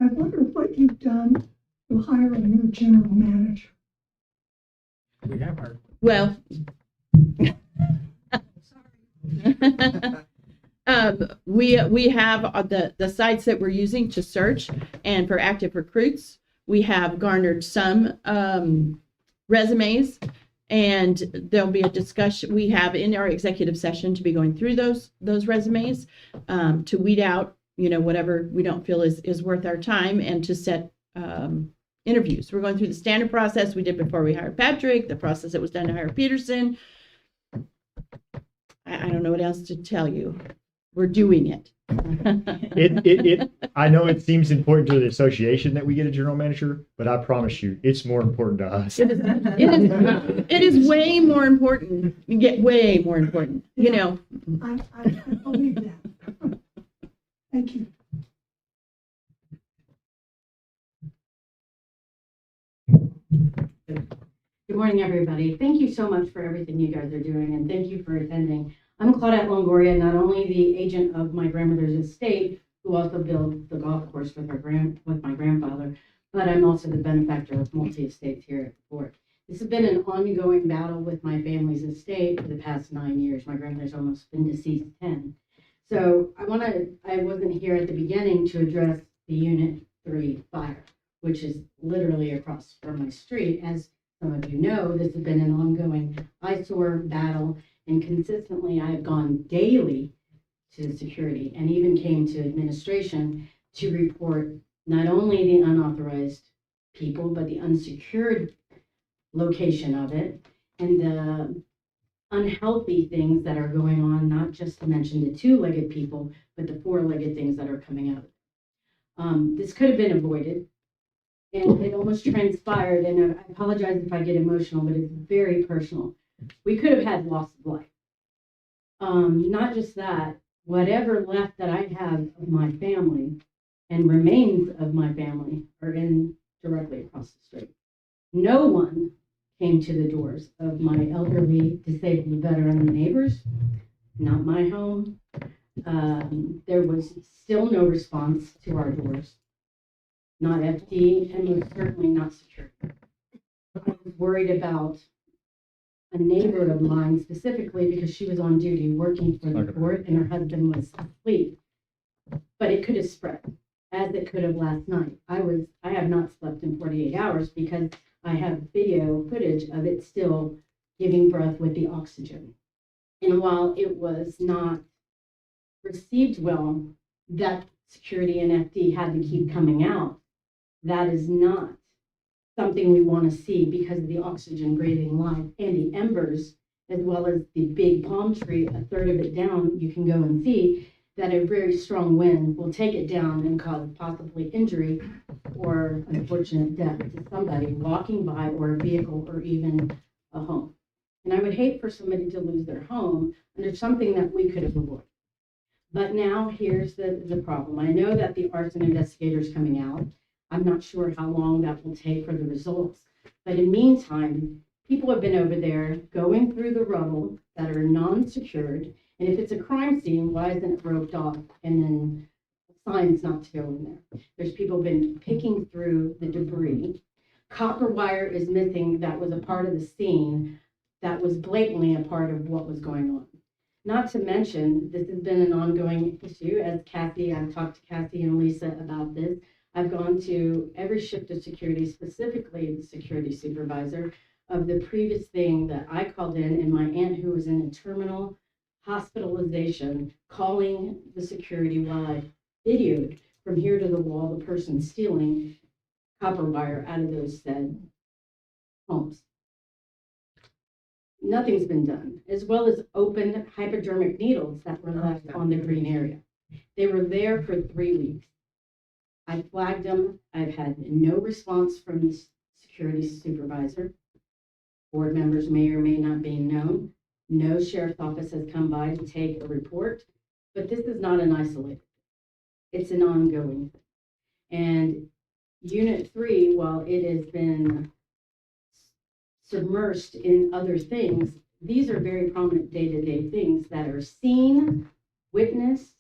I wonder what you've done to hire a new general manager. We have our. Well. We have the sites that we're using to search and for active recruits. We have garnered some resumes, and there'll be a discussion. We have in our executive session to be going through those resumes to weed out, whatever we don't feel is worth our time, and to set interviews. We're going through the standard process we did before we hired Patrick, the process that was done to hire Peterson. I don't know what else to tell you. We're doing it. I know it seems important to the association that we get a general manager, but I promise you, it's more important to us. It is way more important. You get way more important, I believe that. Thank you. Good morning, everybody. Thank you so much for everything you guys are doing, and thank you for attending. I'm Claudette Longoria, not only the agent of my grandmother's estate, who also built the golf course with my grandfather, but I'm also the benefactor of multi-estates here at the fort. This has been an ongoing battle with my family's estate for the past 9 years. My grandmother's almost been deceased 10. So I wasn't here at the beginning to address the Unit 3 fire, which is literally across from my street. As some of you know, this has been an ongoing eyesore battle, and consistently I have gone daily to security and even came to administration to report not only the unauthorized people, but the unsecured location of it and the unhealthy things that are going on, not just to mention the two-legged people, but the four-legged things that are coming out. This could have been avoided, and it almost transpired, and I apologize if I get emotional, but it's very personal. We could have had loss of life. Not just that, whatever left that I have of my family and remains of my family are in directly across the street. No one came to the doors of my elderly, disabled veteran neighbors, not my home. There was still no response to our doors, not FD, and most certainly not security. I was worried about a neighbor of mine specifically because she was on duty working for the fort and her husband was asleep. But it could have spread, as it could have last night. I have not slept in 48 hours because I have video footage of it still giving breath with the oxygen. And while it was not received well, that security and FD had to keep coming out. That is not something we want to see because of the oxygen breathing life and the embers, as well as the big palm tree, a third of it down, you can go and see that a very strong wind will take it down and cause possibly injury or unfortunate death to somebody walking by or a vehicle or even a home. And I would hate for somebody to lose their home under something that we could have avoided. But now here's the problem. I know that the arson investigator is coming out. I'm not sure how long that will take for the results. But in the meantime, people have been over there going through the rubble that are non-secured. And if it's a crime scene, why isn't it roped off and then signs not to go in there? There's people been picking through the debris. Copper wire is missing that was a part of the scene that was blatantly a part of what was going on. Not to mention, this has been an ongoing issue. As Kathy, I've talked to Kathy and Lisa about this. I've gone to every shift of security, specifically the security supervisor of the previous thing that I called in, and my aunt who was in a terminal hospitalization, calling the security while I videoed from here to the wall, the person stealing copper wire out of those said homes. nothing's been done, as well as open hypodermic needles that were left on the green area. They were there for 3 weeks. I flagged them. I've had no response from the security supervisor. Board members may or may not be known. No sheriff's office has come by to take a report, but this is not an isolated. It's an ongoing thing. And Unit 3, while it has been submersed in other things, these are very prominent day-to-day things that are seen, witnessed,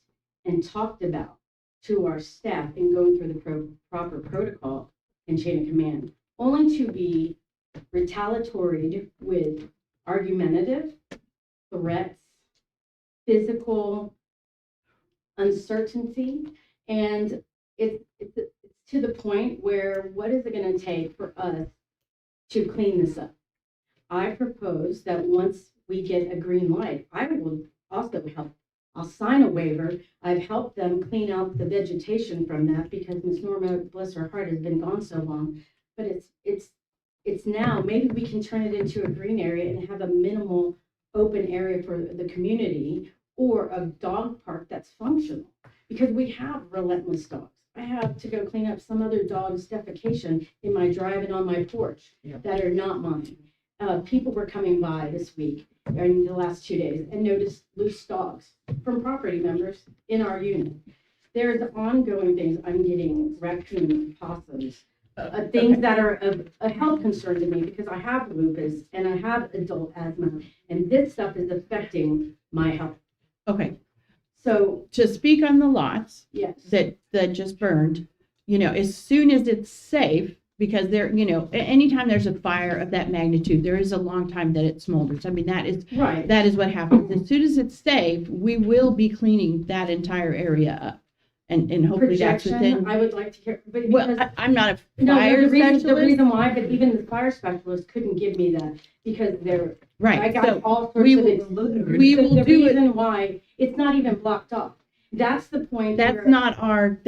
and talked about to our staff in going through the proper protocol and chain of command, only to be retaliatory with argumentative threats, physical uncertainty, and it's to the point where what is it going to take for us to clean this up? I propose that once we get a green light, I will also help. I'll sign a waiver. I've helped them clean out the vegetation from that because Miss Norma, bless her heart, has been gone so long. But it's now, maybe we can turn it into a green area and have a minimal open area for the community, or a dog park that's functional, because we have relentless dogs. I have to go clean up some other dog's defecation in my drive and on my porch that are not mine. People were coming by this week, or in the last 2 days, and noticed loose dogs from property members in our unit. There's ongoing things. I'm getting raccoons, possums, things that are of a health concern to me because I have lupus and I have adult asthma, and this stuff is affecting my health. Okay, So, to speak on the lots yes. that just burned, as soon as it's safe, because anytime there's a fire of that magnitude, there is a long time that it smolders. I mean, that is what happens. As soon as it's safe, we will be cleaning that entire area up. And hopefully that's Projection, within. I would like to hear, but Well, because, I'm not a no, fire the specialist. reason why, but even the fire specialist couldn't give me that because they're, Right. I got So all sorts we of will- exclusions. we So will the do it- reason why, it's not even blocked off. That's the point. That's where-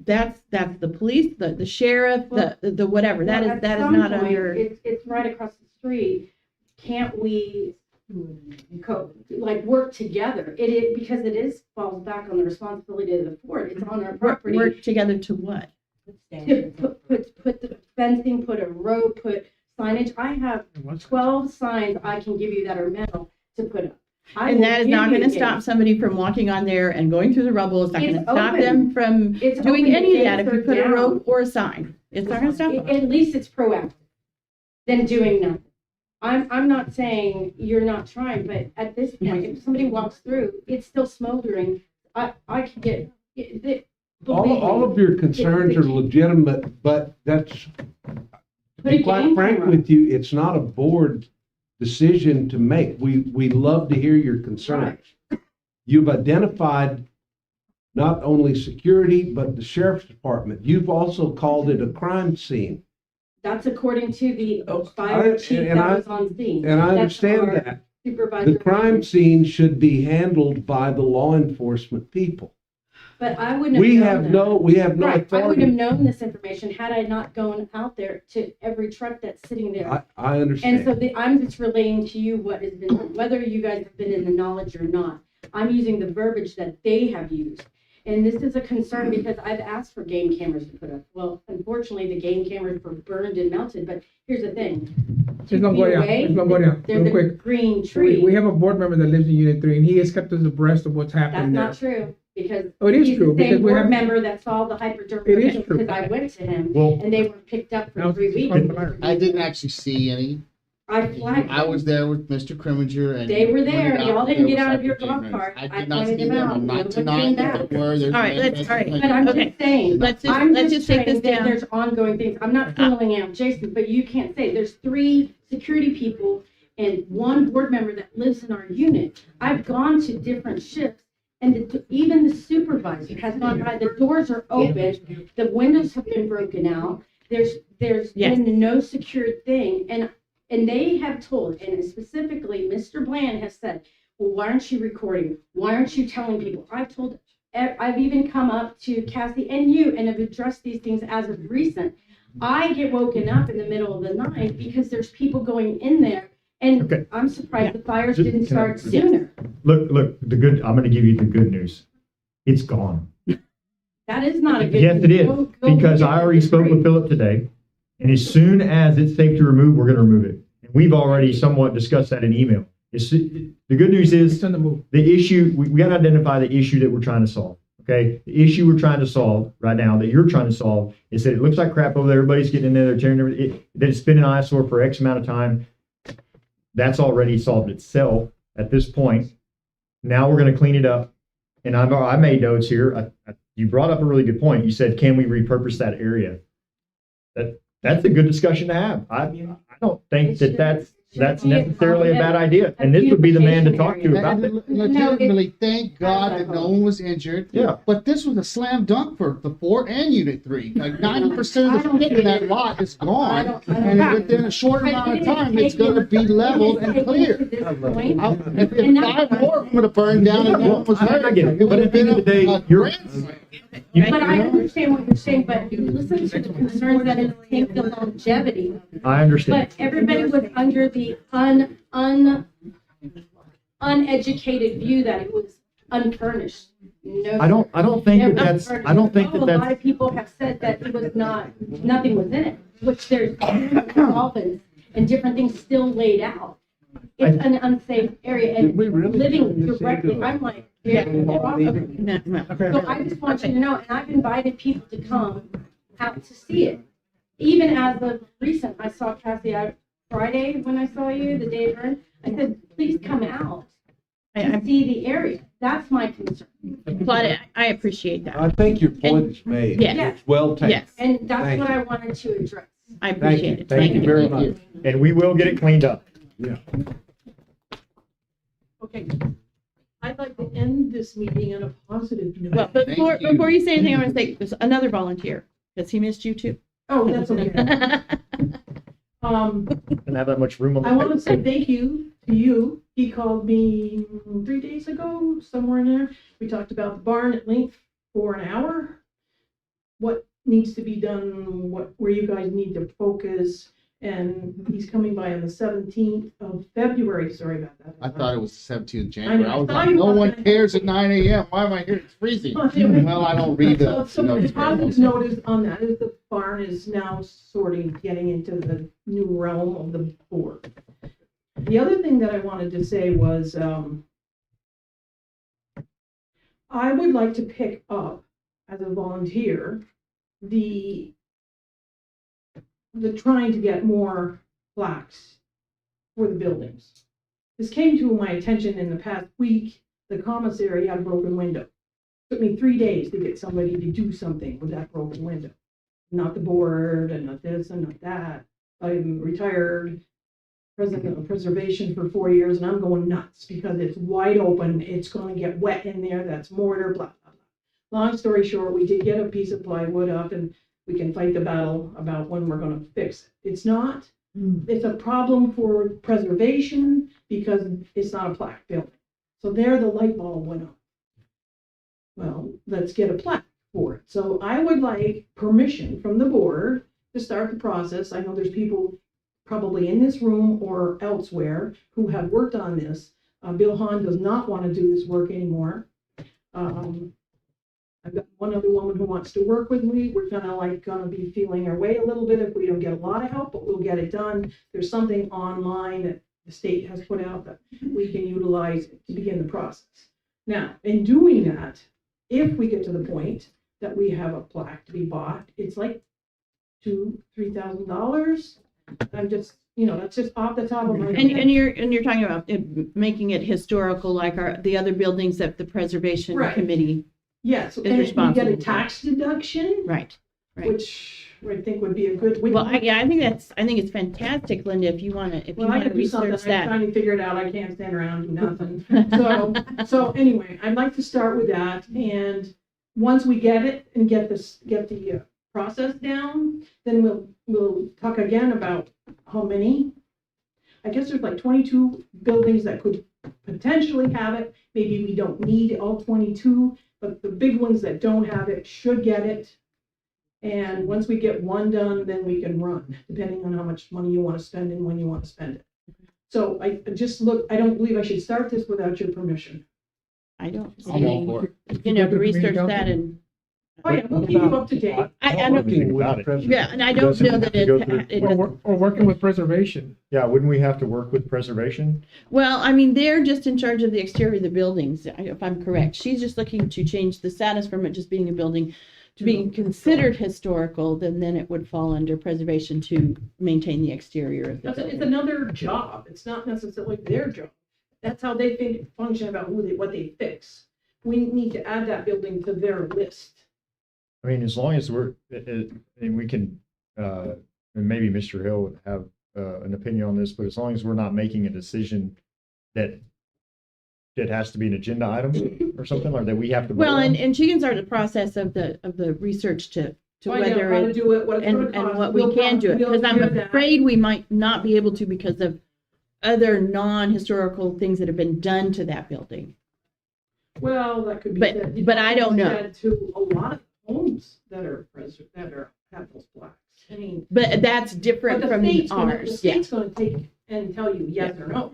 that's the police, the sheriff, the whatever. That Well, is at that is some not point, under. It's right across the street. Can't we work together? Because it falls back on the responsibility of the board. It's on our property. Work together to what? To put the fencing, put a road, put signage. I have 12 signs I can give you that are metal to put up. And that is not going to stop somebody from walking on there and going through the rubble. It's not going to stop open. them from It's doing open. any The of that if you gates are put a down. rope or a sign. It's not going to stop them. At least it's proactive than doing nothing. I'm not saying you're not trying, but at this point, if somebody walks through, it's still smoldering. I can get All of your concerns are legitimate, but that's, Put a to be quite game frank camera. with you, it's not a board decision to make. We love to hear your concerns. You've identified not only security, but the sheriff's department. You've also called it a crime scene. That's according to the I- fire chief and that I- was on scene. And I That's understand our that. Supervisor. The crime scene should be handled by the law enforcement people. But I wouldn't have We known have that. no Right, I would have authority. known this information had I not gone out there to every truck that's sitting there. I And understand. so I'm just relaying to you what has been, whether you guys have been in the knowledge or not. I'm using the verbiage that they have used. And this is a concern because I've asked for game cameras to put up. Well, unfortunately, the game cameras were burned and melted, but here's the thing. It's gonna go down, it's gonna go down, There's real a quick. green We tree. have a board member that lives in Unit 3, and he has kept us abreast of what's That's happening there. not true because Oh, it is he's true, the because same we board have- member that saw the hypodermic It is needles true. because I went to him Well- and they were picked up for Now, 3 weeks. I didn't actually see any. I flagged I them. was there with Mr. Crimenger and. They were pointed there. out Y'all that didn't there get was out of your golf hypodermics. cart. I I did not pointed see them them. out. I'm No not one denying came that back. there were. There's All right, manifest all right. But I'm Okay. just saying, Let's just- I'm let's just just take saying this that down. there's ongoing things. I'm not singling out Jason, but you can't say, there's 3 security people and 1 board member that lives in our unit. I've gone to different shifts and even the supervisor has gone by, the doors are open, the windows have been broken out. There's Yes. been no secured thing and they have told, and specifically Mr. Bland has said, well, why aren't you recording? Why aren't you telling people? I've even come up to Cassie and you and have addressed these things as of recent. I get woken up in the middle of the night because there's people going in there And Okay. I'm surprised the fires Just- didn't can I- start sooner. Look, I'm gonna give you the good news. It's gone. That is not a good. Yes, it is, Go- go because look I at already the spoke with grade. Philip today, and as soon as it's safe to remove, we're gonna remove it. And we've already somewhat discussed that in email. The good news is, It's on the move. the issue, we gotta identify the issue that we're trying to solve, okay? The issue we're trying to solve right now, that you're trying to solve, is that it looks like crap over there, everybody's getting in there, they're tearing everything, that it's been an eyesore for X amount of time. That's already solved itself at this point. Now we're gonna clean it up. And I made notes here. You brought up a really good point. You said, can we repurpose that area? That's a good discussion to have. I don't think that's necessarily a bad idea. And this would be the man to talk to about it. Legitimately, thank God that no one was injured. Yeah. But this was a slam dunk for the Fort and Unit 3. Like 90% of the shit in that lot is gone. And within a short amount of time, it's going to be leveled and cleared. If 5 more would have burned down and no one was hurt, I get it. it would But have at the been end of the day, But I understand what you're saying, but you listen to the concerns that it take the longevity. I understand. But everybody was under the uneducated view that it was unfurnished. No, I don't think that that's, unfurnished. I don't think that A lot that's, of people have said that it was not, nothing was in it, which there's dolphins and different things still laid out. It's an unsafe area and living directly, I'm like, yeah. So I just want you to know, and I've invited people to come out to see it. Even as of recent, I saw Cassie out Friday when I saw you, the day it burned. I said, please come out and see the area. That's my concern. Claudia, I appreciate that. I think your point is made. Yes. It's well taken. Yes. And that's Thank what you. I wanted to address. I Thank appreciate you. it. Thank you very much. and we will get it cleaned up. Yeah. Okay. I'd like to end this meeting on a positive note. Well, but Thank before you. you say anything, I want to say there's another volunteer, because he missed you too. Oh, that's okay. Didn't have that much room on the I want to say paper. thank you to you. He called me 3 days ago, somewhere in there. We talked about the barn at length for an hour. What needs to be done, where you guys need to focus. And he's coming by on the 17th of February. Sorry about that. I thought it was the 17th of I January. know. I was I like, thought no you one were- cares at 9 a.m. Why am I here? It's freezing. Well, I don't read the So the notes. positive note is on that is the barn is now getting into the new realm of the board. The other thing that I wanted to say was, I would like to pick up as a volunteer, the trying to get more plaques for the buildings. This came to my attention in the past week. The commissary had a broken window. Took me 3 days to get somebody to do something with that broken window. Not the board and not this and not that. I'm retired president of preservation for 4 years and I'm going nuts because it's wide open. It's going to get wet in there. That's mortar, blah, blah, blah. Long story short, we did get a piece of plywood up and we can fight the battle about when we're going to fix it. It's not, it's a problem for preservation because it's not a plaque building. So there the light bulb went on. Well, let's get a plaque for it. So I would like permission from the board to start the process. I know there's people probably in this room or elsewhere who have worked on this. Bill Hahn does not want to do this work anymore. I've got one other woman who wants to work with me. We're gonna be feeling our way a little bit if we don't get a lot of help, but we'll get it done. There's something online that the state has put out that we can utilize to begin the process. Now, in doing that, if we get to the point that we have a plaque to be bought, it's like $2,000-3,000. I'm just, that's just off the top of my head. And you're talking about making it historical, like the other buildings that the preservation Right. committee. Yes, is and you responsible get a for. tax deduction, Right. Right. which I think would be a good. Well, I think it's fantastic, Linda. If you want to Well, I could do something. I'm research that. trying to figure it out. I can't stand around and do nothing. So anyway, I'd like to start with that. And once we get it and get the process down, then we'll talk again about how many. I guess there's like 22 buildings that could potentially have it. Maybe we don't need all 22, but the big ones that don't have it should get it. And once we get one done, then we can run, depending on how much money you want to spend and when you want to spend it. So I just look, I don't believe I should start this without your permission. I don't I'm all see, for it. you know, to research that and, Oh, yeah, we'll keep you up to date. I don't, Anything about it. yeah, and I don't Doesn't know have that to go through- it Or working with preservation. Yeah, wouldn't we have to work with preservation? well, I mean, they're just in charge of the exterior of the buildings, if I'm correct. She's just looking to change the status from it just being a building to being considered historical, then it would fall under preservation to maintain the exterior of the It's building. another job. It's not necessarily their job. That's how they function about what they fix. We need to add that building to their list. I mean, as long as and we can, and maybe Mr. Hill would have an opinion on this, but as long as we're not making a decision that it has to be an agenda item or something, or that we have to. vote Well, on. and she can start the process of the research to Find out whether how to it, do it, what it's gonna and cost. what we We'll can do it, we'll because I'm do that. afraid we might not be able to because of other non-historical things that have been done to that building. Well, that could be But- said. but I don't know. Said to a lot of homes that have those plaques. I mean. But that's But different the from state's gonna, the ours, yeah. state's gonna take and tell you yes or no.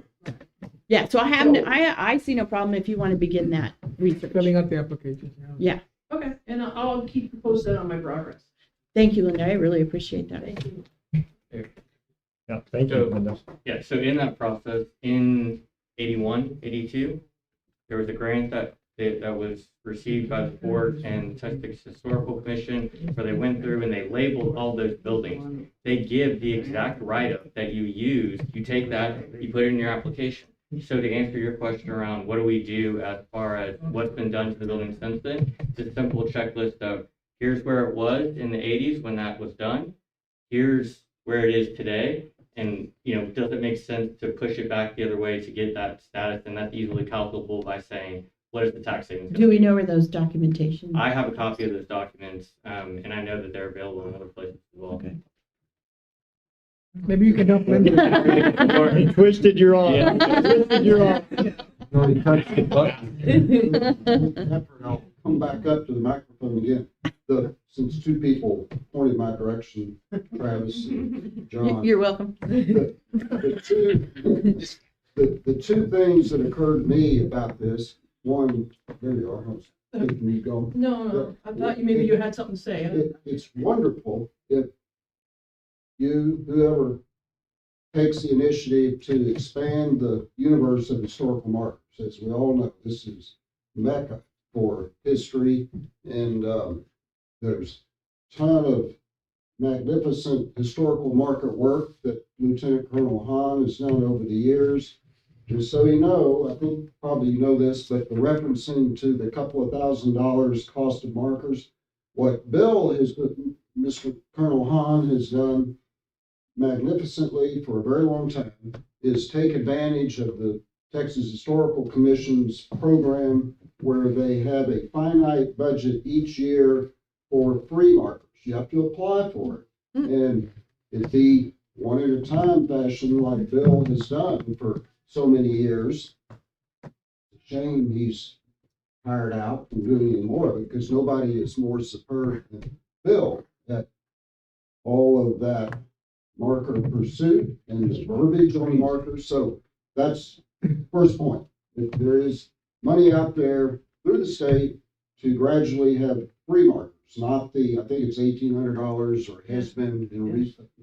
Yeah, so I So- I see no problem if you want to begin that research. Filling out the application. Yeah, Okay, and I'll keep you posted on my progress. thank you, Linda, I really appreciate that. Thank you. Yeah, thank you, So- Linda. Yeah, so in that process, in 81, 82, there was a grant that was received by the board and Texas Historical Commission, where they went through and they labeled all those buildings. They give the exact write-up that you use, you take that, you put it in your application. So to answer your question around what do we do as far as what's been done to the building since then, it's a simple checklist of here's where it was in the 80s when that was done, here's where it is today, and, you know, does it make sense to push it back the other way to get that status? And that's easily calculable by saying, what is the tax savings? Do we know where those documentation? I have a copy of those documents, and I know that they're available in other places as well. Okay. Maybe you can help Linda. He twisted your arm. Yeah. Twisted your arm. Already touched the button. Effort, I'll come back up to the microphone again. Since two people pointed my direction, Travis and John. You're welcome. The two things that occurred to me about this, one, there you are, I was thinking you'd go. No, I thought maybe you had something to say. It's wonderful if whoever takes the initiative to expand the universe of historical markers. As we all know, this is Mecca for history, and there's a ton of magnificent historical marker work that Lieutenant Colonel Hahn has done over the years. Just so you know, I think probably you know this, but the referencing to the couple of $1,000s cost of markers, what Mr. Colonel Hahn has done magnificently for a very long time is take advantage of the Texas Historical Commission's program where they have a finite budget each year for free markers. You have to apply for it. And it'd be one at a time fashion like Bill has done for so many years. It's a shame he's hired out from doing any more of it because nobody is more superb than Bill at all of that marker pursuit and the verbiage on markers. So that's first point. If there is money out there through the state to gradually have free markers, not I think it's $1,800 or has been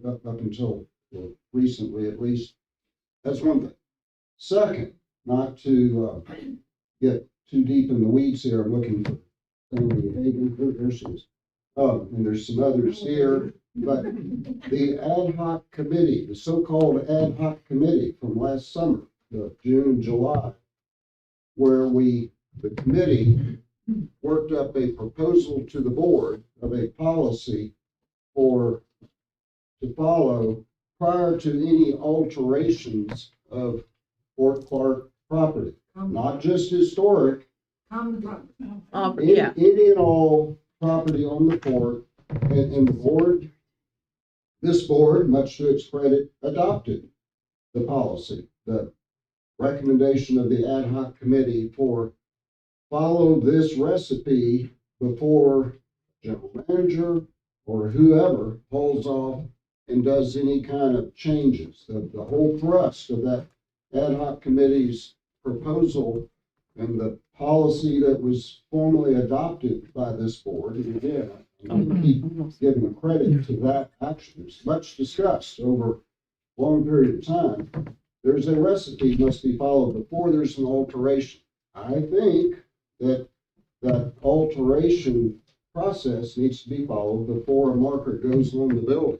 up until recently at least. That's one thing. Second, not to get too deep in the weeds here, I'm looking for Emily Hagan. There she is. And there's some others here. But the ad hoc committee, the so-called ad hoc committee from last summer, June and July, where the committee worked up a proposal to the board of a policy to follow prior to any alterations of Fort Clark property, not just historic, Yeah. any and all property on the fort, and the board. This board, much to its credit, adopted the policy, the recommendation of the ad hoc committee for follow this recipe before general manager or whoever pulls off and does any kind of changes. The whole thrust of that ad hoc committee's proposal and the policy that was formally adopted by this board, and again, I'm going to keep giving credit to that action. It's much discussed over a long period of time. There's a recipe must be followed before there's an alteration. I think that that alteration process needs to be followed before a marker goes on the building.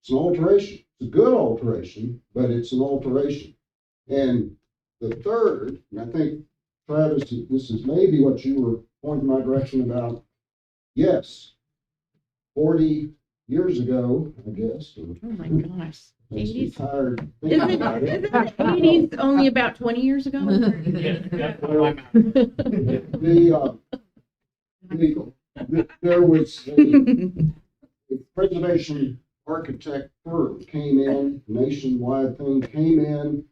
It's an alteration. It's a good alteration, but it's an alteration. And the third, and I think, Travis, this is maybe what you were pointing my direction about. Yes, 40 years ago, I guess. Oh my gosh. 80s? Tired Isn't thinking about isn't it. the 80s only about 20 years ago? There was a preservation architect firm came in, nationwide thing, came in,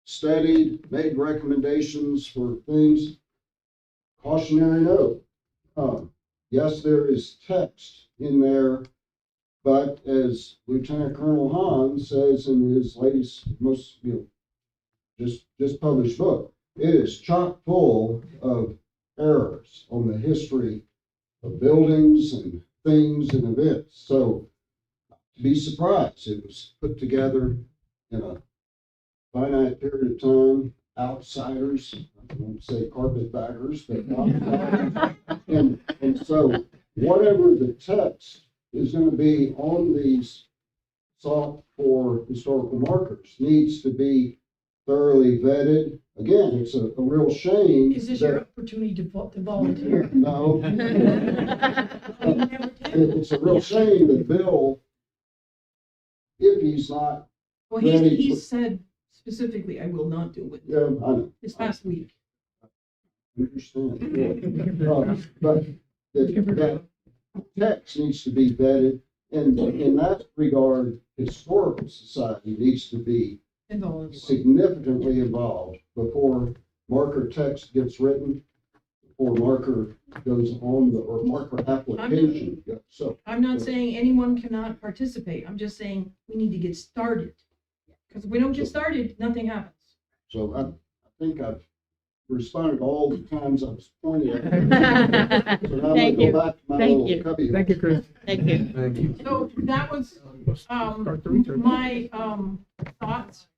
studied, made recommendations for things. Cautionary note. Yes, there is text in there, but as Lieutenant Colonel Hahn says in his latest, just published book, it is chock full of errors on the history of buildings and things and events. So be surprised. It was put together in a finite period of time. Outsiders, I won't say carpetbaggers, but outsiders. and so whatever the text is going to be on these sought for historical markers needs to be thoroughly vetted. Again, it's a real shame. Is this your opportunity to volunteer? No. It's a real shame that Bill, if he's not Well, ready he for- said specifically, I will not do it. Yeah, I know. This past week. I understand. But that text needs to be vetted, and in that regard, Historical Society needs to be significantly involved before marker text gets written, before marker goes on the, or marker application. So I'm not saying anyone cannot participate. I'm just saying we need to get started. Because if we don't get started, nothing happens. So I think I've responded to all the times I was pointed at. So now I'm Thank gonna you. go back to my Thank little you. cubby. Thank you, Chris. Thank you. Thank you. So that was, Start the research. my, thoughts.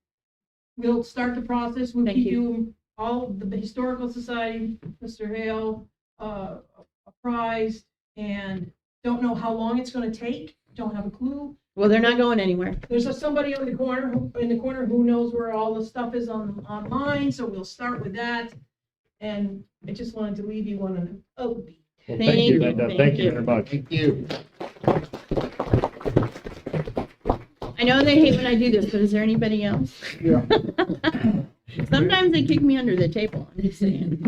We'll start the process. We'll Thank keep you. you all, the Historical Society, Mr. Hale, apprised, and don't know how long it's gonna take. Don't have a clue. Well, they're not going anywhere. There's somebody in the corner who knows where all the stuff is online, so we'll start with that. And I just wanted to leave you on an upbeat. Well, Thank you. Linda. Thank Thank you you. very much. Thank you. I know they hate when I do this, but is there anybody else? Yeah. Sometimes they kick me under the table. I'm just saying.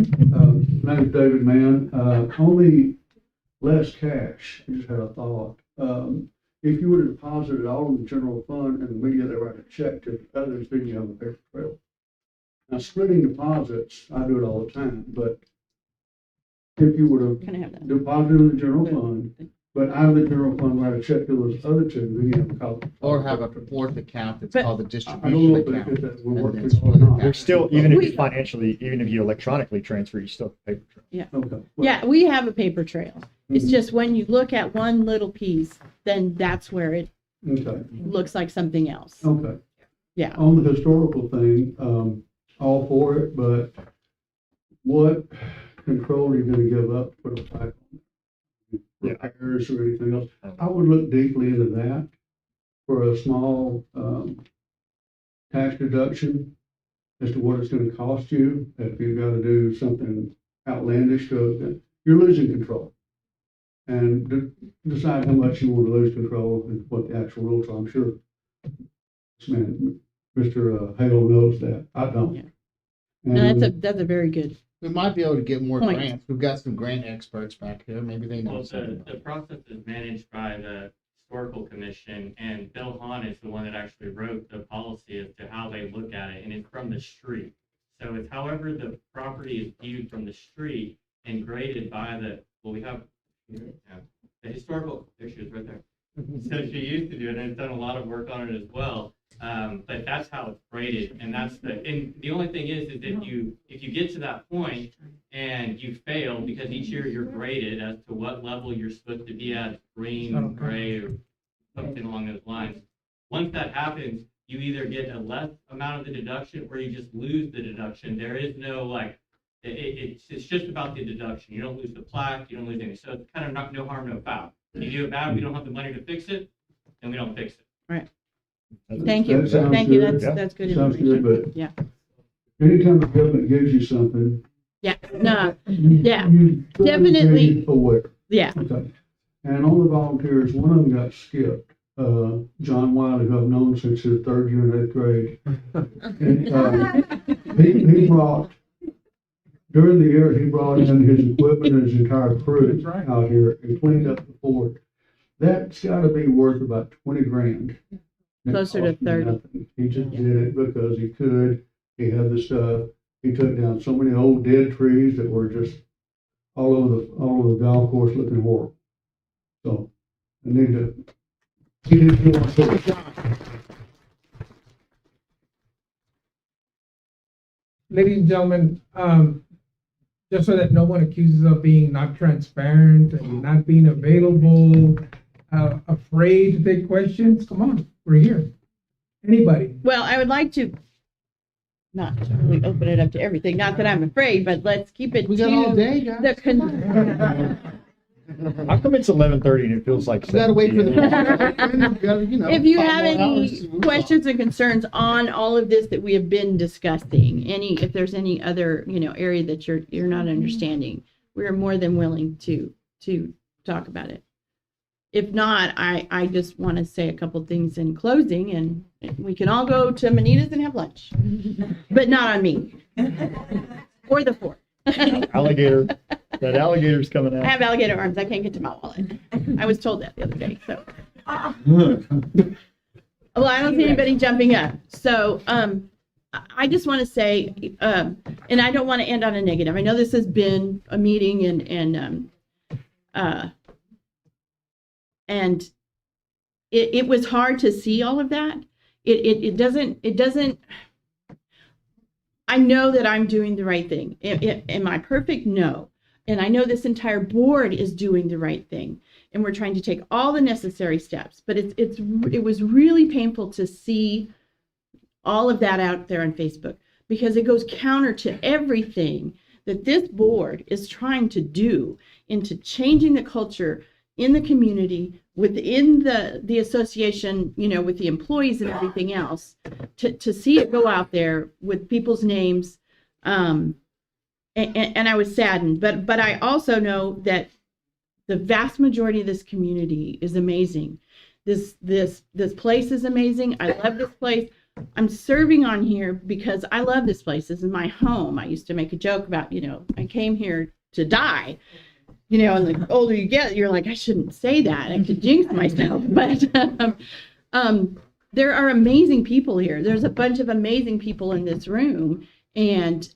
My name's David Mann. Only less cash. I just had a thought. If you were to deposit it all in the general fund and immediately write a check to others, then you have a paper trail. Now, splitting deposits, I do it all the time, but if you were Can I have that? to deposit it in the general fund, but out of the general fund, write a check to those other two, then you have a copy. Or have a fourth account that's But- called the I don't know distribution if account. that will and work then for you or split it not. out. There's still, even if We- you financially, even if you electronically transfer, you still have paper trail. Okay. Yeah, we have a paper trail. It's Mhm. just when you look at one little piece, then that's where it Okay, looks like something else. okay. Yeah. On the historical thing, all for it, but what control are you gonna give up for the title? Yeah. Repairs or anything else? I would look deeply into that for a small, tax deduction as to what it's gonna cost you if you've gotta do something outlandish to, you're losing control. And decide how much you want to lose control and what the actual rules are. I'm sure this man, Mr. Hale knows that. I don't. Yeah. And that's a very good. We might be able to get more Point. grants. We've got some grant experts back here. Maybe they know Well, something. the process is managed by the Historical Commission, and Bill Hahn is the one that actually wrote the policy as to how they look at it, and it's from the street. So it's however the property is viewed from the street and graded by we have the historical issues right there. So she used to do it and has done a lot of work on it as well. But that's how it's graded, and the only thing is if you get to that point and you fail, because each year you're graded as to what level you're supposed to be at, green, gray, or something along those lines. Once that happens, you either get a less amount of the deduction or you just lose the deduction. There is no like, it's just about the deduction. You don't lose the plaque, you don't lose anything. So it's kind of no harm, no foul. If you do it bad, we don't have the money to fix it, then we don't fix it. Right. Thank you. That sounds Thank you. good. That's good Sounds information. good, but Yeah. anytime the government gives you something. Yeah. No. Yeah. you try to Definitely. be aware. Yeah. Okay. And on the volunteers, one of them got skipped. John Wiley, who I've known since his third year in 8th grade. And, he brought, during the year, he brought in his equipment and his entire crew out here and cleaned up the fort. That's gotta be worth about 20 grand. It Closer to cost me 30. nothing. He just did it because he could. He had the stuff. He took down so many old dead trees that were just all over the golf course looking horrible. So I need to. He did do it. Ladies and gentlemen, just so that no one accuses of being not transparent and not being available, afraid to take questions, come on, we're here. Anybody? Well, I would like to not really open it up to everything. Not that I'm afraid, but let's keep it We to got all day, guys. the How come it's 11:30 and it feels like? You gotta wait for the. 7:00? You gotta, you know, If you 5 have more any hours to move questions and concerns on all of this that we have been discussing, if there's any other, area that you're not understanding, we're more than willing to talk about it. If not, I just want to say a couple things in closing, and we can all go to Manita's and have lunch, but not on me or the fort. Alligator. That alligator's coming out. I have alligator arms. I can't get to my wallet. I was told that the other day. So, well, I don't see anybody jumping up. So, I just want to say, and I don't want to end on a negative. I know this has been a meeting, and it was hard to see all of that. It doesn't. I know that I'm doing the right thing. Am I perfect? No. And I know this entire board is doing the right thing. And we're trying to take all the necessary steps. But it was really painful to see all of that out there on Facebook, because it goes counter to everything that this board is trying to do into changing the culture in the community, within the association, with the employees and everything else, to see it go out there with people's names. And I was saddened, but I also know that the vast majority of this community is amazing. This place is amazing. I love this place. I'm serving on here because I love this place. This is my home. I used to make a joke about, I came here to die. And the older you get, you're like, I shouldn't say that. I could jinx myself. But there are amazing people here. There's a bunch of amazing people in this room. And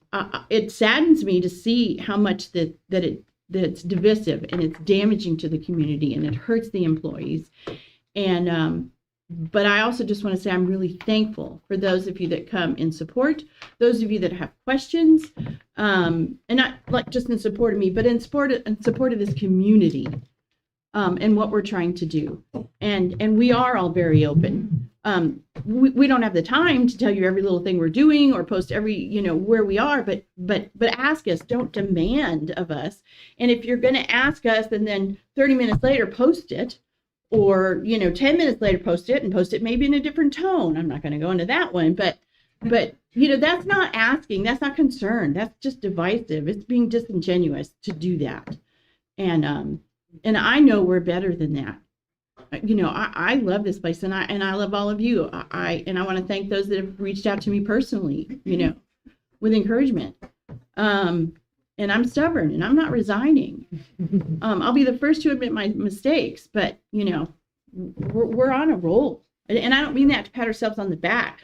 it saddens me to see how much that's divisive, and it's damaging to the community, and it hurts the employees. And but I also just want to say I'm really thankful for those of you that come in support, those of you that have questions, and not like just in support of me, but in support of this community, and what we're trying to do. And we are all very open. We don't have the time to tell you every little thing we're doing or post every, where we are, but ask us, don't demand of us. And if you're going to ask us and then 30 minutes later post it, or 10 minutes later post it maybe in a different tone. I'm not going to go into that one, but that's not asking, that's not concern, that's just divisive. It's being disingenuous to do that. And I know we're better than that. I love this place, and I love all of you. I want to thank those that have reached out to me personally, with encouragement. And I'm stubborn, and I'm not resigning. I'll be the first to admit my mistakes, but we're on a roll, and I don't mean that to pat ourselves on the back.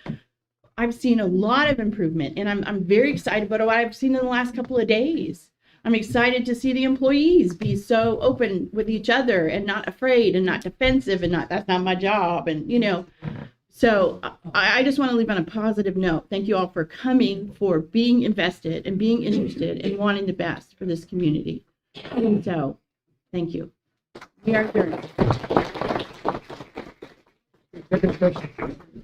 I've seen a lot of improvement, and I'm very excited about what I've seen in the last couple of days. I'm excited to see the employees be so open with each other and not afraid and not defensive and not, that's not my job. And, So I just want to leave on a positive note. Thank you all for coming, for being invested and being interested and wanting the best for this community. So, thank you. We are adjourned.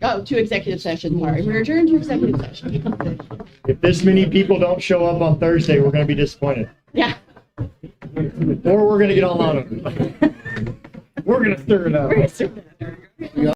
Oh, to executive session, sorry. We're adjourned to executive session. If this many people don't show up on Thursday, we're going to be disappointed. Yeah. Or we're going to get all out of it. We're going to stir it up. We're gonna stir it up.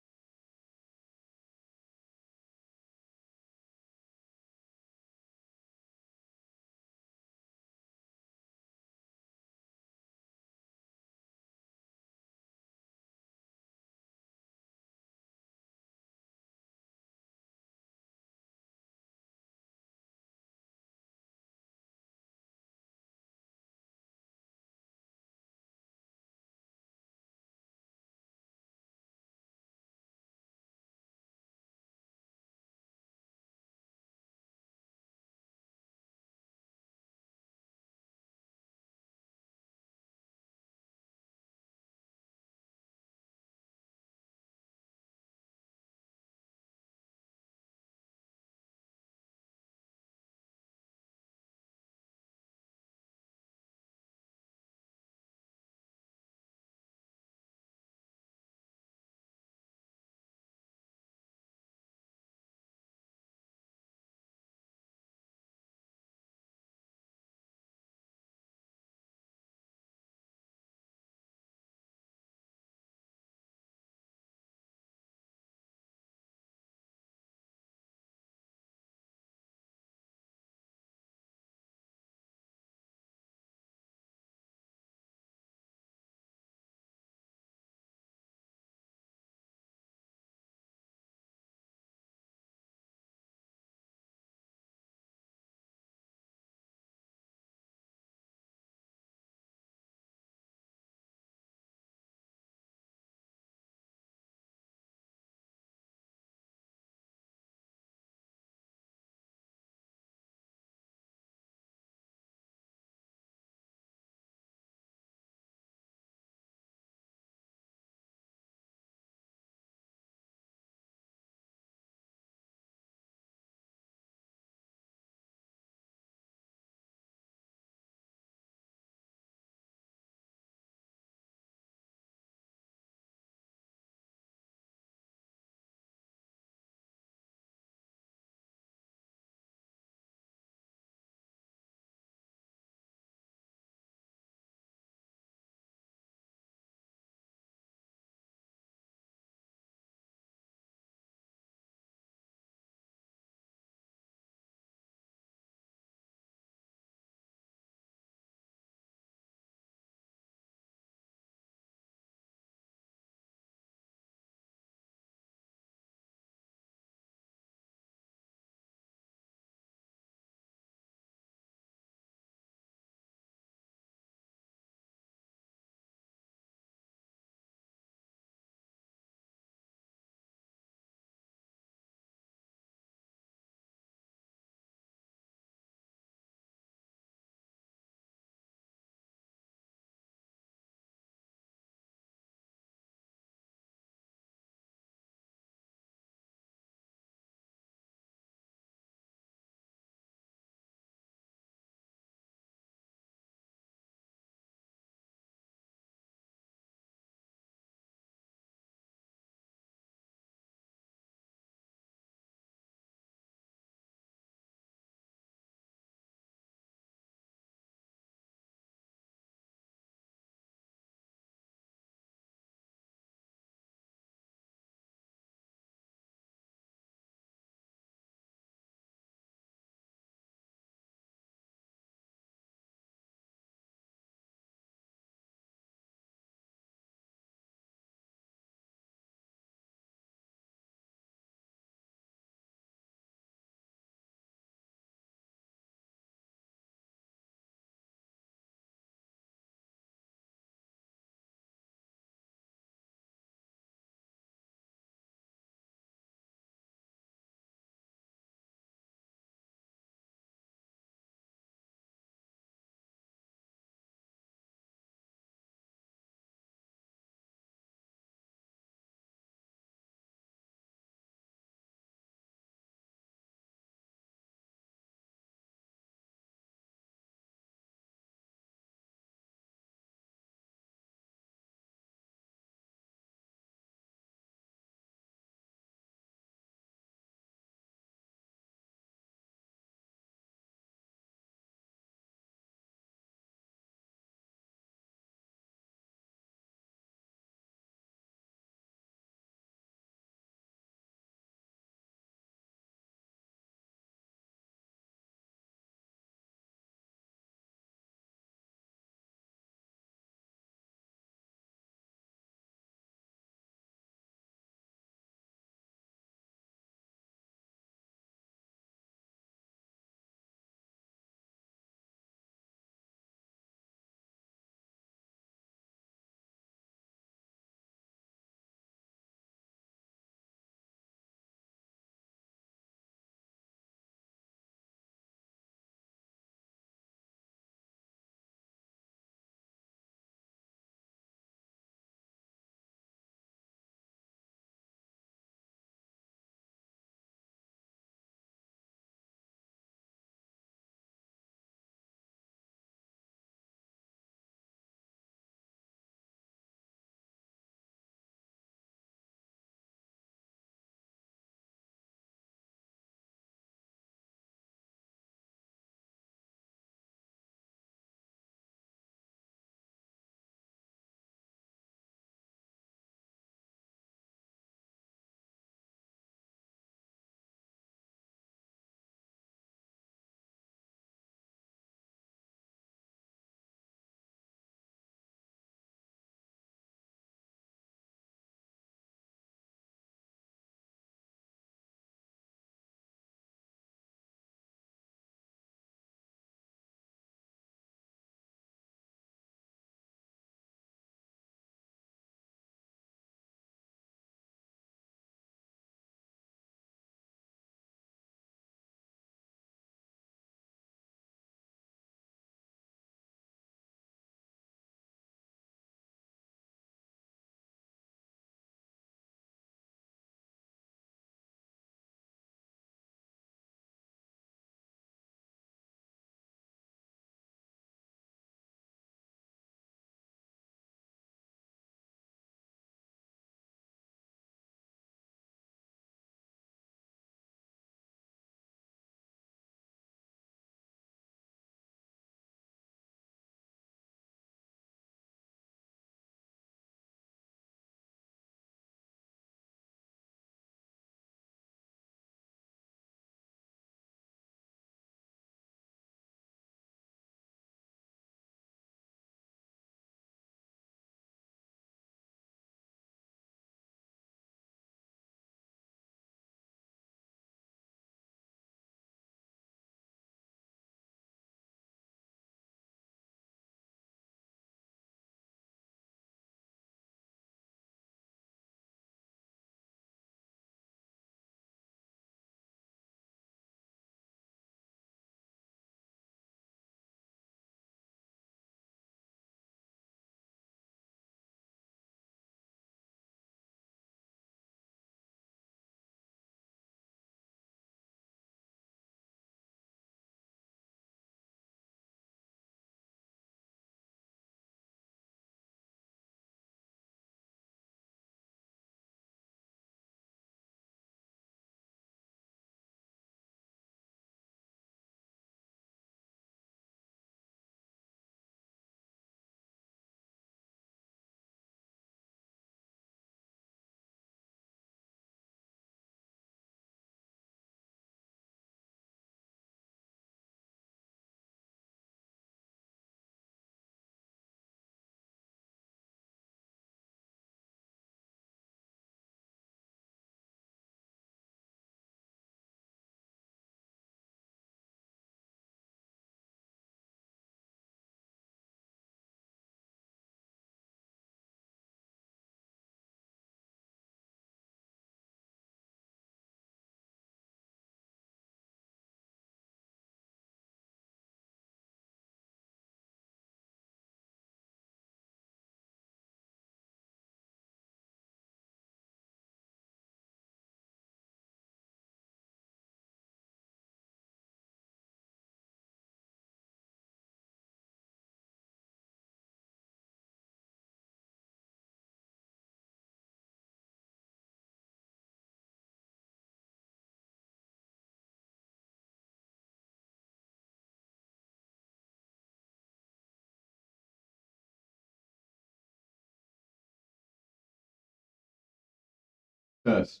Us.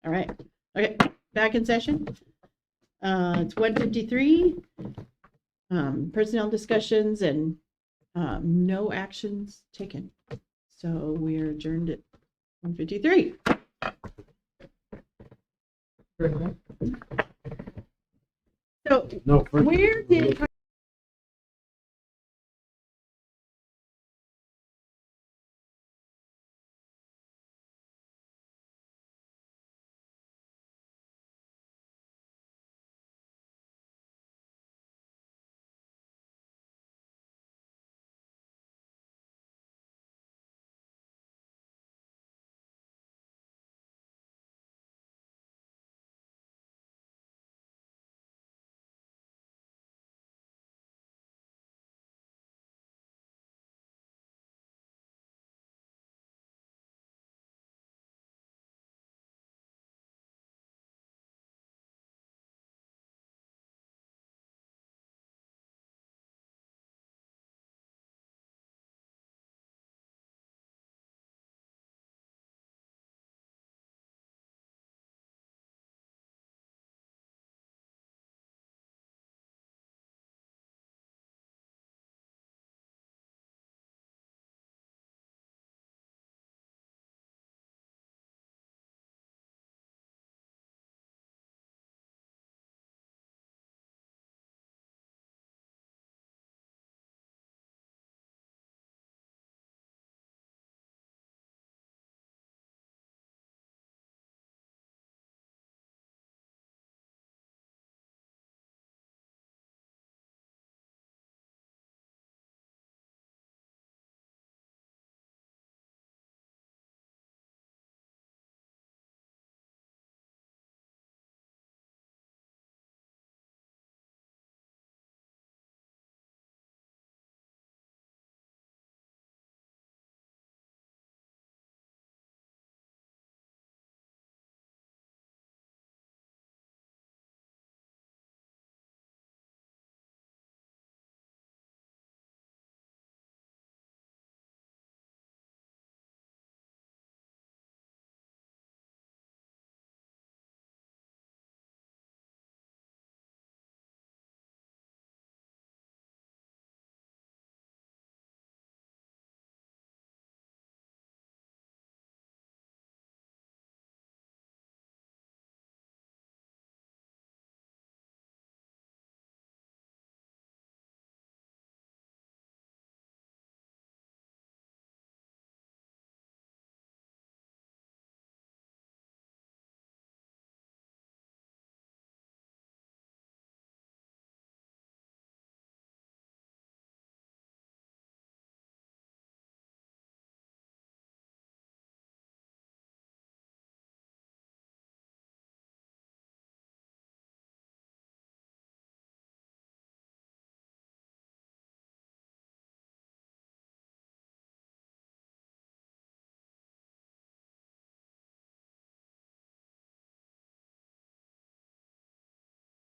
All right, okay, back in session. It's 1:53. Personnel discussions and no actions taken. So we are adjourned at 1:53. So No. where did